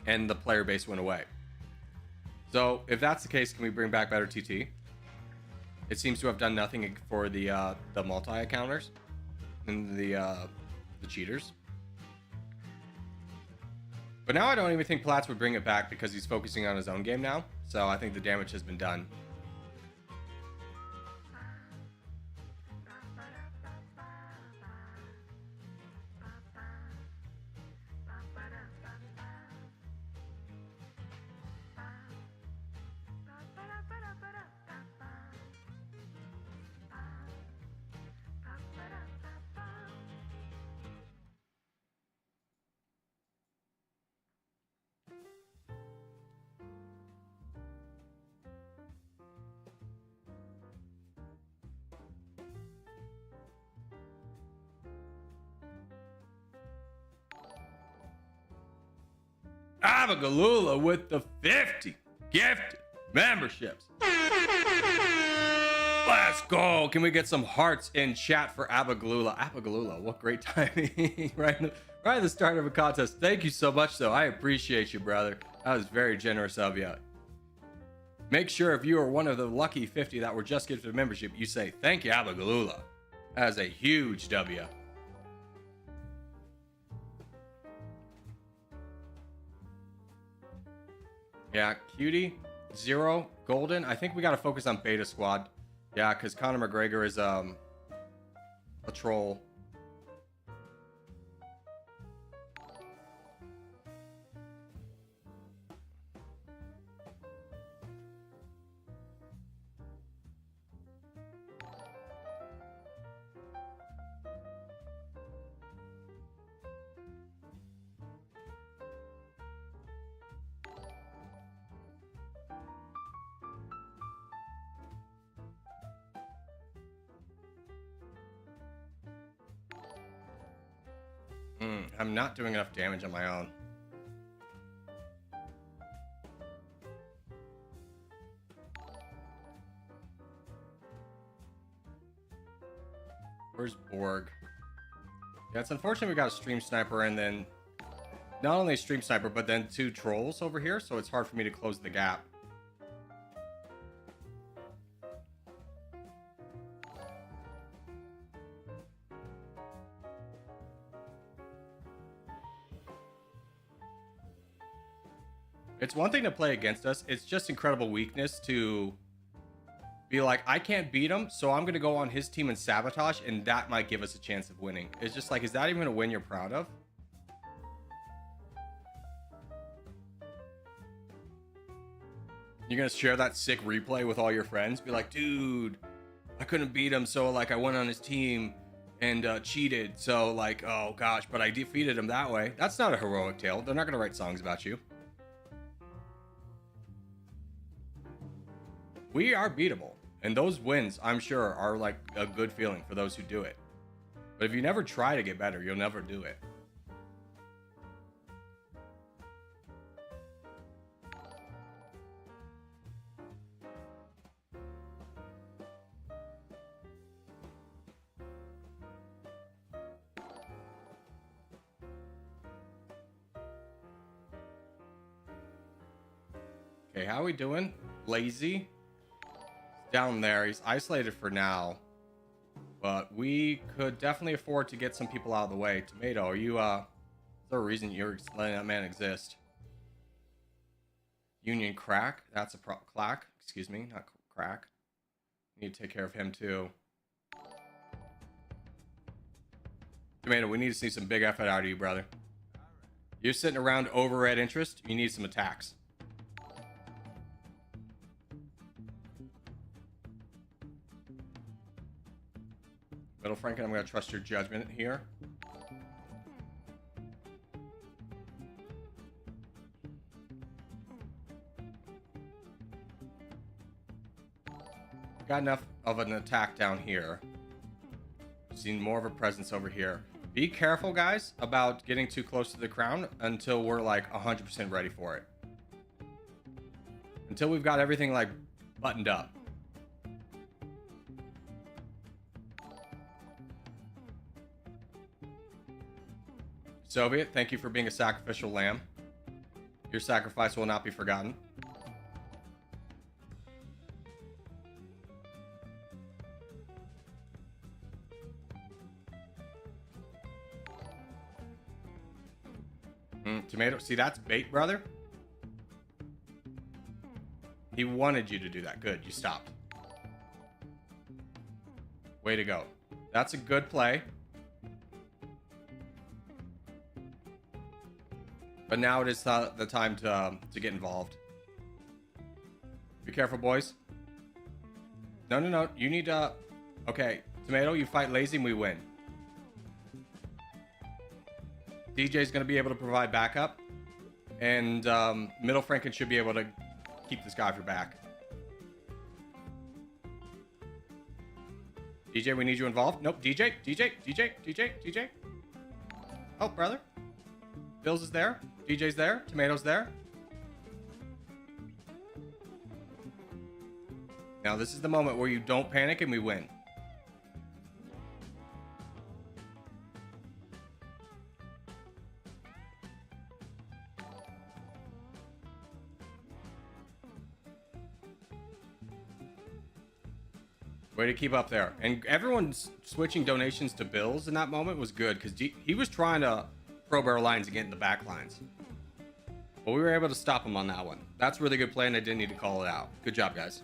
And the player base went away. So if that's the case, can we bring back better TT? It seems to have done nothing for the multi-accounters and the cheaters. But now I don't even think Platts would bring it back because he's focusing on his own game now. So I think the damage has been done. Abagalula with the 50 gifted memberships. Let's go. Can we get some hearts in chat for Abagalula? Abagalula, what great timing. right at the start of a contest. Thank you so much, though. I appreciate you, brother. That was very generous of you. Make sure if you are one of the lucky 50 that were just gifted membership, you say, thank you, Abagalula. That is a huge W. Yeah, Cutie, Zero, Golden. I think we got to focus on Beta Squad. Yeah, because Conor McGregor is a troll. I'm not doing enough damage on my own. Where's Borg? Yeah, it's unfortunate we got a stream sniper and then not only a stream sniper, but then 2 trolls over here, so it's hard for me to close the gap. It's one thing to play against us. It's just incredible weakness to be like, I can't beat him, so I'm going to go on his team and sabotage, and that might give us a chance of winning. It's just like, is that even a win you're proud of? You're going to share that sick replay with all your friends? Be like, dude, I couldn't beat him, so like I went on his team and cheated. So like, oh gosh, but I defeated him that way. That's not a heroic tale. They're not going to write songs about you. We are beatable. And those wins, I'm sure, are like a good feeling for those who do it. But if you never try to get better, you'll never do it. Okay, how are we doing? Lazy? Down there. He's isolated for now. But we could definitely afford to get some people out of the way. Tomato, are you, is there a reason you're letting that man exist? Union Crack? That's a clack. Excuse me, not crack. Need to take care of him too. Tomato, we need to see some big effort out of you, brother. You're sitting around over red interest. You need some attacks. Little Franken, I'm going to trust your judgment here. Got enough of an attack down here. Seen more of a presence over here. Be careful, guys, about getting too close to the crown until we're like 100% ready for it. Until we've got everything like buttoned up. Soviet, thank you for being a sacrificial lamb. Your sacrifice will not be forgotten. Tomato, see, that's bait, brother. He wanted you to do that. Good, you stopped. Way to go. That's a good play. But now it is the time to get involved. Be careful, boys. No, no, no. You need to... Okay, Tomato, you fight lazy and we win. DJ's going to be able to provide backup. And Middle Franken should be able to keep this guy off your back. DJ, we need you involved. Nope, DJ. Oh, brother. Bills is there. DJ's there. Tomato's there. Now this is the moment where you don't panic and we win. Way to keep up there. And everyone's switching donations to bills in that moment was good because he was trying to probe our lines and get in the back lines. But we were able to stop him on that one. That's really good play and I didn't need to call it out. Good job, guys.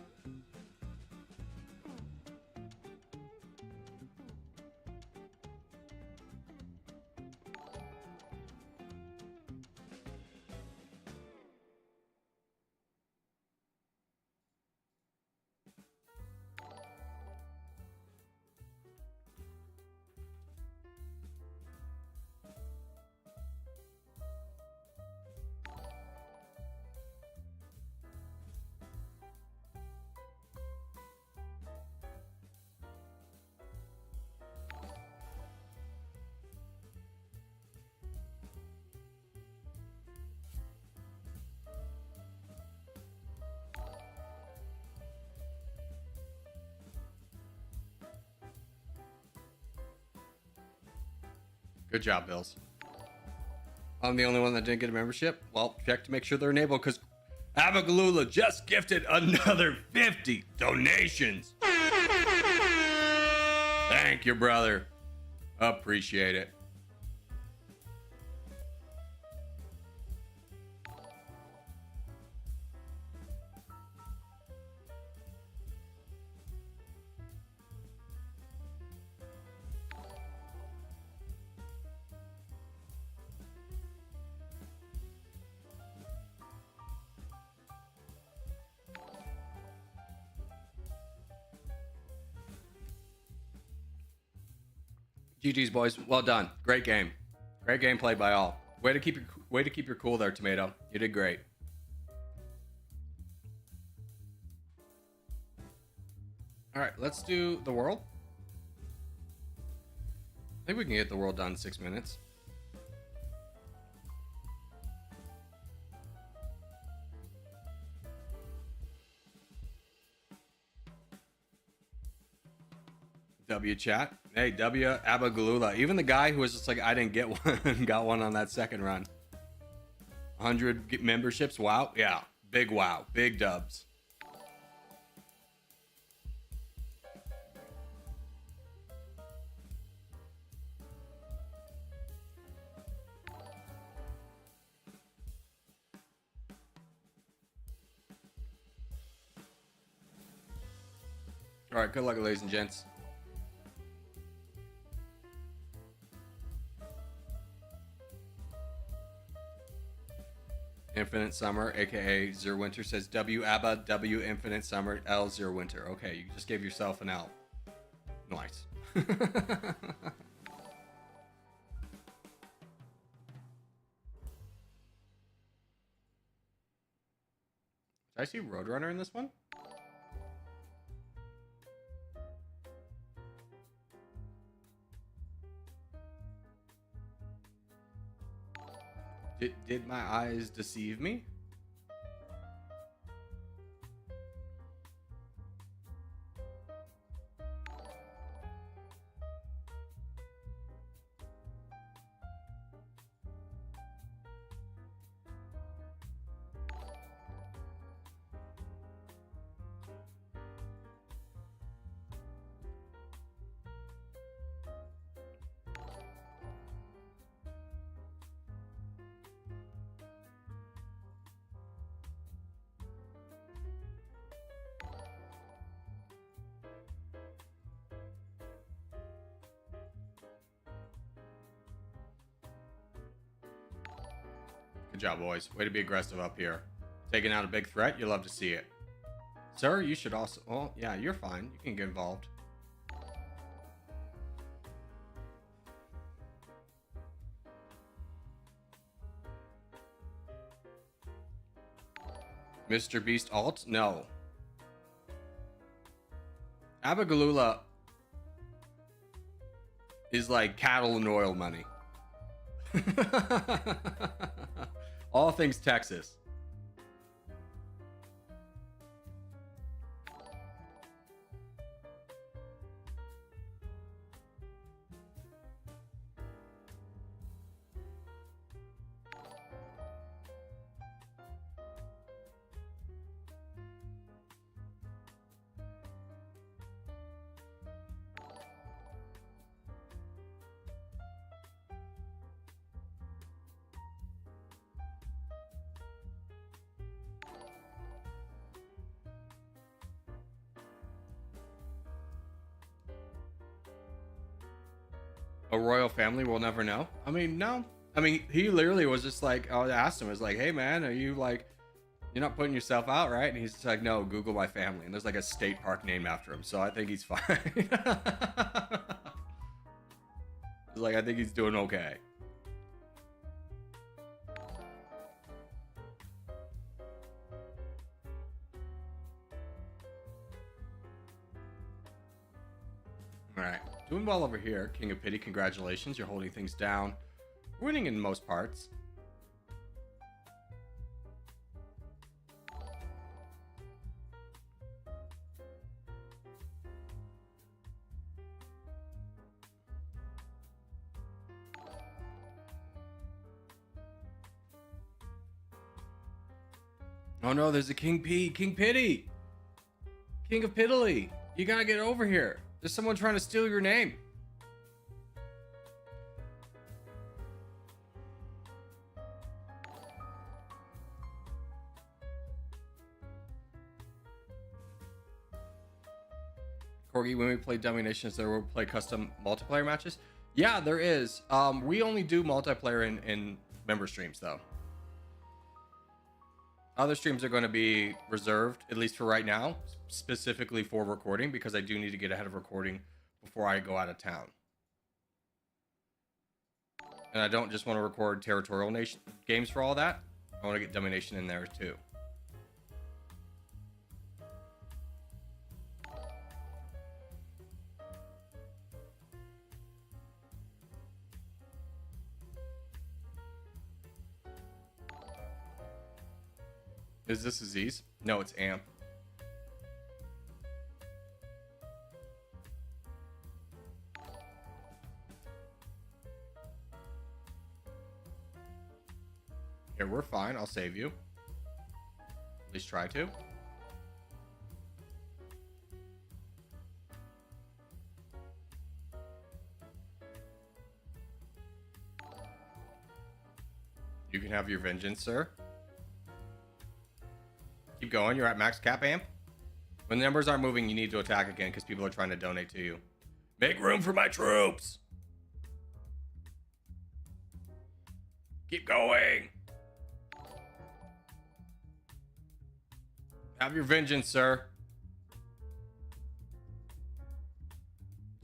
Good job, Bills. I'm the only one that didn't get a membership. Well, check to make sure they're enabled because Abagalula just gifted another 50 donations. Thank you, brother. Appreciate it. GG's, boys. Well done. Great game. Great game played by all. Way to keep your cool there, Tomato. You did great. All right, let's do the world. I think we can get the world done in 6 minutes. W chat. Hey, W Abagalula. Even the guy who was just like, I didn't get one, got one on that second run. 100 memberships. Wow. Yeah. Big wow. Big dubs. All right. Good luck, ladies and gents. Infinite Summer, aka Zero Winter, says W ABBA, W Infinite Summer, L Zero Winter. Okay, you just gave yourself an L. Nice. Did I see Roadrunner in this one? Did my eyes deceive me? Good job, boys. Way to be aggressive up here. Taking out a big threat. You love to see it. Sir, you should also... Oh, yeah, you're fine. You can get involved. Mr. Beast alt? No. Abagalula is like cattle and oil money. All things Texas. A royal family will never know. I mean, no. I mean, he literally was just like, I asked him, I was like, hey man, are you like, you're not putting yourself out, right? And he's just like, no, Google my family. And there's like a state park named after him. So I think he's fine. Like, I think he's doing okay. All right. Doing well over here. King of Pity, congratulations. You're holding things down. Winning in most parts. Oh no, there's a King P. King Pity. King of Piddly. You gotta get over here. There's someone trying to steal your name. Corgi, when we play Domination, is there will play custom multiplayer matches? Yeah, there is. We only do multiplayer in member streams, though. Other streams are going to be reserved, at least for right now, specifically for recording, because I do need to get ahead of recording before I go out of town. And I don't just want to record Territorial Nation games for all that. I want to get Domination in there, too. Is this Aziz? No, it's Amp. Here, we're fine. I'll save you. At least try to. You can have your vengeance, sir. Keep going. You're at max cap amp. When the numbers aren't moving, you need to attack again because people are trying to donate to you. Make room for my troops. Keep going. Have your vengeance, sir.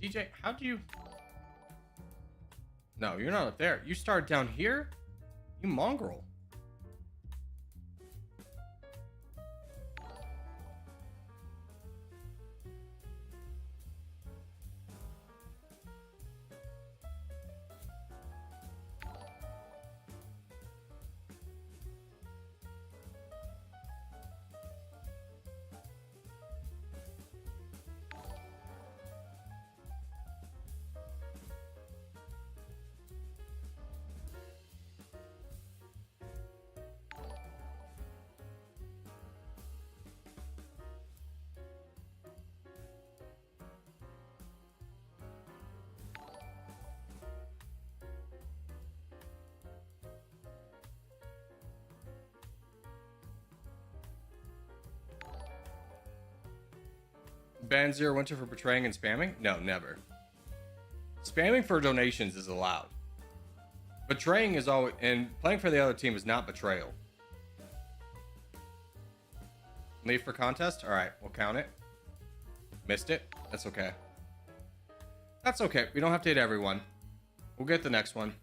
DJ, how do you... No, you're not up there. You started down here? You mongrel. Ban Zero Winter for betraying and spamming? No, never. Spamming for donations is allowed. Betraying is always... And playing for the other team is not betrayal. Leave for contest? Alright, we'll count it. Missed it? That's okay. That's okay. We don't have to hit everyone. We'll get the next one.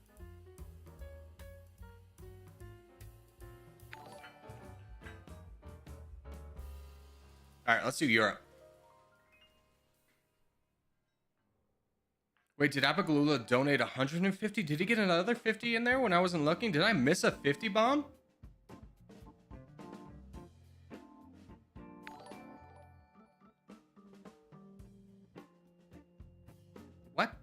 Alright, let's do Europe. Wait, did Abagalula donate 150? Did he get another 50 in there when I wasn't looking? Did I miss a 50 bomb? What?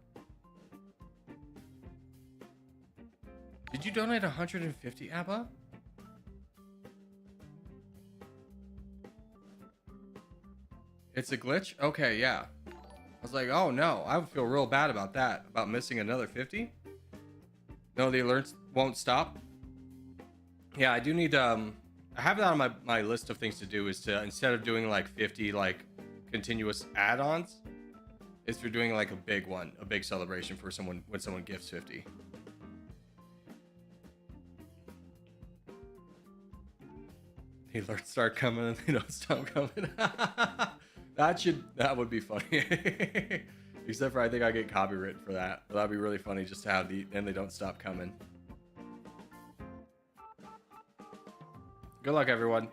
Did you donate 150, Abba? It's a glitch? Okay, yeah. I was like, oh no, I would feel real bad about that, about missing another 50. No, the alerts won't stop. Yeah, I do need, I have that on my list of things to do is to, instead of doing like 50 like continuous add-ons, is for doing like a big one, a big celebration for someone, when someone gifts 50. The alerts start coming and they don't stop coming. That would be funny. Except for I think I get copyright for that. But that'd be really funny just to have and they don't stop coming. Good luck, everyone.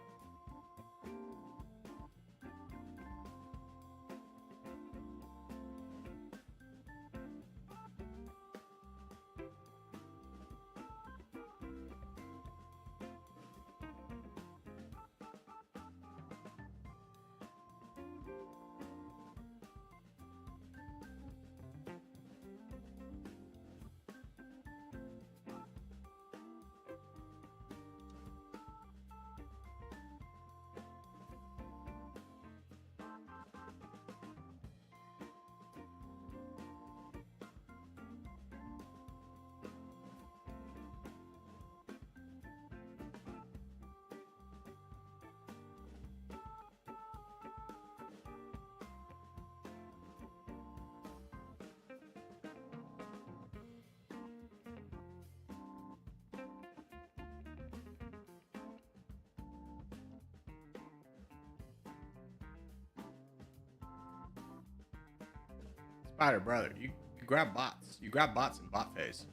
Spider brother, you grab bots. You grab bots in bot phase.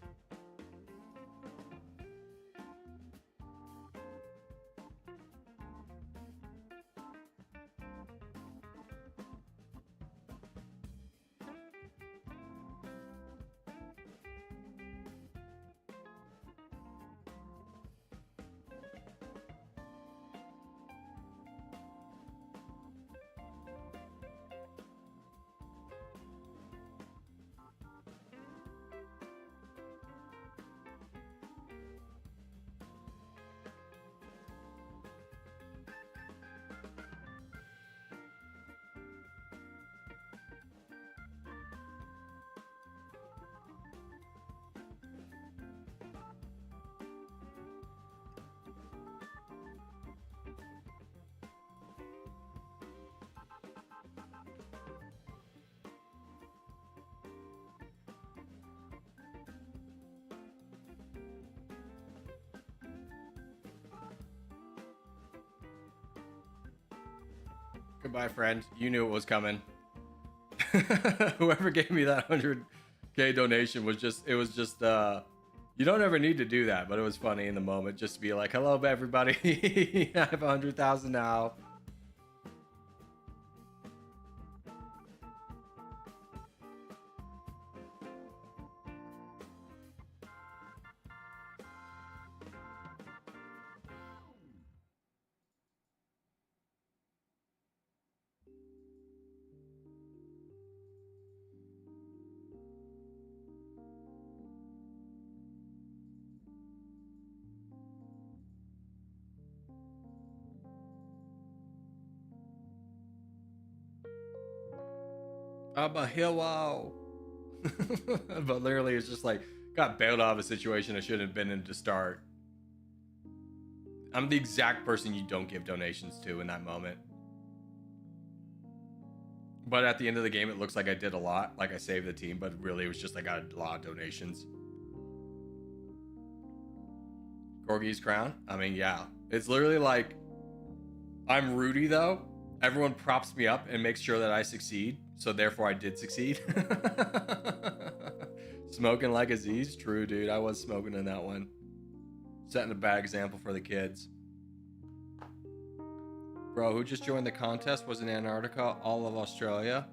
Goodbye, friend. You knew it was coming. Whoever gave me that 100K donation was just, it was just, you don't ever need to do that, but it was funny in the moment just to be like, hello, everybody. I have 100,000 now. I'm a hero. But literally, it's just like, got bailed out of a situation I shouldn't have been in to start. I'm the exact person you don't give donations to in that moment. But at the end of the game, it looks like I did a lot. Like I saved the team, but really it was just I got a lot of donations. Corgi's crown? I mean, yeah. It's literally like, I'm Rudy though. Everyone props me up and makes sure that I succeed. So therefore I did succeed. Smoking like Aziz? True, dude. I was smoking in that one. Setting a bad example for the kids. Bro, who just joined the contest was in Antarctica, all of Australia.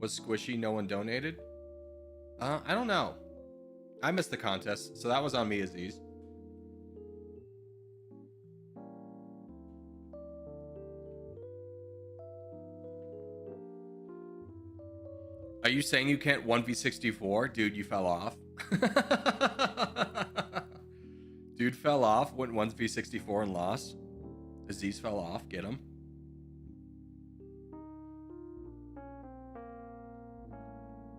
Was squishy, no one donated? I don't know. I missed the contest, so that was on me, Aziz. Are you saying you can't 1v64? Dude, you fell off. Dude fell off, went 1v64 and lost. Aziz fell off, get him.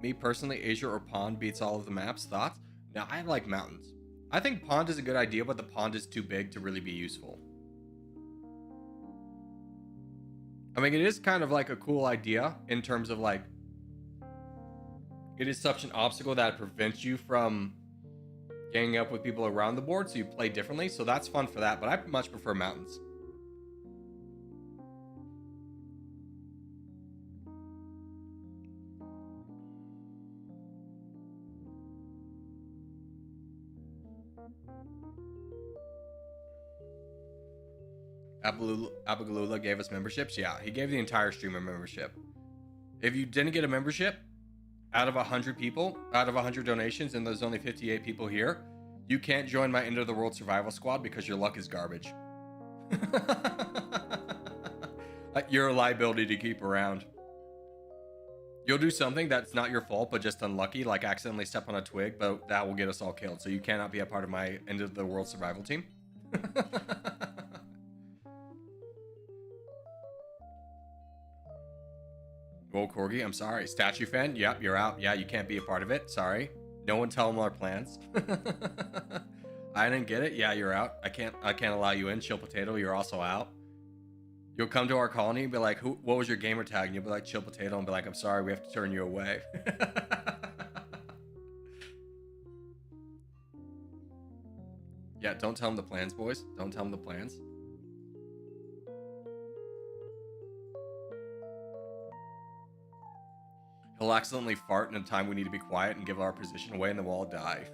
Me personally, Asia or Pond beats all of the maps. Thoughts? No, I like mountains. I think Pond is a good idea, but the pond is too big to really be useful. I mean, it is kind of like a cool idea in terms of like, it is such an obstacle that prevents you from ganging up with people around the board, so you play differently. So that's fun for that, but I much prefer mountains. Abagalula gave us memberships. Yeah, he gave the entire stream a membership. If you didn't get a membership, out of 100 people, out of 100 donations, and there's only 58 people here, you can't join my End of the World Survival Squad because your luck is garbage. You're a liability to keep around. You'll do something that's not your fault, but just unlucky, like accidentally step on a twig, but that will get us all killed. So you cannot be a part of my End of the World Survival team. Whoa, Corgi, I'm sorry. Statue fan? Yep, you're out. Yeah, you can't be a part of it. Sorry. No one tell them our plans. I didn't get it. Yeah, you're out. I can't allow you in. Chill Potato, you're also out. You'll come to our colony and be like, what was your gamer tag? And you'll be like, Chill Potato, and be like, I'm sorry, we have to turn you away. Yeah, don't tell them the plans, boys. Don't tell them the plans. We'll accidentally fart in a time we need to be quiet and give our position away, and then we'll all die.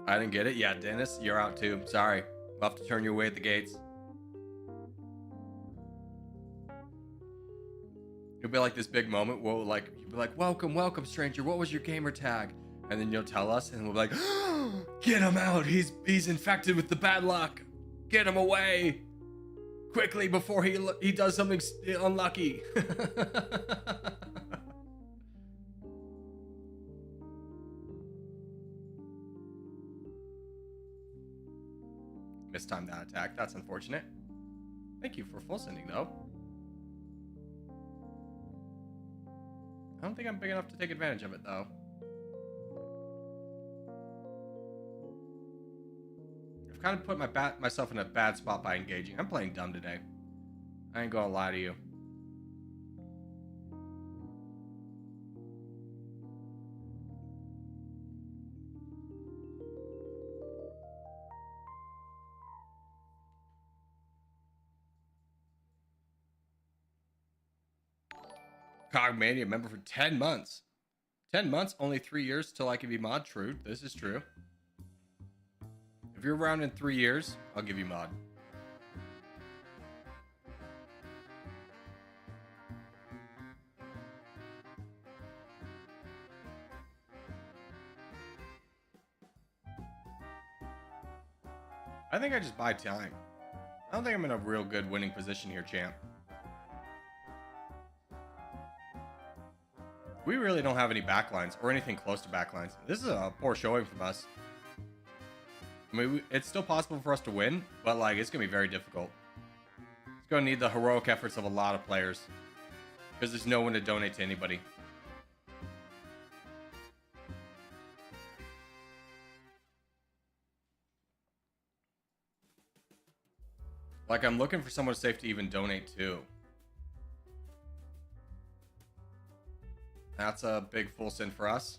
I didn't get it. Yeah, Dennis, you're out too. Sorry. We'll have to turn you away at the gates. It'll be like this big moment where like you'll be like, welcome, welcome, stranger. What was your gamer tag? And then you'll tell us, and we'll be like, get him out. He's infected with the bad luck. Get him away quickly before he does something unlucky. Mistimed that attack. That's unfortunate. Thank you for full sending, though. I don't think I'm big enough to take advantage of it, though. I've kind of put myself in a bad spot by engaging. I'm playing dumb today. I ain't gonna lie to you. Cogmania member for 10 months. 10 months, only 3 years till I can be mod. True, this is true. If you're around in 3 years, I'll give you mod. I think I just buy time. I don't think I'm in a real good winning position here, champ. We really don't have any backlines or anything close to backlines. This is a poor showing from us. I mean, it's still possible for us to win, but like it's gonna be very difficult. It's gonna need the heroic efforts of a lot of players because there's no one to donate to anybody. Like I'm looking for someone safe to even donate to. That's a big full send for us.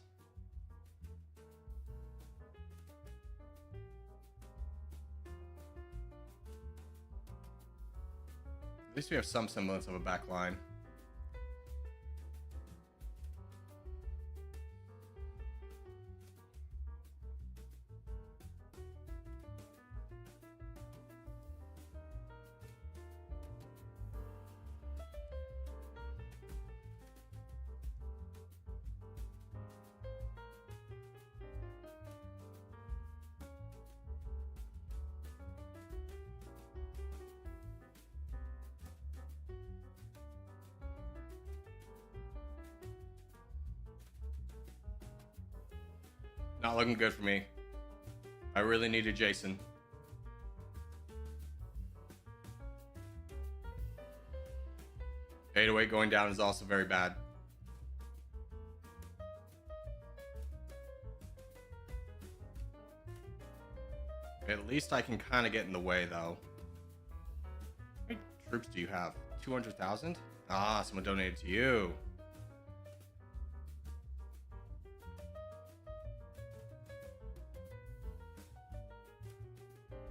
At least we have some semblance of a back line. Not looking good for me. I really needed Jason. Weight going down is also very bad. At least I can kind of get in the way, though. How many troops do you have? 200,000? Ah, someone donated to you.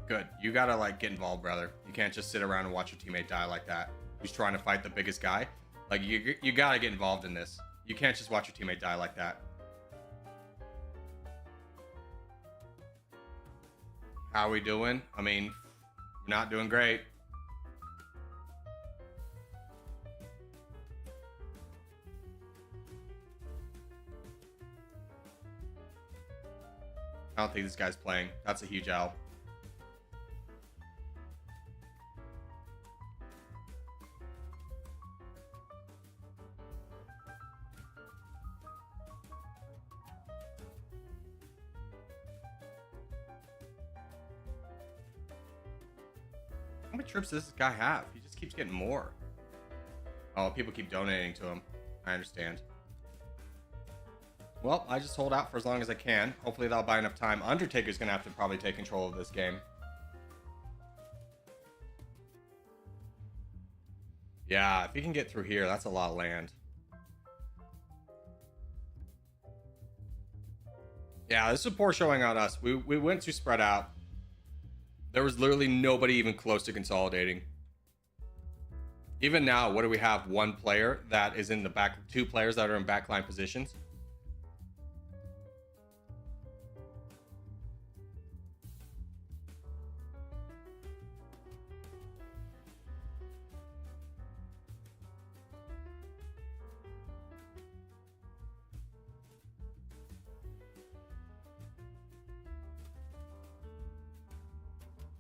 Good. You gotta, like, get involved, brother. You can't just sit around and watch your teammate die like that. Who's trying to fight the biggest guy. Like, you gotta get involved in this. You can't just watch your teammate die like that. How are we doing? I mean, we're not doing great. I don't think this guy's playing. That's a huge L. How many troops does this guy have? He just keeps getting more. Oh, people keep donating to him. I understand. Well, I just hold out for as long as I can. Hopefully that'll buy enough time. Undertaker's gonna have to probably take control of this game. Yeah, if he can get through here, that's a lot of land. Yeah, this is a poor showing on us. We went too spread out. There was literally nobody even close to consolidating. Even now, what do we have? One player that is in the back, two players that are in backline positions.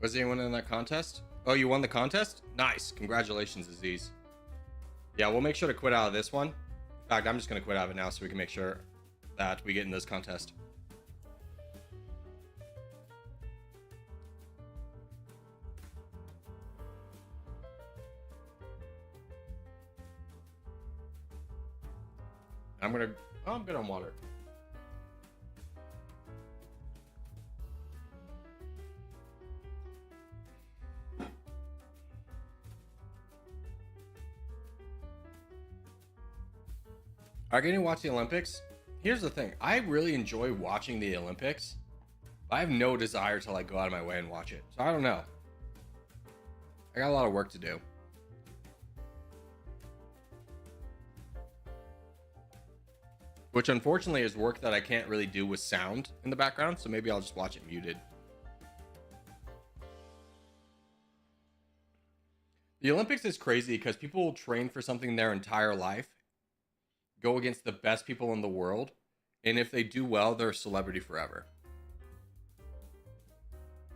Was anyone in that contest? Oh, you won the contest? Nice. Congratulations, Aziz. Yeah, we'll make sure to quit out of this one. In fact, I'm just going to quit out of it now so we can make sure that we get in this contest. I'm good on water. Are you going to watch the Olympics? Here's the thing. I really enjoy watching the Olympics. I have no desire to like go out of my way and watch it. So I don't know. I got a lot of work to do. Which unfortunately is work that I can't really do with sound in the background. So maybe I'll just watch it muted. The Olympics is crazy because people will train for something their entire life, go against the best people in the world, and if they do well, they're a celebrity forever.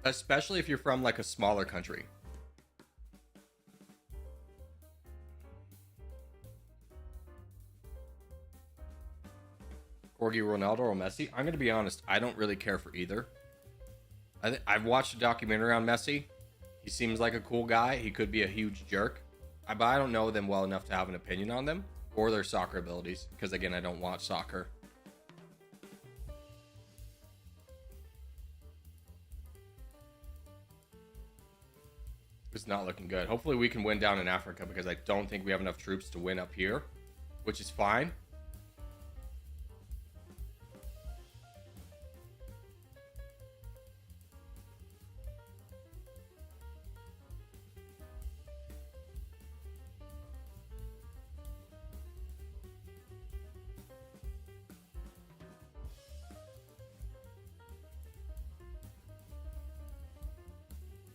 Especially if you're from like a smaller country. Corgi, Ronaldo, or Messi? I'm going to be honest, I don't really care for either. I've watched a documentary on Messi. He seems like a cool guy. He could be a huge jerk. But I don't know them well enough to have an opinion on them or their soccer abilities. Because again, I don't watch soccer. It's not looking good. Hopefully we can win down in Africa because I don't think we have enough troops to win up here, which is fine.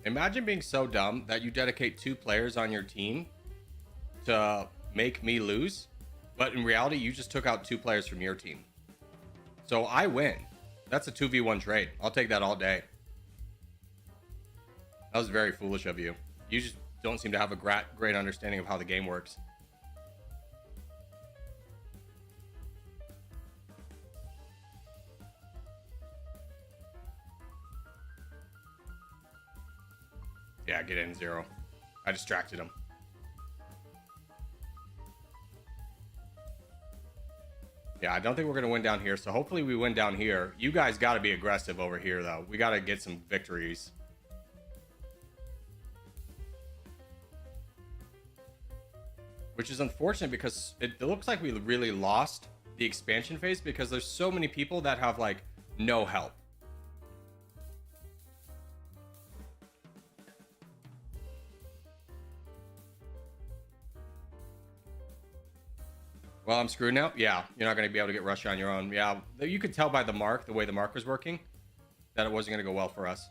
Imagine being so dumb that you dedicate 2 players on your team to make me lose, but in reality, you just took out 2 players from your team. So I win. That's a 2v1 trade. I'll take that all day. That was very foolish of you. You just don't seem to have a great understanding of how the game works. Yeah, get in 0. I distracted him. Yeah, I don't think we're going to win down here. So hopefully we win down here. You guys got to be aggressive over here, though. We got to get some victories. Which is unfortunate because it looks like we really lost the expansion phase because there's so many people that have, like, no help. Well, I'm screwed now. Yeah, you're not going to be able to get Russia on your own. Yeah, you could tell by the way the mark was working, that it wasn't going to go well for us.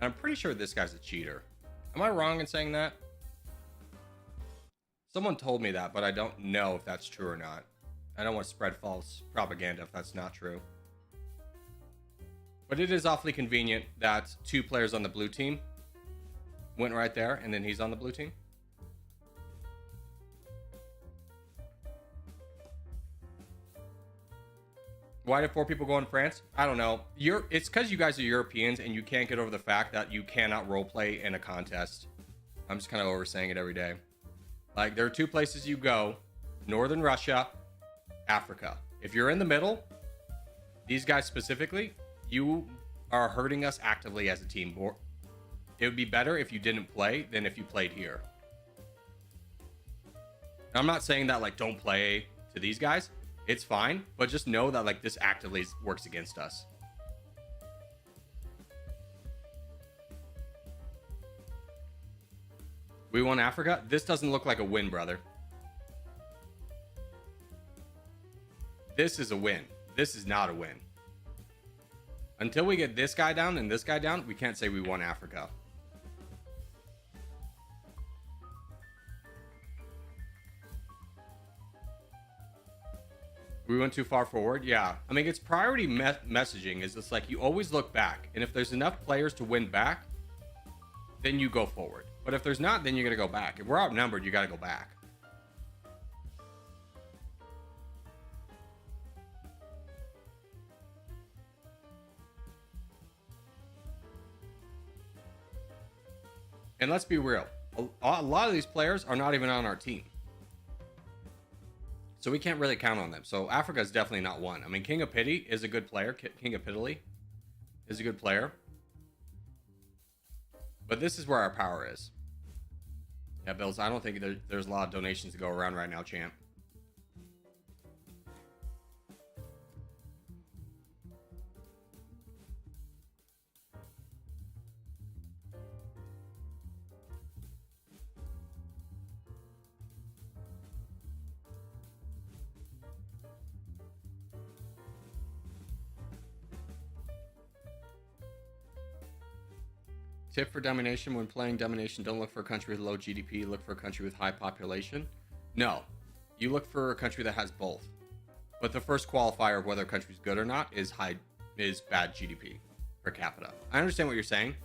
And I'm pretty sure this guy's a cheater. Am I wrong in saying that? Someone told me that, but I don't know if that's true or not. I don't want to spread false propaganda if that's not true. But it is awfully convenient that 2 players on the blue team went right there, and then he's on the blue team. Why did 4 people go in France? I don't know. It's because you guys are Europeans and you can't get over the fact that you cannot roleplay in a contest. I'm just kind of oversaying it every day. Like, there are 2 places you go. Northern Russia, Africa. If you're in the middle, these guys specifically, you are hurting us actively as a team. It would be better if you didn't play than if you played here. I'm not saying that, like, don't play to these guys. It's fine, but just know that, like, this actively works against us. We won Africa. This doesn't look like a win, brother. This is a win. This is not a win. Until we get this guy down and this guy down, we can't say we won Africa. We went too far forward. Yeah. I mean, it's priority messaging is it's like you always look back. And if there's enough players to win back, then you go forward. But if there's not, then you're going to go back. If we're outnumbered, you got to go back. And let's be real. A lot of these players are not even on our team. So we can't really count on them. So Africa is definitely not one. I mean, King of Pity is a good player. King of Piddly is a good player. But this is where our power is. Yeah, Bills, I don't think there's a lot of donations to go around right now, champ. Tip for Domination: when playing Domination, don't look for a country with low GDP, look for a country with high population. No, you look for a country that has both. But the first qualifier of whether a country is good or not is bad GDP per capita. I understand what you're saying.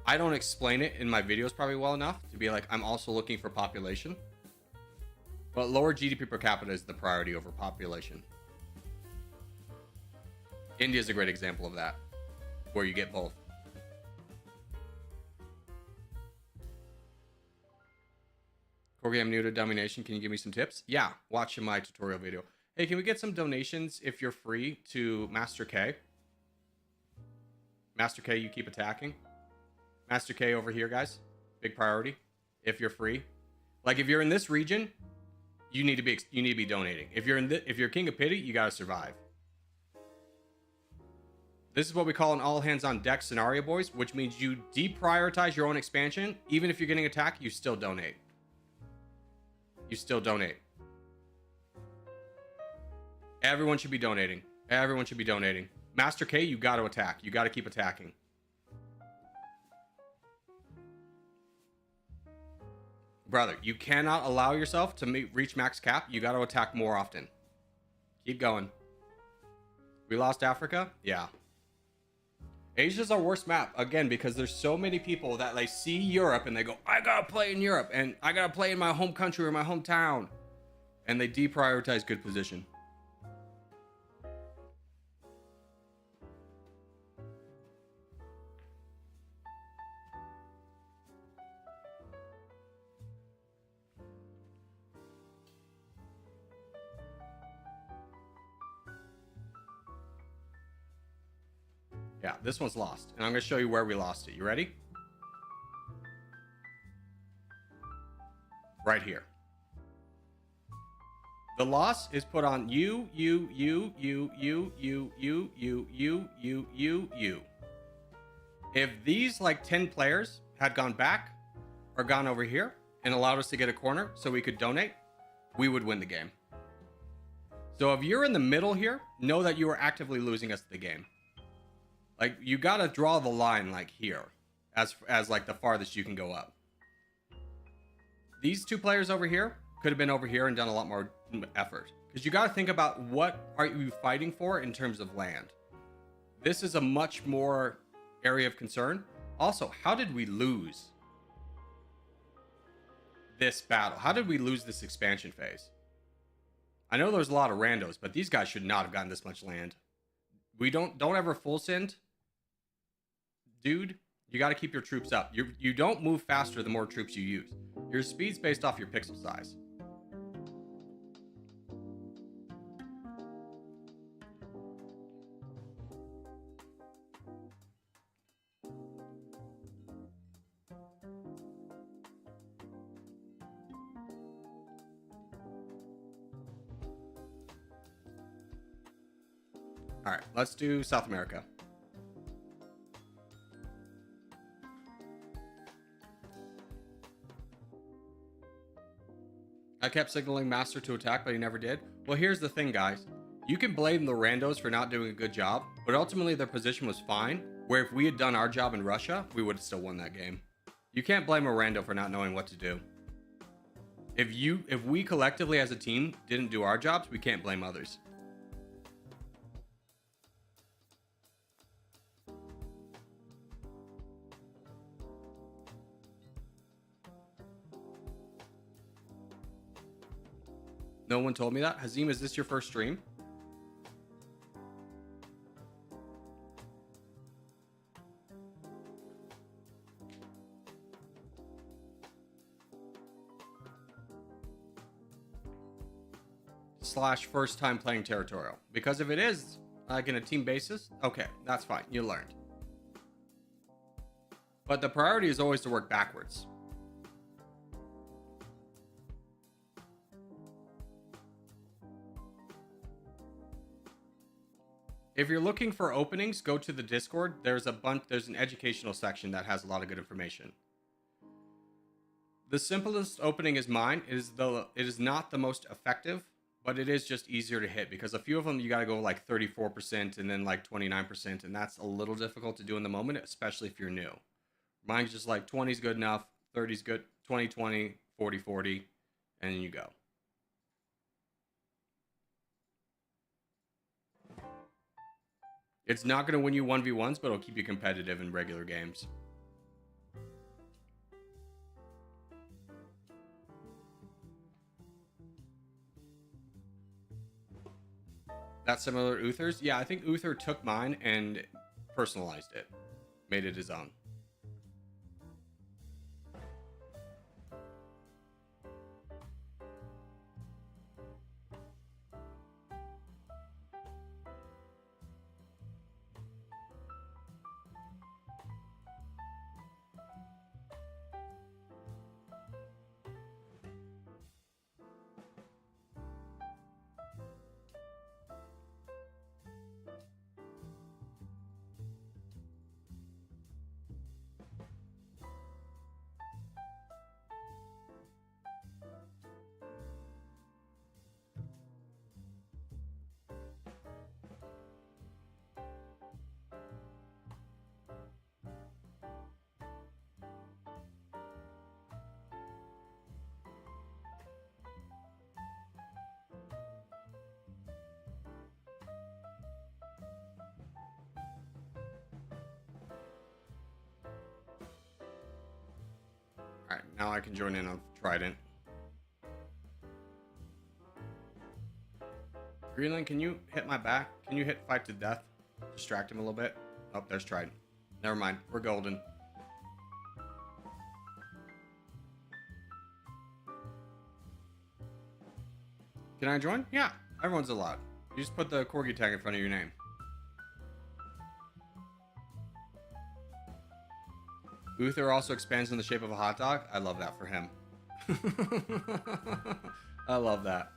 I don't explain it in my videos probably well enough to be like, I'm also looking for population. But lower GDP per capita is the priority over population. India is a great example of that, where you get both. Corgi, I'm new to Domination. Can you give me some tips? Yeah, watch my tutorial video. Hey, can we get some donations if you're free to Master K? Master K, you keep attacking. Master K over here, guys. Big priority. If you're free, like if you're in this region, you need to be donating. If you're King of Pity, you gotta survive. This is what we call an all hands on deck scenario, boys, which means you deprioritize your own expansion. Even if you're getting attacked, you still donate. You still donate. Everyone should be donating. Everyone should be donating. Master K, you got to attack. You got to keep attacking. Brother, you cannot allow yourself to reach max cap. You got to attack more often. Keep going. We lost Africa? Yeah. Asia's our worst map, again, because there's so many people that they see Europe and they go, I gotta play in Europe and I gotta play in my home country or my hometown. And they deprioritize good position. Yeah, this one's lost. And I'm going to show you where we lost it. You ready? Right here. The loss is put on you. If these like 10 players had gone back or gone over here and allowed us to get a corner so we could donate, we would win the game. So if you're in the middle here, know that you are actively losing us the game. Like, you gotta draw the line like here as like the farthest you can go up. These two players over here could have been over here and done a lot more effort, because you gotta think about what are you fighting for in terms of land. This is a much more area of concern. Also, how did we lose this battle? How did we lose this expansion phase? I know there's a lot of randos, but these guys should not have gotten this much land. We don't ever full send. Dude, you got to keep your troops up. You don't move faster the more troops you use. Your speed's based off your pixel size. All right, let's do South America. I kept signaling Master to attack, but he never did. Well, here's the thing, guys. You can blame the randos for not doing a good job, but ultimately their position was fine, where if we had done our job in Russia, we would have still won that game. You can't blame a rando for not knowing what to do. If we collectively as a team didn't do our jobs, we can't blame others. No one told me that. Hazim, is this your first stream? / first time playing Territorial. Because if it is like in a team basis, okay, that's fine. You learned. But the priority is always to work backwards. If you're looking for openings, go to the Discord. There's an educational section that has a lot of good information. The simplest opening is mine. It is not the most effective, but it is just easier to hit because a few of them you got to go like 34% and then like 29%, and that's a little difficult to do in the moment, especially if you're new. Mine's just like 20 is good enough, 30 is good, 20 20, 40 40, and then you go. It's not going to win you 1v1s, but it'll keep you competitive in regular games. That's similar to Uther's? Yeah, I think Uther took mine and personalized it. Made it his own. Alright, now I can join in on Trident. Greenland, can you hit my back? Can you hit fight to death? Distract him a little bit. Oh, there's Trident. Never mind, we're golden. Can I join? Yeah, everyone's allowed. You just put the Corgi tag in front of your name. Uther also expands in the shape of a hot dog. I love that for him. I love that.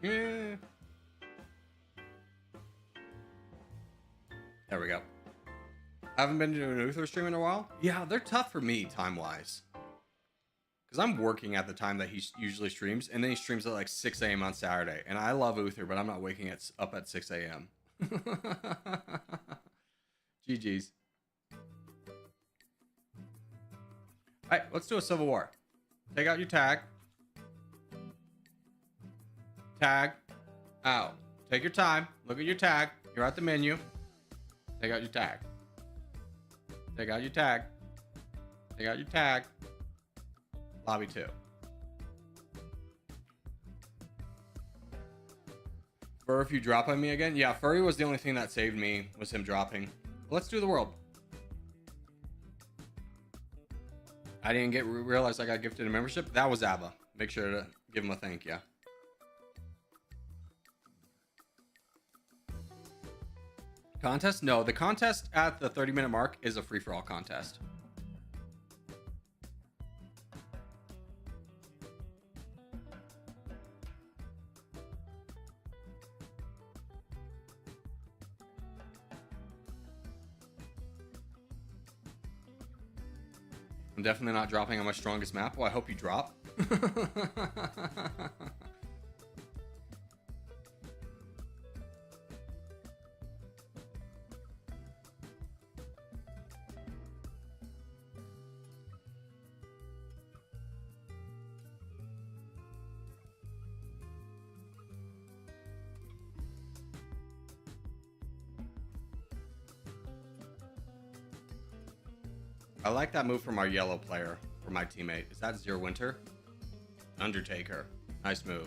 Yeah. There we go. Haven't been to an Uther stream in a while. Yeah, they're tough for me time-wise. Because I'm working at the time that he usually streams, and then he streams at like 6 a.m. on Saturday. And I love Uther, but I'm not waking up at 6 a.m. GG's. Alright, let's do a Civil War. Take out your tag. Tag out. Take your time. Look at your tag. You're at the menu. Take out your tag. Take out your tag. Take out your tag. Lobby 2. Fur, if you drop on me again? Yeah, Furry was the only thing that saved me, was him dropping. Let's do the world. I didn't realize I got gifted a membership. That was Abba. Make sure to give him a thank you. Contest? No, the contest at the 30-minute mark is a free-for-all contest. I'm definitely not dropping on my strongest map. Well, I hope you drop. I like that move from our yellow player, for my teammate. Is that Zero Winter? Undertaker. Nice move.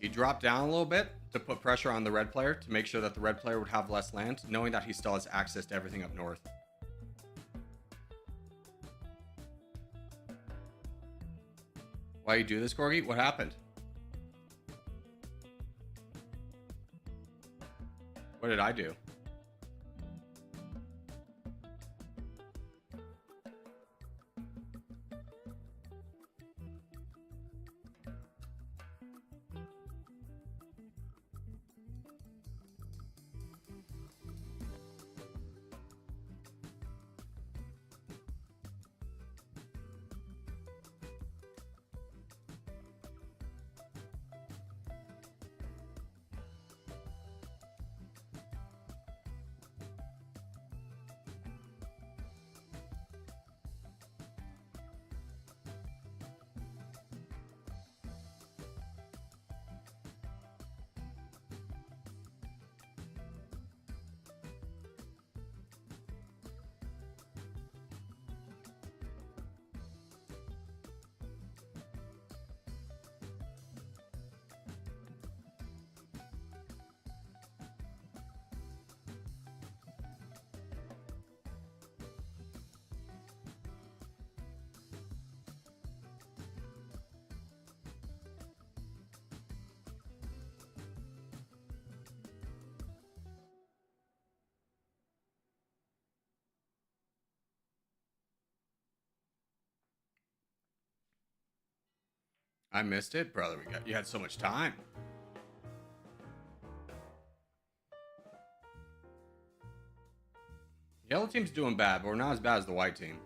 He dropped down a little bit to put pressure on the red player to make sure that the red player would have less land, knowing that he still has access to everything up north. Why you do this, Corgi? What happened? What did I do? I missed it, brother. You had so much time. Yellow team's doing bad, but we're not as bad as the white team.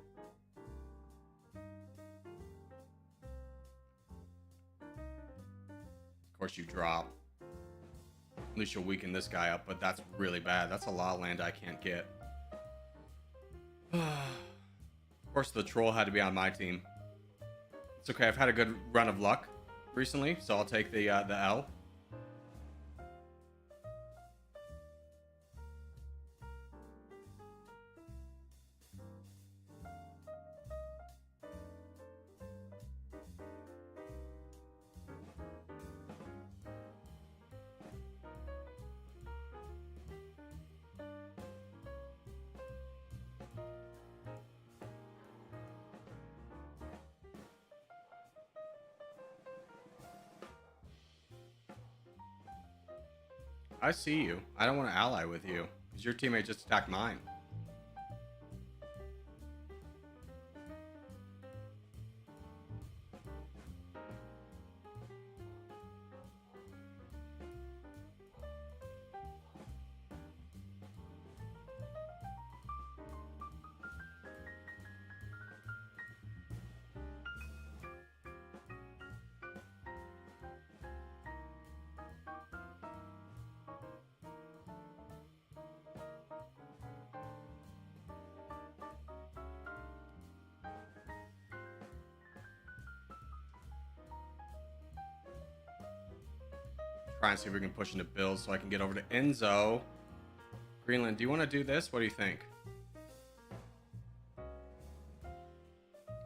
Of course, you drop. At least you'll weaken this guy up, but that's really bad. That's a lot of land I can't get. Of course, the troll had to be on my team. It's okay. I've had a good run of luck recently, so I'll take the L. I see you. I don't want to ally with you, because your teammate just attacked mine. Try and see if we can push into Bills so I can get over to Enzo. Greenland, do you want to do this? What do you think?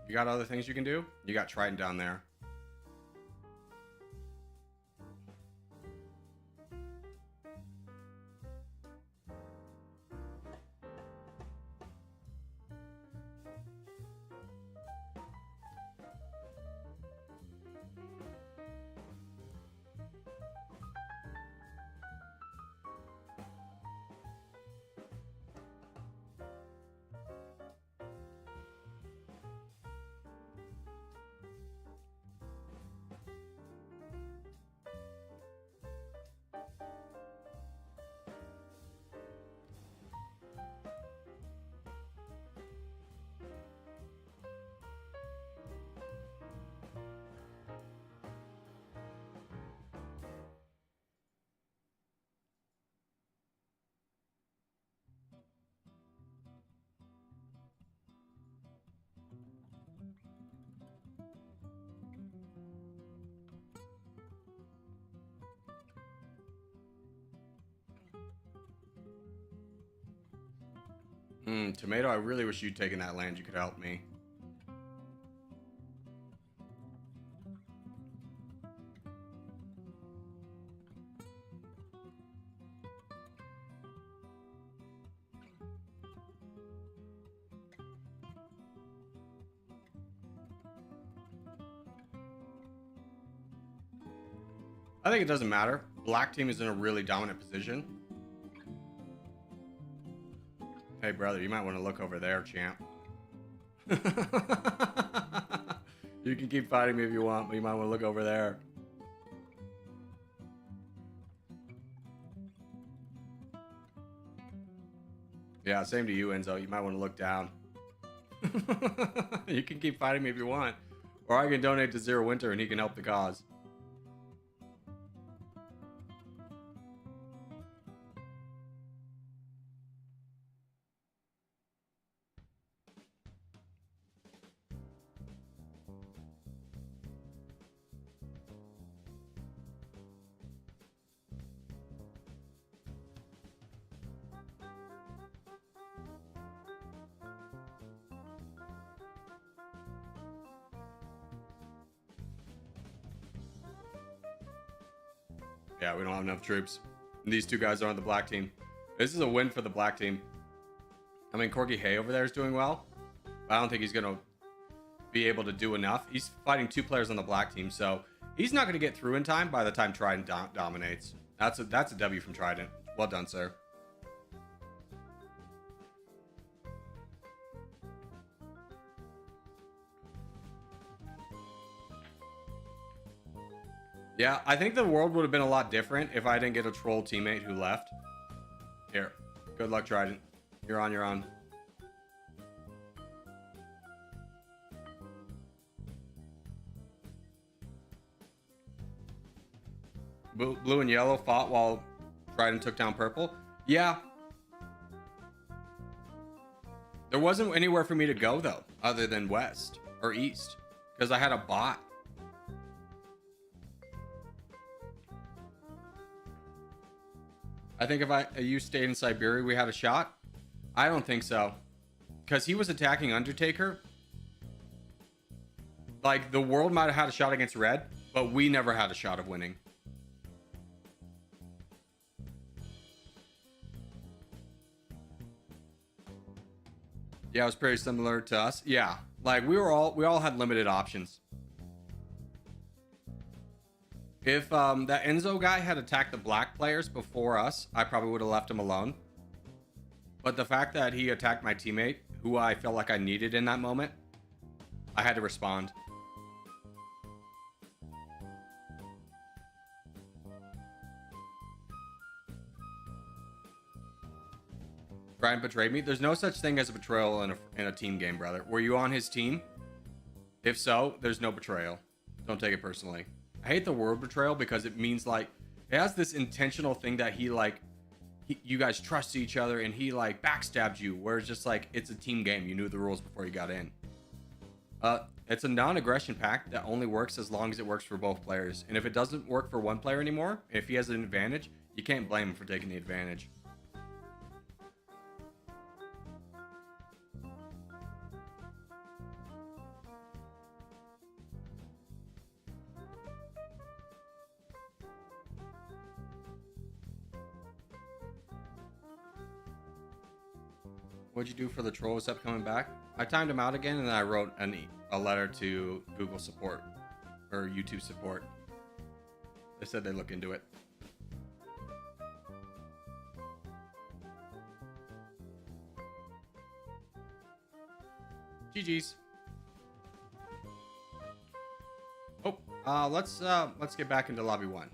You got other things you can do? You got Trident down there. Tomato, I really wish you'd taken that land. You could help me. I think it doesn't matter. Black team is in a really dominant position. Hey, brother, you might want to look over there, champ. You can keep fighting me if you want, but you might want to look over there. Yeah, same to you, Enzo. You might want to look down. You can keep fighting me if you want. Or I can donate to Zero Winter and he can help the cause. Yeah, we don't have enough troops. And these two guys are on the black team. This is a win for the black team. I mean, Corgi Hay over there is doing well. But I don't think he's going to be able to do enough. He's fighting two players on the black team, so he's not going to get through in time by the time Trident dominates. That's a W from Trident. Well done, sir. Yeah, I think the world would have been a lot different if I didn't get a troll teammate who left. Here. Good luck, Trident. You're on, you're on. Blue and yellow fought while Trident took down purple. Yeah. There wasn't anywhere for me to go, though, other than west or east, because I had a bot. I think if you stayed in Siberia, we had a shot. I don't think so. Because he was attacking Undertaker. Like, the world might have had a shot against Red, but we never had a shot of winning. Yeah, it was pretty similar to us. Yeah. Like, we all had limited options. If that Enzo guy had attacked the black players before us, I probably would have left him alone. But the fact that he attacked my teammate, who I felt like I needed in that moment, I had to respond. Brian betrayed me. There's no such thing as a betrayal in a team game, brother. Were you on his team? If so, there's no betrayal. Don't take it personally. I hate the word betrayal because it means like it has this intentional thing that you guys trust each other and he like backstabbed you, where it's just like it's a team game. You knew the rules before you got in. It's a non-aggression pact that only works as long as it works for both players. And if it doesn't work for one player anymore, if he has an advantage, you can't blame him for taking the advantage. What'd you do for the trolls up coming back? I timed him out again, and then I wrote a letter to Google support or YouTube support. They said they'd look into it. GG's. Oh, let's get back into lobby 1.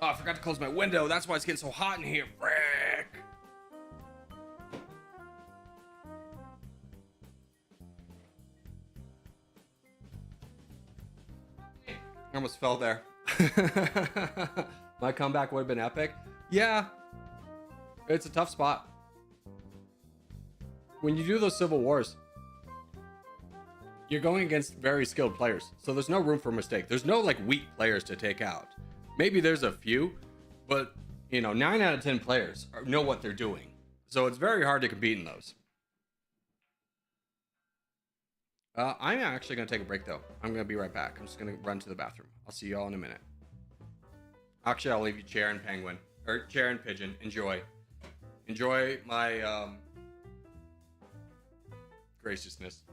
Oh, I forgot to close my window. That's why it's getting so hot in here. Frick. I almost fell there. My comeback would have been epic. Yeah. It's a tough spot. When you do those civil wars, you're going against very skilled players. So there's no room for mistake. There's no like weak players to take out. Maybe there's a few, but You know, 9 out of 10 players know what they're doing. So it's very hard to compete in those. I'm actually going to take a break, though. I'm going to be right back. I'm just going to run to the bathroom. I'll see you all in a minute. Actually, I'll leave you chair and penguin. Or chair and pigeon. Enjoy. Enjoy my graciousness.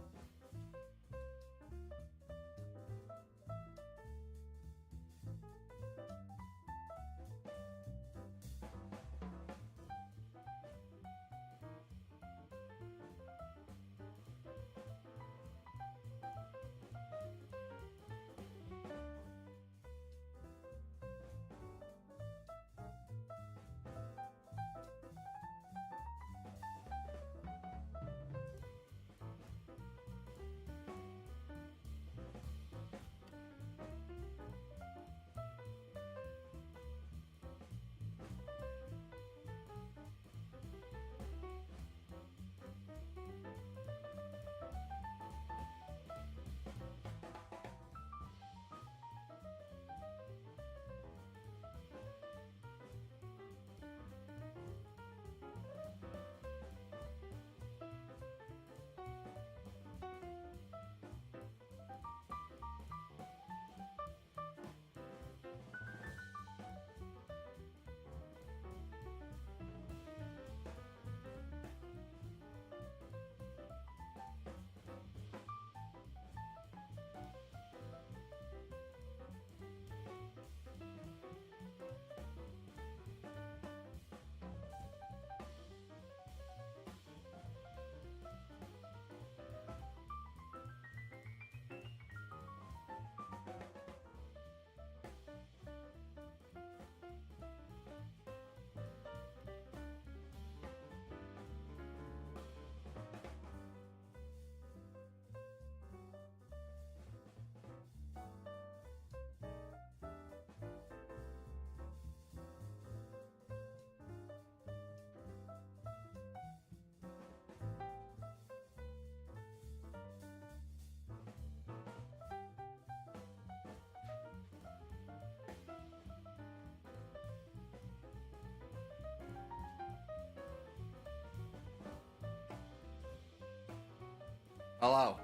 Hello.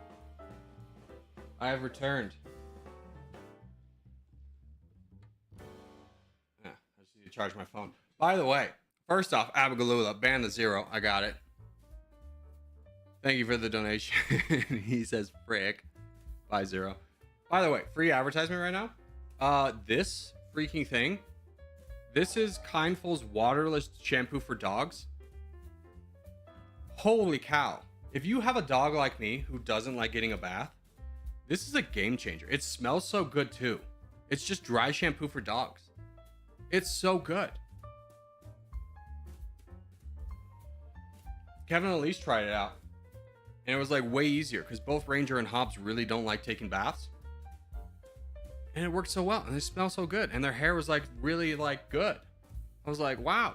I have returned. I just need to charge my phone. By the way, first off, Abigalula, ban the 0. I got it. Thank you for the donation. He says frick. Buy 0. By the way, free advertisement right now. This freaking thing. This is Kindful's waterless shampoo for dogs. Holy cow. If you have a dog like me who doesn't like getting a bath, this is a game changer. It smells so good too. It's just dry shampoo for dogs. It's so good. Kevin and Elise tried it out. And it was like way easier because both Ranger and Hobbs really don't like taking baths. And it worked so well. And they smell so good. And their hair was like really like good. I was like, wow.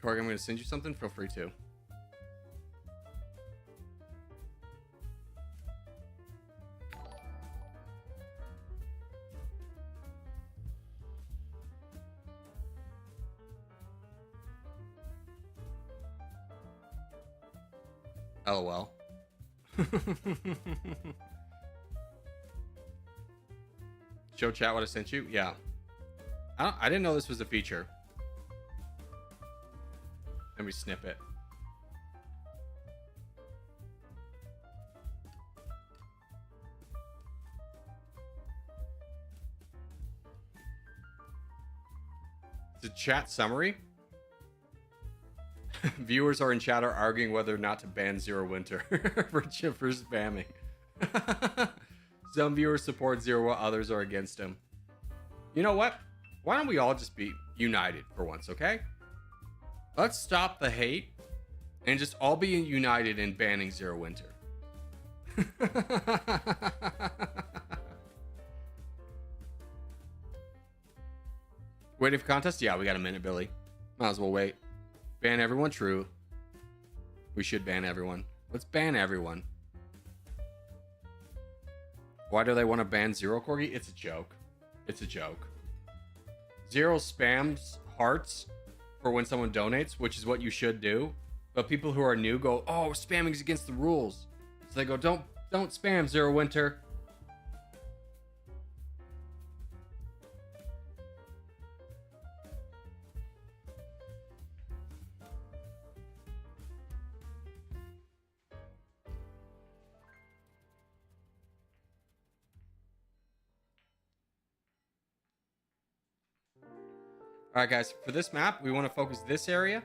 Corgi, I'm going to send you something. Feel free to. LOL. Show chat what I sent you? Yeah. I didn't know this was a feature. Let me snip it. It's a chat summary. Viewers are in chat are arguing whether or not to ban Zero Winter for spamming. Some viewers support Zero while others are against him. You know what? Why don't we all just be united for once, okay? Let's stop the hate and just all be united in banning Zero Winter. Waiting for contest? Yeah, we got a minute, Billy. Might as well wait. Ban everyone, true. We should ban everyone. Let's ban everyone. Why do they want to ban Zero Corgi? It's a joke. It's a joke. Zero spams hearts for when someone donates, which is what you should do. But people who are new go, oh, spamming's against the rules. So they go, don't spam, Zero Winter. All right, guys, for this map, we want to focus this area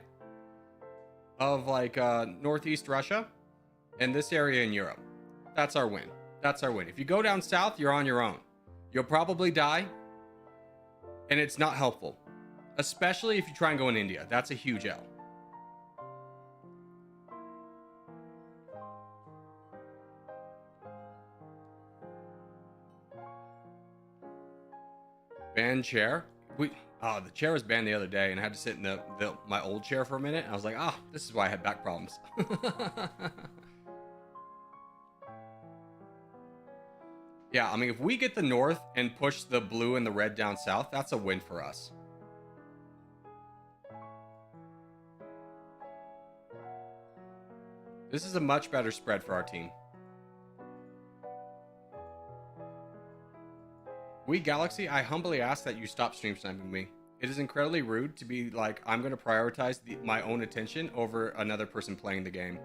of like northeast Russia and this area in Europe. That's our win. That's our win. If you go down south, you're on your own. You'll probably die, and it's not helpful, especially if you try and go in India. That's a huge L. Ban chair. The chair was banned the other day, and I had to sit in my old chair for a minute. And I was like, this is why I had back problems. Yeah, I mean, if we get the north and push the blue and the red down south, that's a win for us. This is a much better spread for our team. We Galaxy, I humbly ask that you stop stream sniping me. It is incredibly rude to be like, I'm going to prioritize my own attention over another person playing the game.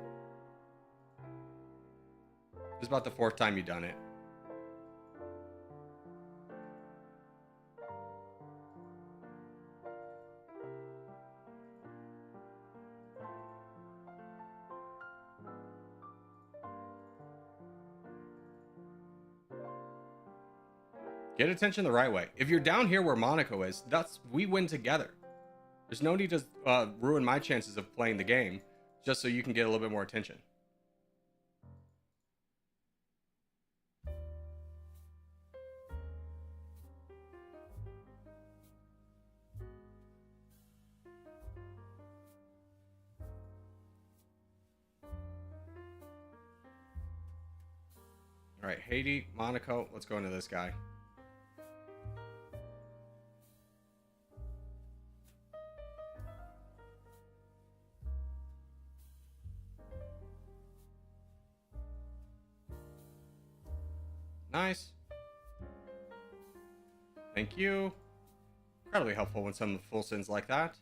This is about the 4th time you've done it. Get attention the right way. If you're down here where Monaco is, we win together. There's no need to ruin my chances of playing the game just so you can get a little bit more attention. All right, Haiti, Monaco. Let's go into this guy. Nice. Thank you. Incredibly helpful when some full sins like that.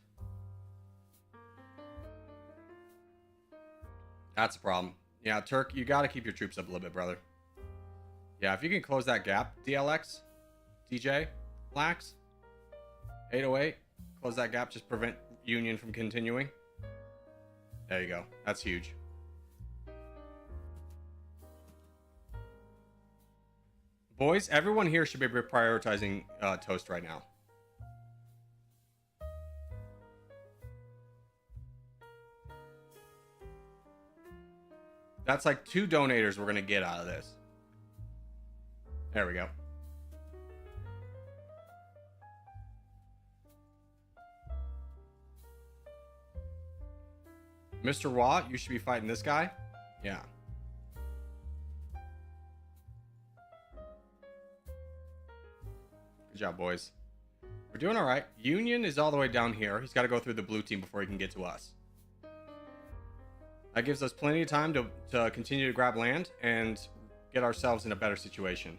That's a problem. Yeah, Turk, you got to keep your troops up a little bit, brother. Yeah, if you can close that gap, DLX, DJ, Lax, 808, close that gap, just prevent Union from continuing. There you go. That's huge. Boys, everyone here should be prioritizing Toast right now. That's like 2 donators we're going to get out of this. There we go. Mr. Watt, you should be fighting this guy. Yeah. Good job, boys. We're doing all right. Union is all the way down here. He's got to go through the blue team before he can get to us. That gives us plenty of time to continue to grab land and get ourselves in a better situation.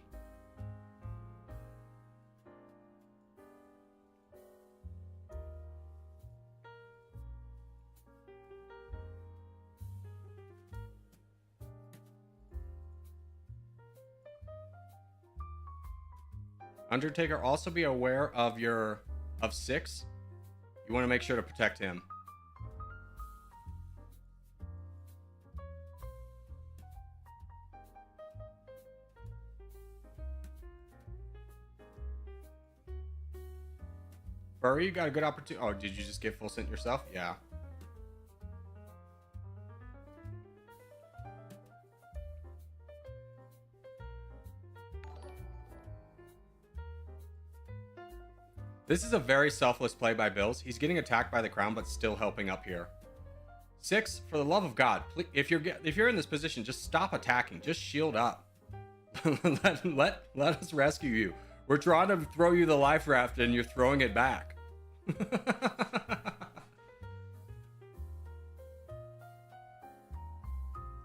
Undertaker, also be aware of of 6. You want to make sure to protect him. Furry, you got a good opportunity. Oh, did you just get full sent yourself? Yeah. This is a very selfless play by Bills. He's getting attacked by the crown, but still helping up here. 6, for the love of God, please, if you're in this position, just stop attacking. Just shield up. let us rescue you. We're trying to throw you the life raft and you're throwing it back.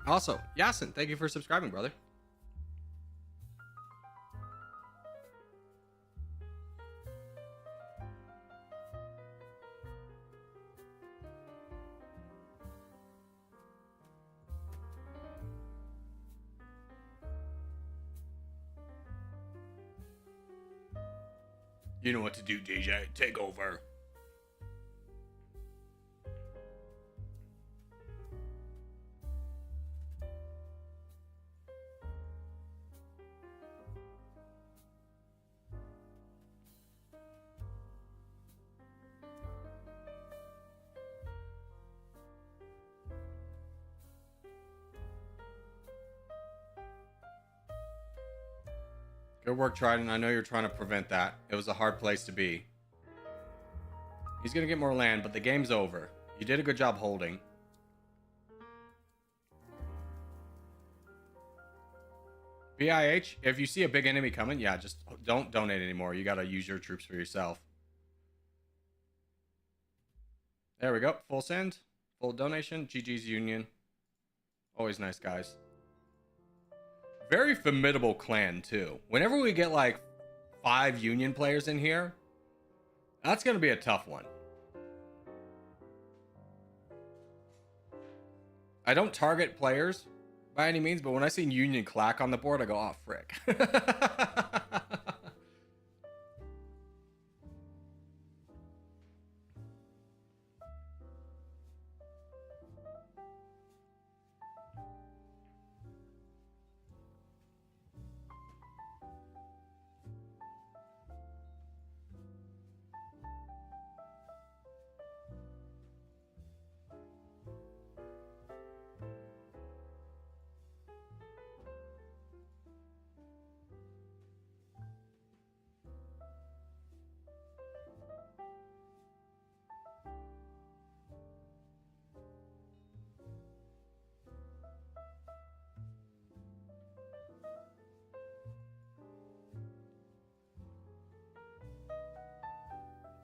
Also, Yasin, thank you for subscribing, brother. You know what to do, DJ. Take over. Good work, Trident. I know you're trying to prevent that. It was a hard place to be. He's going to get more land, but the game's over. You did a good job holding. BIH, if you see a big enemy coming, yeah, just don't donate anymore. You got to use your troops for yourself. There we go. Full send. Full donation. GG's Union. Always nice, guys. Very formidable clan, too. Whenever we get, like, 5 Union players in here, that's going to be a tough one. I don't target players by any means, but when I see Union clack on the board, I go, oh, frick.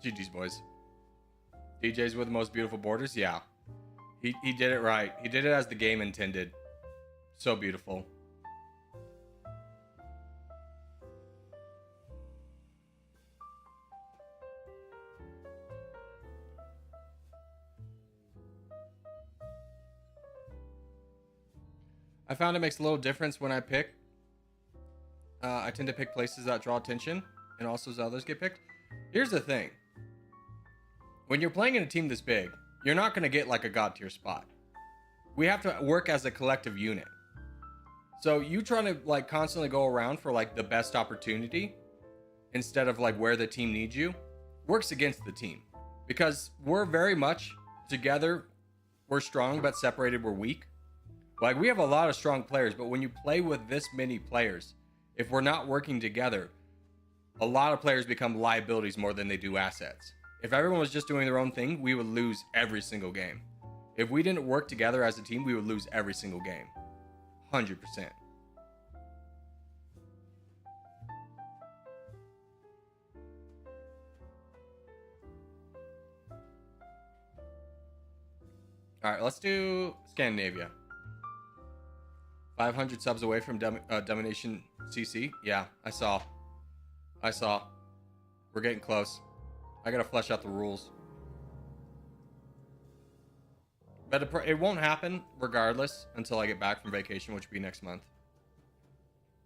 GG's, boys. DJs with the most beautiful borders? Yeah. He did it right. He did it as the game intended. So beautiful. I found it makes a little difference when I pick. I tend to pick places that draw attention, and also as others get picked. Here's the thing. When you're playing in a team this big, you're not going to get like a god tier spot. We have to work as a collective unit. So you trying to like constantly go around for like the best opportunity instead of like where the team needs you works against the team, because we're very much together. We're strong, but separated we're weak. Like we have a lot of strong players, but when you play with this many players, if we're not working together, a lot of players become liabilities more than they do assets. If everyone was just doing their own thing, we would lose every single game. If we didn't work together as a team, we would lose every single game. 100%. All right, let's do Scandinavia. 500 subs away from Domination CC. Yeah, I saw. We're getting close. I gotta flesh out the rules. But it won't happen regardless until I get back from vacation, which will be next month.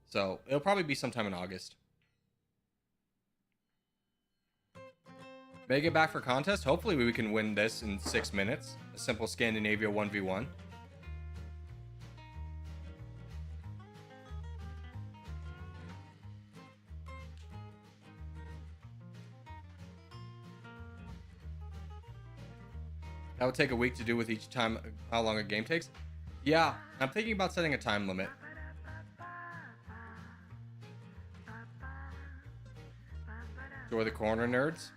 So it'll probably be sometime in August. Make it back for contest. Hopefully we can win this in 6 minutes. A simple Scandinavia 1v1. That would take a week to do with each time how long a game takes. Yeah, I'm thinking about setting a time limit. Join the corner, nerds.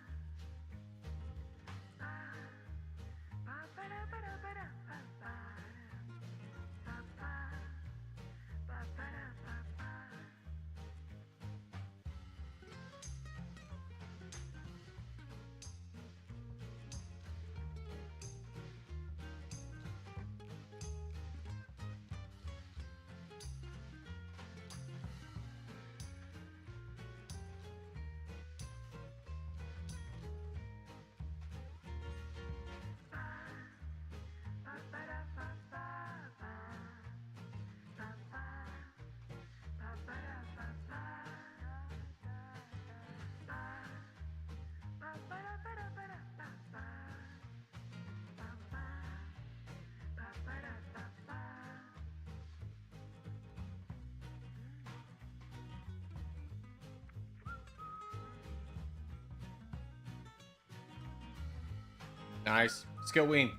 Nice. Skill ween.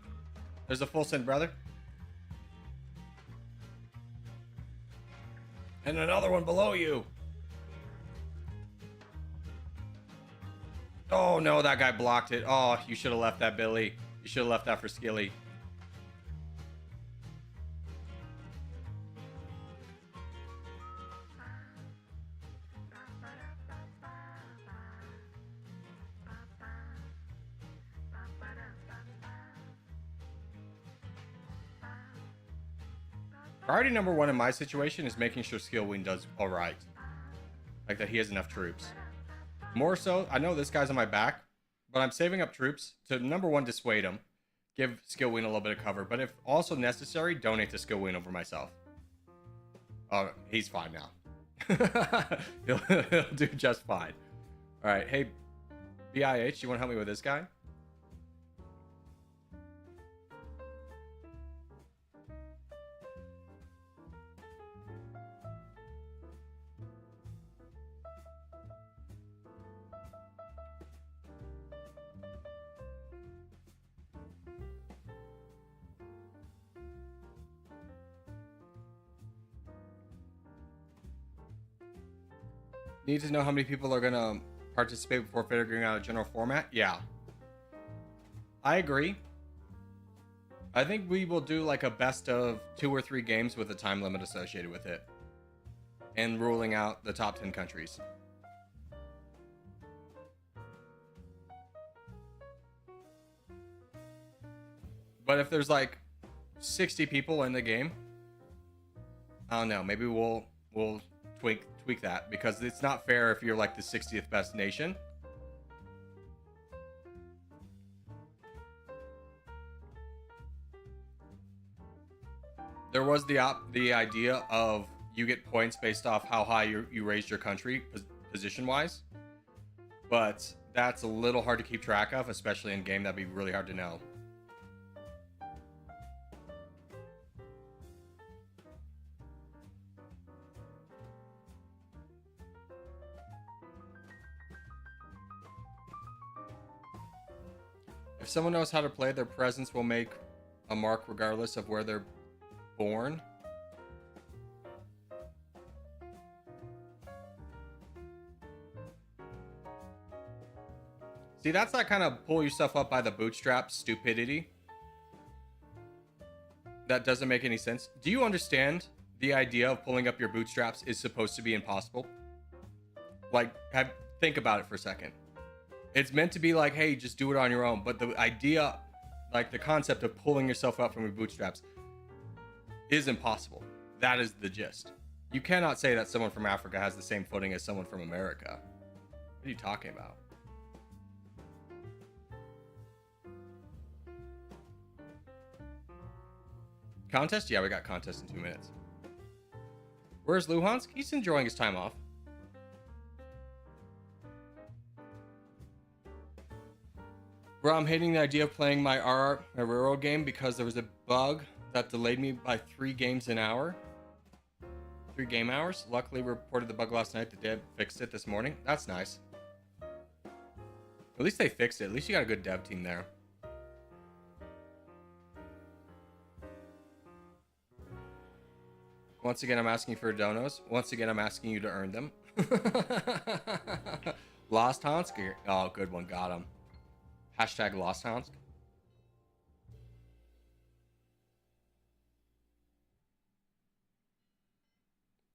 There's a full send, brother. And another one below you. Oh, no, that guy blocked it. Oh, you should have left that, Billy. You should have left that for Skilly. Priority number one in my situation is making sure Skill Wing does all right. Like that he has enough troops. More so, I know this guy's on my back, but I'm saving up troops to, number one, dissuade him. Give Skill Wing a little bit of cover. But if also necessary, donate to Skill Wing over myself. Oh, he's fine now. he'll do just fine. All right, hey, BIH, you want to help me with this guy? Need to know how many people are going to participate before figuring out a general format? Yeah. I agree. I think we will do like a best of 2 or 3 games with a time limit associated with it. And ruling out the top 10 countries. But if there's like 60 people in the game, I don't know, maybe we'll tweak that, because it's not fair if you're like the 60th best nation. There was the idea of you get points based off how high you raised your country position wise, but that's a little hard to keep track of, especially in game. That'd be really hard to know. If someone knows how to play, their presence will make a mark regardless of where they're born. See, that's that kind of pull yourself up by the bootstraps stupidity. That doesn't make any sense. Do you understand the idea of pulling up your bootstraps is supposed to be impossible? Like, think about it for a second. It's meant to be like, hey, just do it on your own. But the idea, like the concept of pulling yourself up from your bootstraps is impossible. That is the gist. You cannot say that someone from Africa has the same footing as someone from America. What are you talking about? Contest? Yeah, we got contest in 2 minutes. Where's Luhansk? He's enjoying his time off. Bro, I'm hating the idea of playing my railroad game because there was a bug that delayed me by 3 games an hour. 3 game hours. Luckily, we reported the bug last night. The dev fixed it this morning. That's nice. At least they fixed it. At least you got a good dev team there. Once again, I'm asking for donos. Once again, I'm asking you to earn them. Lost Hansk? Oh, good one. Got him. Hashtag Lost Hansk.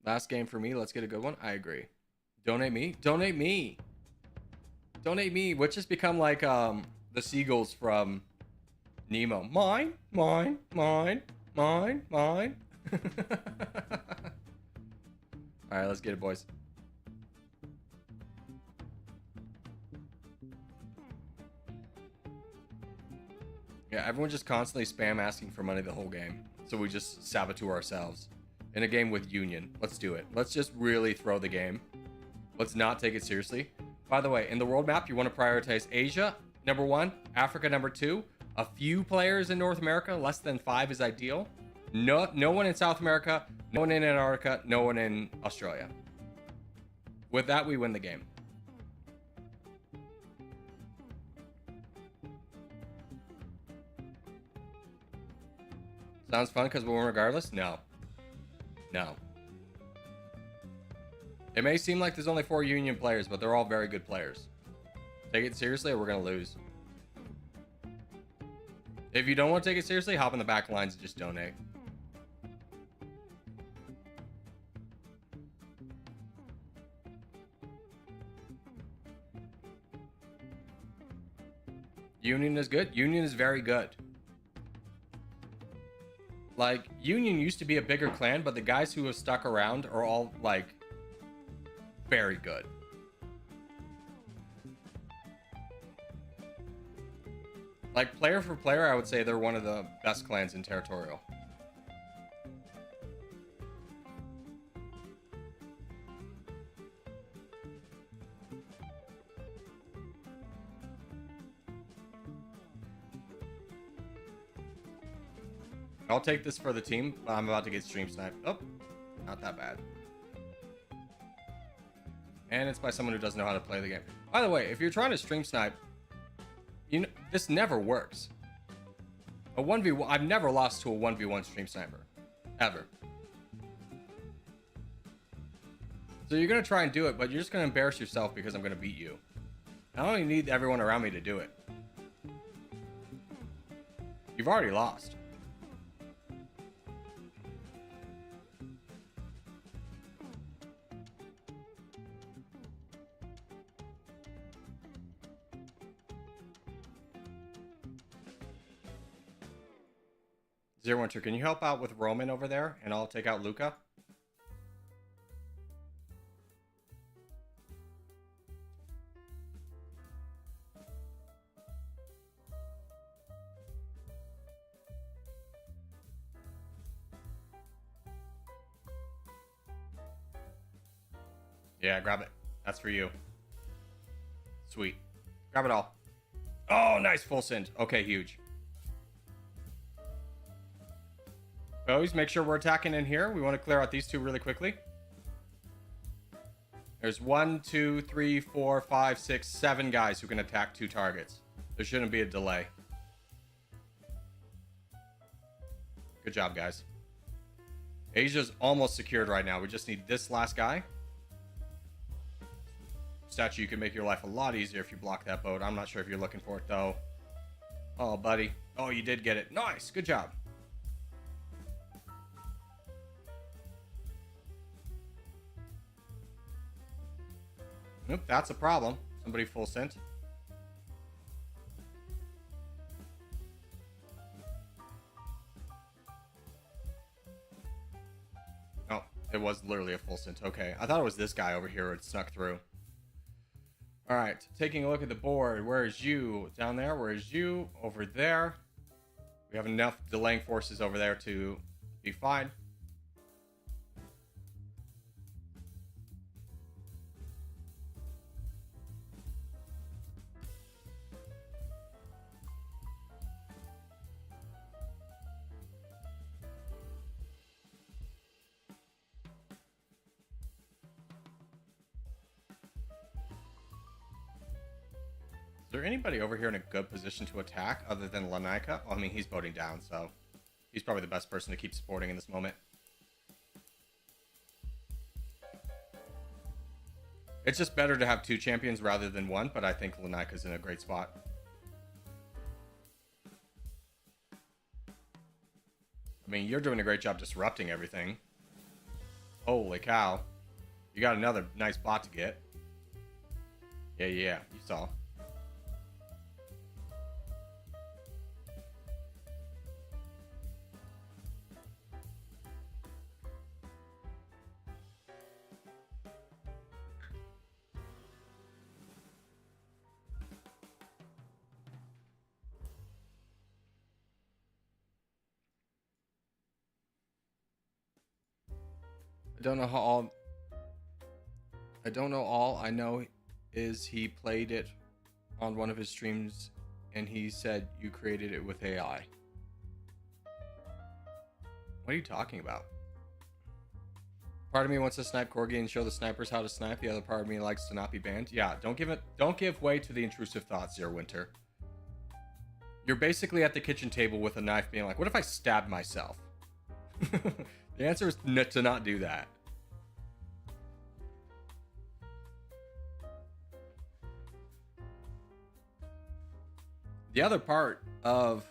Last game for me. Let's get a good one. I agree. Donate me. Donate me. Donate me. Which has become like the seagulls from Nemo. Mine. Mine. Mine. Mine. Mine. All right, let's get it, boys. Yeah, everyone just constantly spam asking for money the whole game. So we just saboteur ourselves. In a game with Union. Let's do it. Let's just really throw the game. Let's not take it seriously. By the way, in the world map, you want to prioritize Asia, number 1. Africa, number 2. A few players in North America, less than 5 is ideal. No one in South America, no one in Antarctica, no one in Australia. With that, we win the game. Sounds fun because we'll win regardless? No. No. It may seem like there's only 4 Union players, but they're all very good players. Take it seriously or we're going to lose. If you don't want to take it seriously, hop in the back lines and just donate. Union is good. Union is very good. Like, Union used to be a bigger clan, but the guys who have stuck around are all, like, very good. Like, player for player, I would say they're one of the best clans in Territorial. I'll take this for the team. I'm about to get stream sniped. Oh, not that bad. And it's by someone who doesn't know how to play the game. By the way, if you're trying to stream snipe, you know, this never works. A 1v1, I've never lost to a 1v1 stream sniper. Ever. So you're going to try and do it, but you're just going to embarrass yourself because I'm going to beat you. I don't even need everyone around me to do it. You've already lost. Zero Winter, can you help out with Roman over there? And I'll take out Luca. Yeah, grab it. That's for you. Sweet. Grab it all. Oh, nice. Full send. Okay, huge. Always make sure we're attacking in here. We want to clear out these two really quickly. There's 1, 2, 3, 4, 5, 6, 7 guys who can attack 2 targets. There shouldn't be a delay. Good job, guys. Asia's almost secured right now. We just need this last guy. Statue, you can make your life a lot easier if you block that boat. I'm not sure if you're looking for it, though. Oh, buddy. Oh, you did get it. Nice. Good job. Nope, that's a problem. Somebody full sent. Oh, it was literally a full sent. Okay, I thought it was this guy over here who had snuck through. All right, taking a look at the board. Where is you? Down there. Where is you? Over there. We have enough delaying forces over there to be fine. Is there anybody over here in a good position to attack other than Lanaika? Well, I mean, he's boating down, so he's probably the best person to keep supporting in this moment. It's just better to have 2 champions rather than 1, but I think Lanaika's in a great spot. I mean, you're doing a great job disrupting everything. Holy cow. You got another nice bot to get. Yeah, you saw. I don't know all I know is he played it on one of his streams and he said you created it with AI. What are you talking about? Part of me wants to snipe Corgi and show the snipers how to snipe. The other part of me likes to not be banned. Yeah, don't give way to the intrusive thoughts, Zero Winter. You're basically at the kitchen table with a knife being like, what if I stabbed myself? The answer is to not do that. The other part of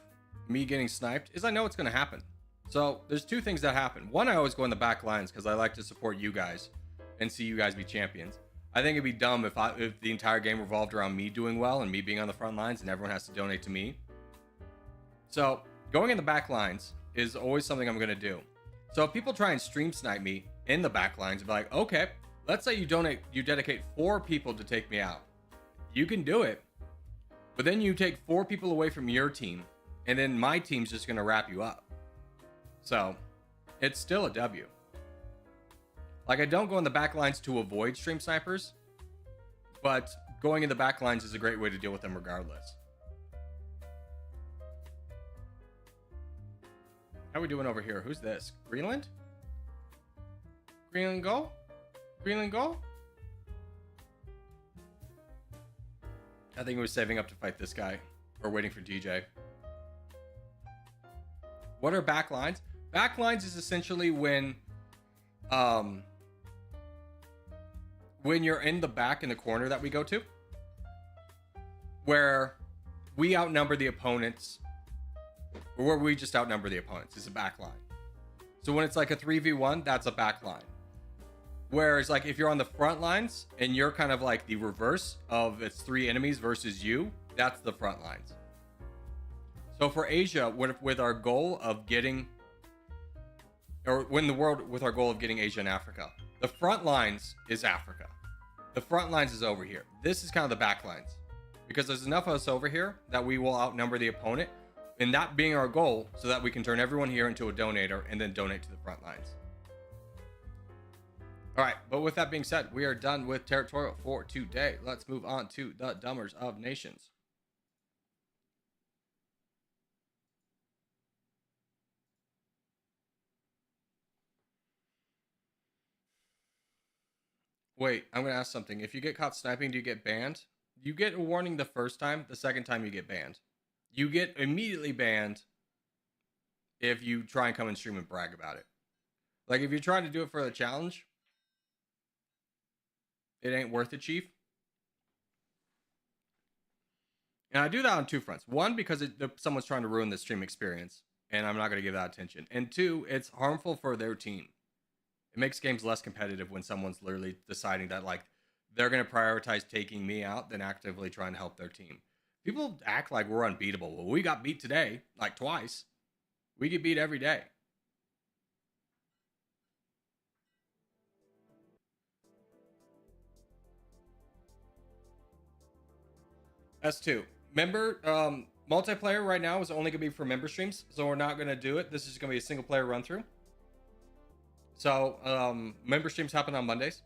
me getting sniped is I know it's going to happen. So there's two things that happen. One, I always go in the back lines because I like to support you guys and see you guys be champions. I think it'd be dumb if the entire game revolved around me doing well and me being on the front lines and everyone has to donate to me. So going in the back lines is always something I'm going to do. So if people try and stream snipe me in the back lines, be like, okay, let's say you dedicate 4 people to take me out. You can do it, but then you take 4 people away from your team, and then my team's just going to wrap you up. So it's still a W. Like, I don't go in the back lines to avoid stream snipers, but going in the back lines is a great way to deal with them regardless. How are we doing over here? Who's this? Greenland? Greenland go? Greenland go? I think he was saving up to fight this guy. Or waiting for DJ. What are backlines? Backlines is essentially when you're in the back in the corner that we go to, where we outnumber the opponents, or where we just outnumber the opponents, is a backline. So when it's like a 3v1, that's a backline. Whereas like if you're on the front lines and you're kind of like the reverse of it's 3 enemies versus you, that's the front lines. So for Asia, with our goal of getting, or win the world with our goal of getting Asia and Africa, the front lines is Africa. The front lines is over here. This is kind of the back lines, because there's enough of us over here that we will outnumber the opponent, and that being our goal, so that we can turn everyone here into a donator and then donate to the front lines. All right, but with that being said, we are done with Territorial for today. Let's move on to the Dummers of Nations. Wait, I'm going to ask something. If you get caught sniping, do you get banned? You get a warning the first time. The second time, you get banned. You get immediately banned if you try and come and stream and brag about it. Like, if you're trying to do it for the challenge, it ain't worth it, Chief. And I do that on 2 fronts. 1, because someone's trying to ruin the stream experience, and I'm not going to give that attention. And 2, it's harmful for their team. It makes games less competitive when someone's literally deciding that, like, they're going to prioritize taking me out than actively trying to help their team. People act like we're unbeatable. Well, we got beat today, like twice. We get beat every day. S2. Member, multiplayer right now is only going to be for member streams, so we're not going to do it. This is going to be a single player run through. So, member streams happen on Mondays.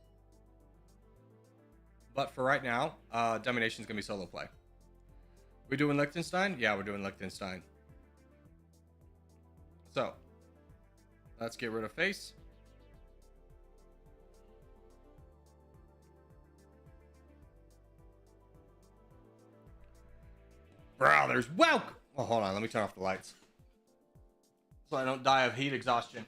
But for right now, Domination is going to be solo play. We doing Liechtenstein? Yeah, we're doing Liechtenstein. So, let's get rid of face. Brothers, welcome! Oh, hold on, let me turn off the lights, so I don't die of heat exhaustion.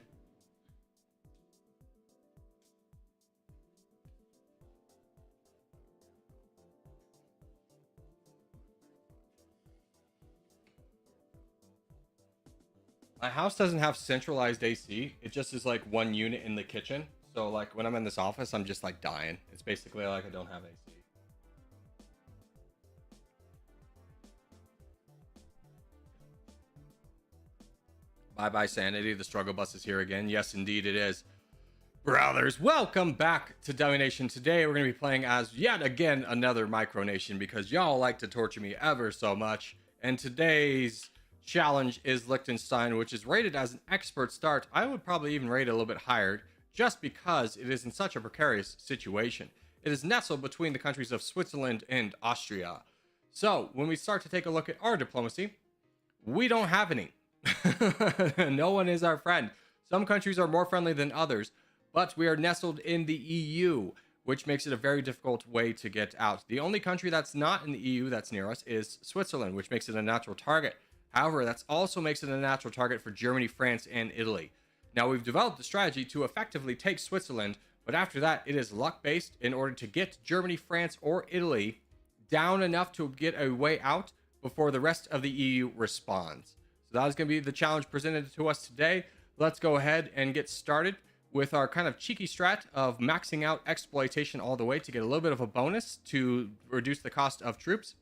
My house doesn't have centralized AC. It just is like one unit in the kitchen. So like when I'm in this office, I'm just like dying. It's basically like I don't have AC. Bye-bye, sanity. The struggle bus is here again. Yes, indeed it is. Brothers, welcome back to Domination. Today, we're going to be playing as, yet again, another micronation, because y'all like to torture me ever so much. And today's challenge is Liechtenstein, which is rated as an expert start. I would probably even rate it a little bit higher, just because it is in such a precarious situation. It is nestled between the countries of Switzerland and Austria. So, when we start to take a look at our diplomacy, we don't have any. No one is our friend. Some countries are more friendly than others, but we are nestled in the EU, which makes it a very difficult way to get out. The only country that's not in the EU that's near us is Switzerland, which makes it a natural target. However, that also makes it a natural target for Germany, France, and Italy. Now, we've developed a strategy to effectively take Switzerland, but after that, it is luck-based in order to get Germany, France, or Italy down enough to get a way out before the rest of the EU responds. So that is going to be the challenge presented to us today. Let's go ahead and get started with our kind of cheeky strat of maxing out exploitation all the way to get a little bit of a bonus to reduce the cost of troops.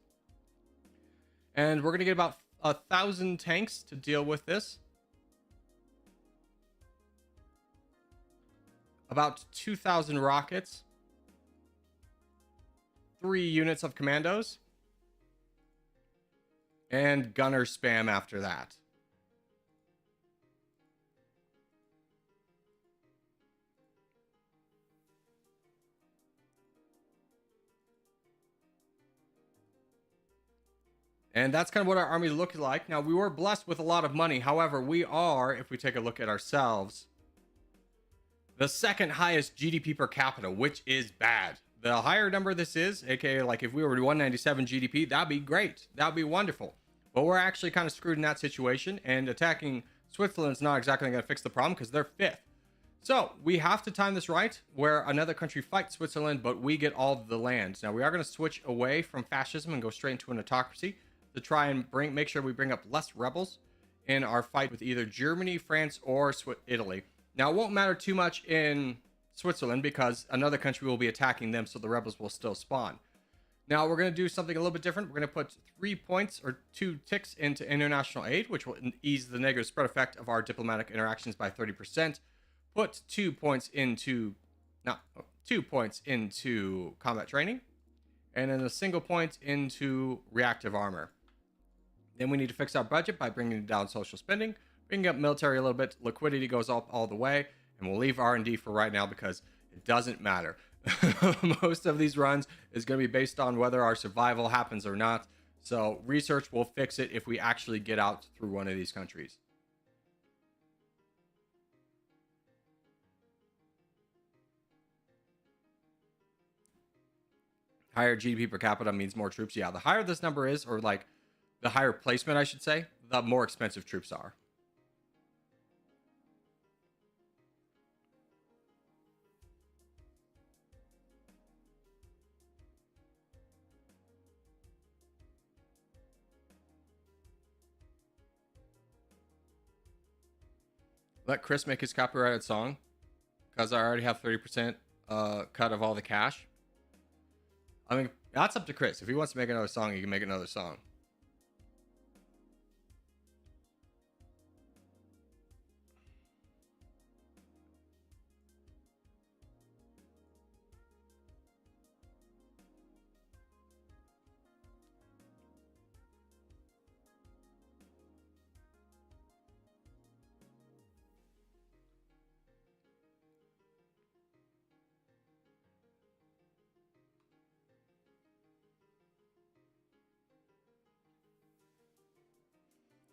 And we're going to get about 1,000 tanks to deal with this. About 2,000 rockets. 3 units of commandos. And gunner spam after that. And that's kind of what our army looked like. Now, we were blessed with a lot of money. However, we are, if we take a look at ourselves, the second highest GDP per capita, which is bad. The higher number this is, aka like if we were to 197 GDP, that'd be great. That'd be wonderful. But we're actually kind of screwed in that situation, and attacking Switzerland's not exactly going to fix the problem because they're 5th. So we have to time this right, where another country fights Switzerland, but we get all of the land. Now, we are going to switch away from fascism and go straight into an autocracy to try and make sure we bring up less rebels in our fight with either Germany, France, or Italy. Now, it won't matter too much in Switzerland because another country will be attacking them, so the rebels will still spawn. Now, we're going to do something a little bit different. We're going to put 3 points or 2 ticks into international aid, which will ease the negative spread effect of our diplomatic interactions by 30%. Put 2 points into combat training, and then a single point into reactive armor. Then we need to fix our budget by bringing down social spending, bringing up military a little bit. Liquidity goes up all the way, and we'll leave R&D for right now because it doesn't matter. Most of these runs is going to be based on whether our survival happens or not. So research will fix it if we actually get out through one of these countries. Higher GDP per capita means more troops. Yeah, the higher this number is, or like the higher placement, I should say, the more expensive troops are. Let Chris make his copyrighted song, because I already have 30% cut of all the cash. I mean, that's up to Chris. If he wants to make another song, he can make another song.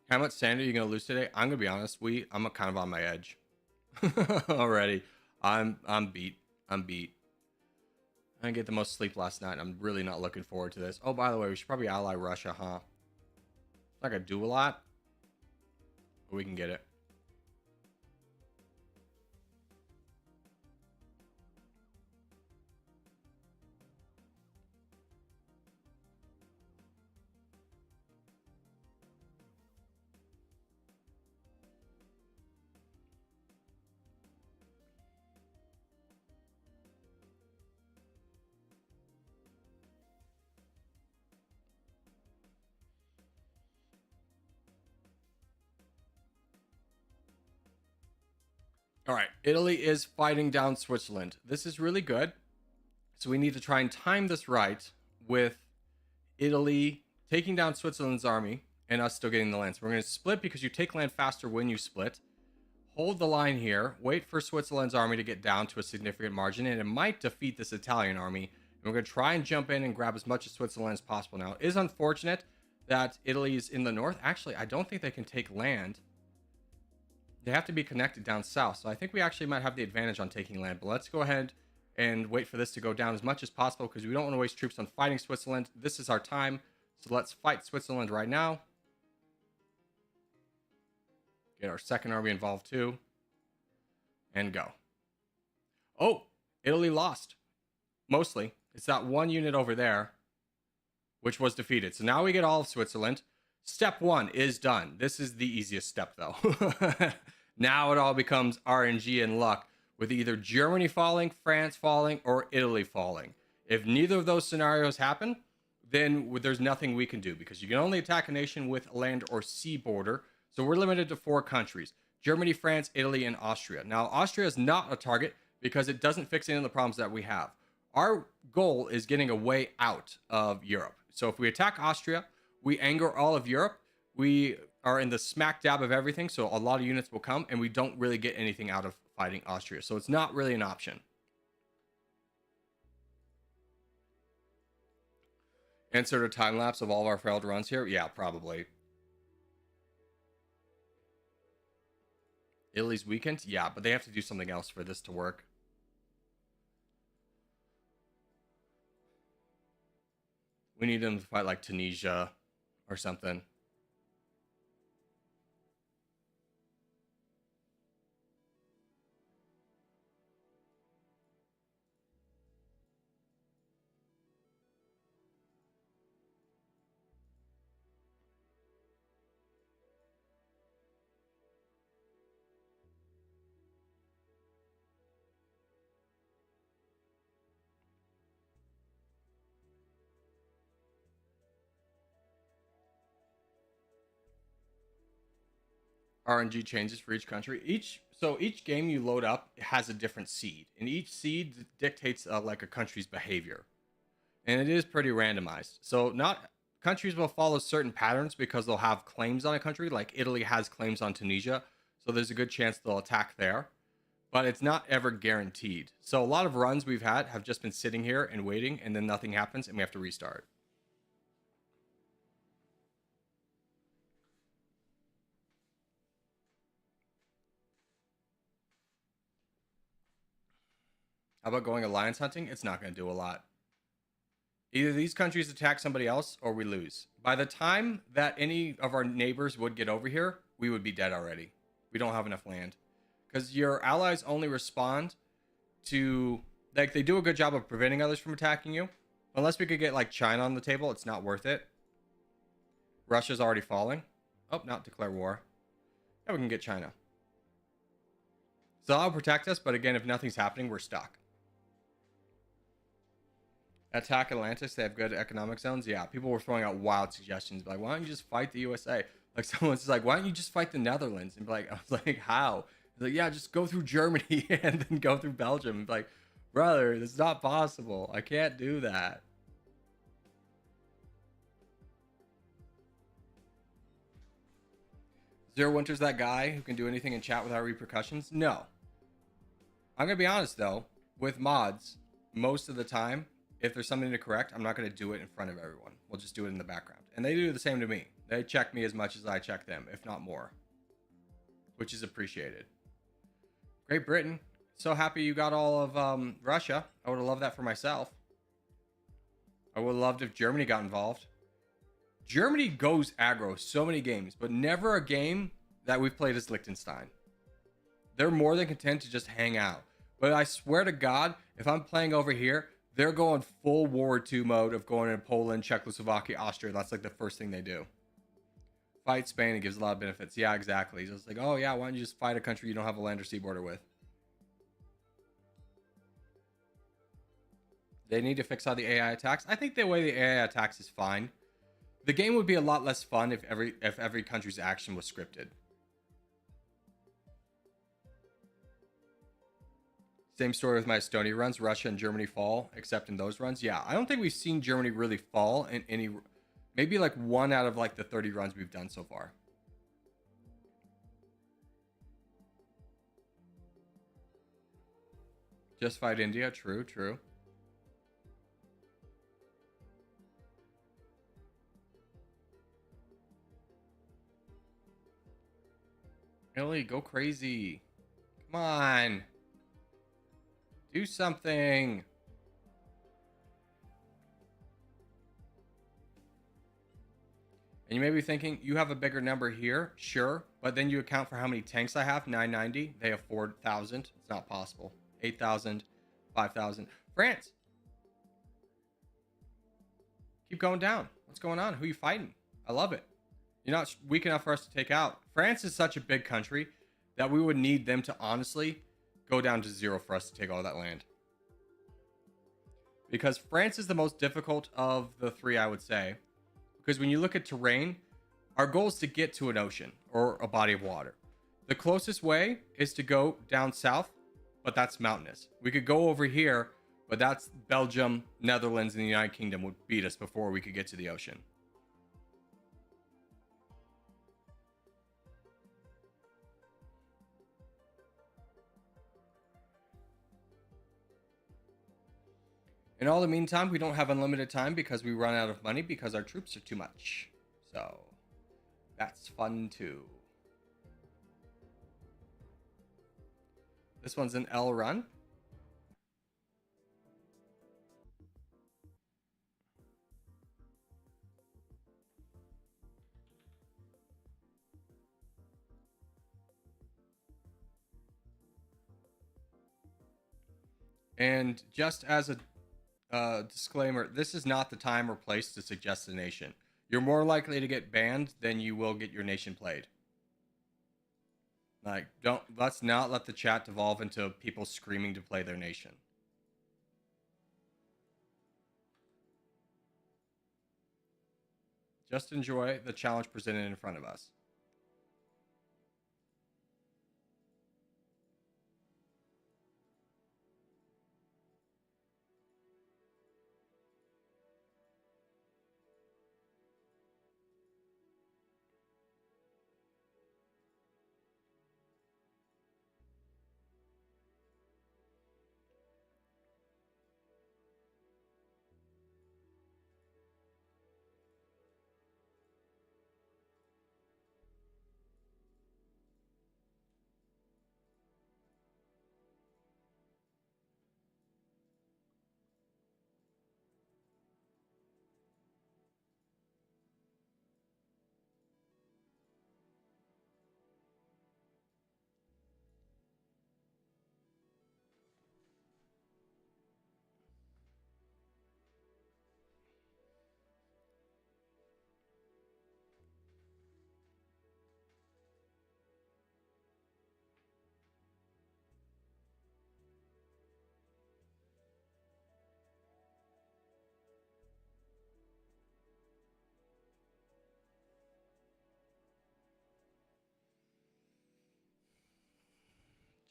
How much sand are you gonna lose today? I'm gonna be honest. I'm kind of on my edge already. I'm beat. I didn't get the most sleep last night. I'm really not looking forward to this. Oh, by the way, we should probably ally Russia, huh? It's not gonna do a lot, but we can get it. All right, Italy is fighting down Switzerland. This is really good. So we need to try and time this right with Italy taking down Switzerland's army and us still getting the land. So we're going to split because you take land faster when you split. Hold the line here. Wait for Switzerland's army to get down to a significant margin, and it might defeat this Italian army. And we're going to try and jump in and grab as much of Switzerland as possible. Now, it is unfortunate that Italy is in the north. Actually, I don't think they can take land. They have to be connected down south. So I think we actually might have the advantage on taking land. But let's go ahead and wait for this to go down as much as possible because we don't want to waste troops on fighting Switzerland. This is our time. So let's fight Switzerland right now. Get our second army involved too. And go. Oh, Italy lost. Mostly. It's that one unit over there, which was defeated. So now we get all of Switzerland. Step 1 is done. This is the easiest step, though. Now it all becomes RNG and luck, with either Germany falling, France falling, or Italy falling. If neither of those scenarios happen, then there's nothing we can do, because you can only attack a nation with a land or sea border. So we're limited to 4 countries: Germany, France, Italy, and Austria. Now, Austria is not a target because it doesn't fix any of the problems that we have. Our goal is getting a way out of Europe. So if we attack Austria, we anger all of Europe. We are in the smack dab of everything, so a lot of units will come, and we don't really get anything out of fighting Austria. So it's not really an option. Insert a time lapse of all of our failed runs here? Yeah, probably. Italy's weakened? Yeah, but they have to do something else for this to work. We need them to fight like Tunisia or something. RNG changes for each country. Each game you load up has a different seed, and each seed dictates like a country's behavior, and it is pretty randomized. So not countries will follow certain patterns because they'll have claims on a country. Like Italy has claims on Tunisia, so there's a good chance they'll attack there, but it's not ever guaranteed. So a lot of runs we've had have just been sitting here and waiting, and then nothing happens, and we have to restart. How about going alliance hunting? It's not going to do a lot. Either these countries attack somebody else or we lose. By the time that any of our neighbors would get over here, we would be dead already. We don't have enough land. Because your allies only respond to... Like, they do a good job of preventing others from attacking you. Unless we could get, like, China on the table, it's not worth it. Russia's already falling. Oh, not declare war. Yeah, we can get China. So that'll protect us, but again, if nothing's happening, we're stuck. Attack Atlantis, they have good economic zones. Yeah, people were throwing out wild suggestions. Like, why don't you just fight the USA? Like, someone's like, why don't you just fight the Netherlands? And be like, I was like, how? He's like, yeah, just go through Germany and then go through Belgium. And be like, brother, that's not possible. I can't do that. Zero Winter's that guy who can do anything in chat without repercussions? No. I'm going to be honest, though. With mods, most of the time, if there's something to correct, I'm not going to do it in front of everyone. We'll just do it in the background. And they do the same to me. They check me as much as I check them, if not more. Which is appreciated. Great Britain. So happy you got all of Russia. I would have loved that for myself. I would have loved if Germany got involved. Germany goes aggro so many games, but never a game that we've played as Liechtenstein. They're more than content to just hang out. But I swear to God, if I'm playing over here, they're going full World War II mode of going into Poland, Czechoslovakia, Austria. That's like the first thing they do. Fight Spain, it gives a lot of benefits. Yeah, exactly. He's just like, oh yeah, why don't you just fight a country you don't have a land or sea border with? They need to fix how the AI attacks. I think the way the AI attacks is fine. The game would be a lot less fun if every country's action was scripted. Same story with my Estonia runs. Russia and Germany fall, except in those runs. Yeah, I don't think we've seen Germany really fall in any... Maybe like 1 out of like the 30 runs we've done so far. Just fight India. True, true. Italy, go crazy. Come on. Do something. And you may be thinking, you have a bigger number here. Sure. But then you account for how many tanks I have, 990. They have 4,000. It's not possible. 8,000, 5,000. France, keep going down. What's going on? Who are you fighting? I love it. You're not weak enough for us to take out. France is such a big country that we would need them to honestly go down to 0 for us to take all that land. Because France is the most difficult of the 3, I would say. Because when you look at terrain, our goal is to get to an ocean or a body of water. The closest way is to go down south, but that's mountainous. We could go over here, but that's Belgium, Netherlands, and the United Kingdom would beat us before we could get to the ocean. In all the meantime, we don't have unlimited time because we run out of money because our troops are too much. So that's fun too. This one's an L run. And just as a disclaimer, this is not the time or place to suggest a nation. You're more likely to get banned than you will get your nation played. Like, let's not let the chat devolve into people screaming to play their nation. Just enjoy the challenge presented in front of us.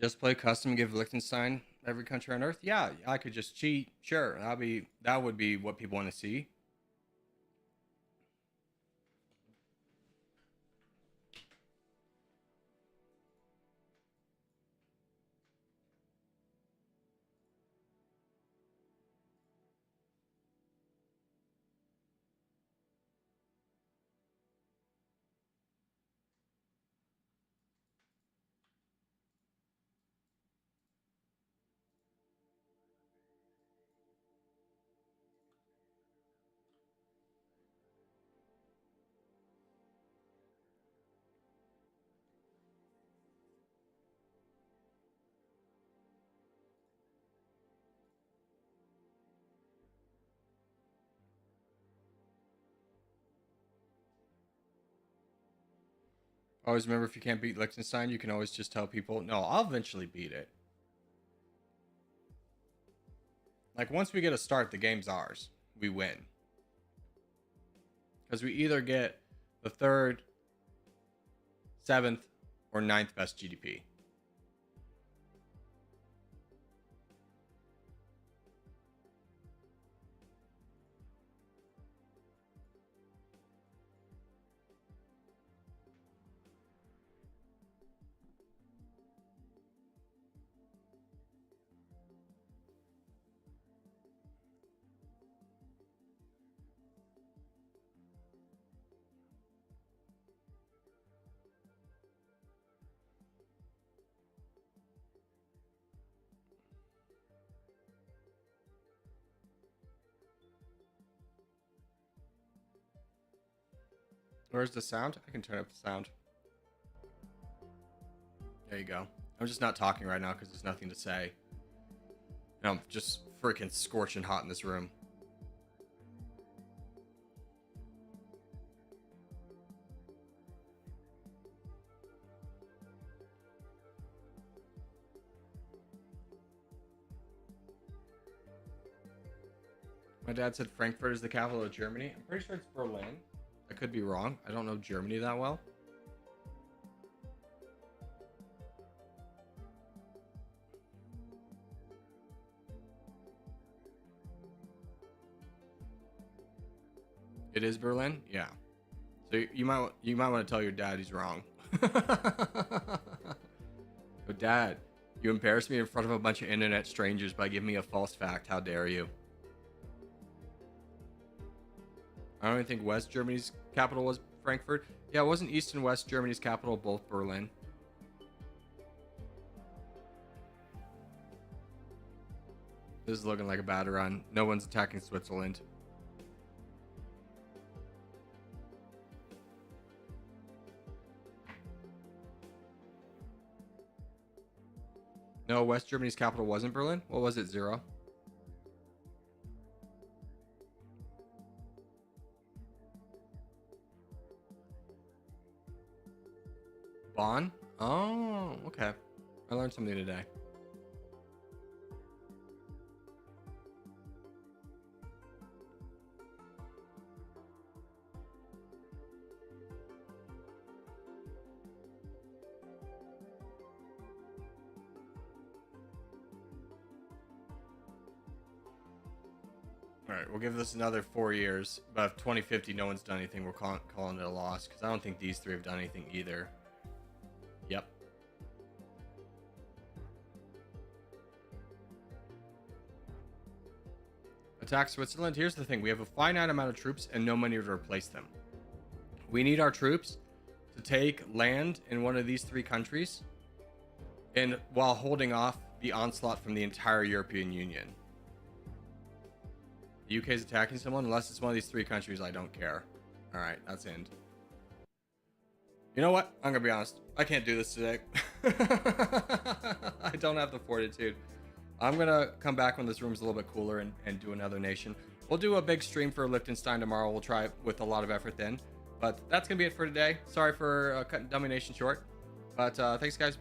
Just play custom, give Liechtenstein every country on Earth. Yeah, I could just cheat. Sure, that would be what people want to see. Always remember, if you can't beat Liechtenstein, you can always just tell people, no, I'll eventually beat it. Like, once we get a start, the game's ours. We win. Because we either get the 3rd, 7th, or 9th best GDP. Where's the sound? I can turn up the sound. There you go. I'm just not talking right now because there's nothing to say. And I'm just freaking scorching hot in this room. My dad said Frankfurt is the capital of Germany. I'm pretty sure it's Berlin. I could be wrong. I don't know Germany that well. It is Berlin? Yeah. So you might want to tell your dad he's wrong. Oh, Dad, you embarrassed me in front of a bunch of internet strangers by giving me a false fact. How dare you? I don't even think West Germany's capital was Frankfurt. Yeah, wasn't East and West Germany's capital both Berlin? This is looking like a bad run. No one's attacking Switzerland. No, West Germany's capital wasn't Berlin. What was it? 0? Bonn? Oh, okay. I learned something today. All right, we'll give this another 4 years. But if 2050 no one's done anything, we're calling it a loss because I don't think these three have done anything either. Yep. Attack Switzerland. Here's the thing. We have a finite amount of troops and no money to replace them. We need our troops to take land in one of these 3 countries and while holding off the onslaught from the entire European Union. The UK is attacking someone. Unless it's one of these 3 countries, I don't care. All right, that's end. You know what? I'm gonna be honest. I can't do this today. I don't have the fortitude. I'm gonna come back when this room's a little bit cooler and do another nation. We'll do a big stream for Liechtenstein tomorrow. We'll try it with a lot of effort then. But that's gonna be it for today. Sorry for cutting Domination short. But thanks, guys.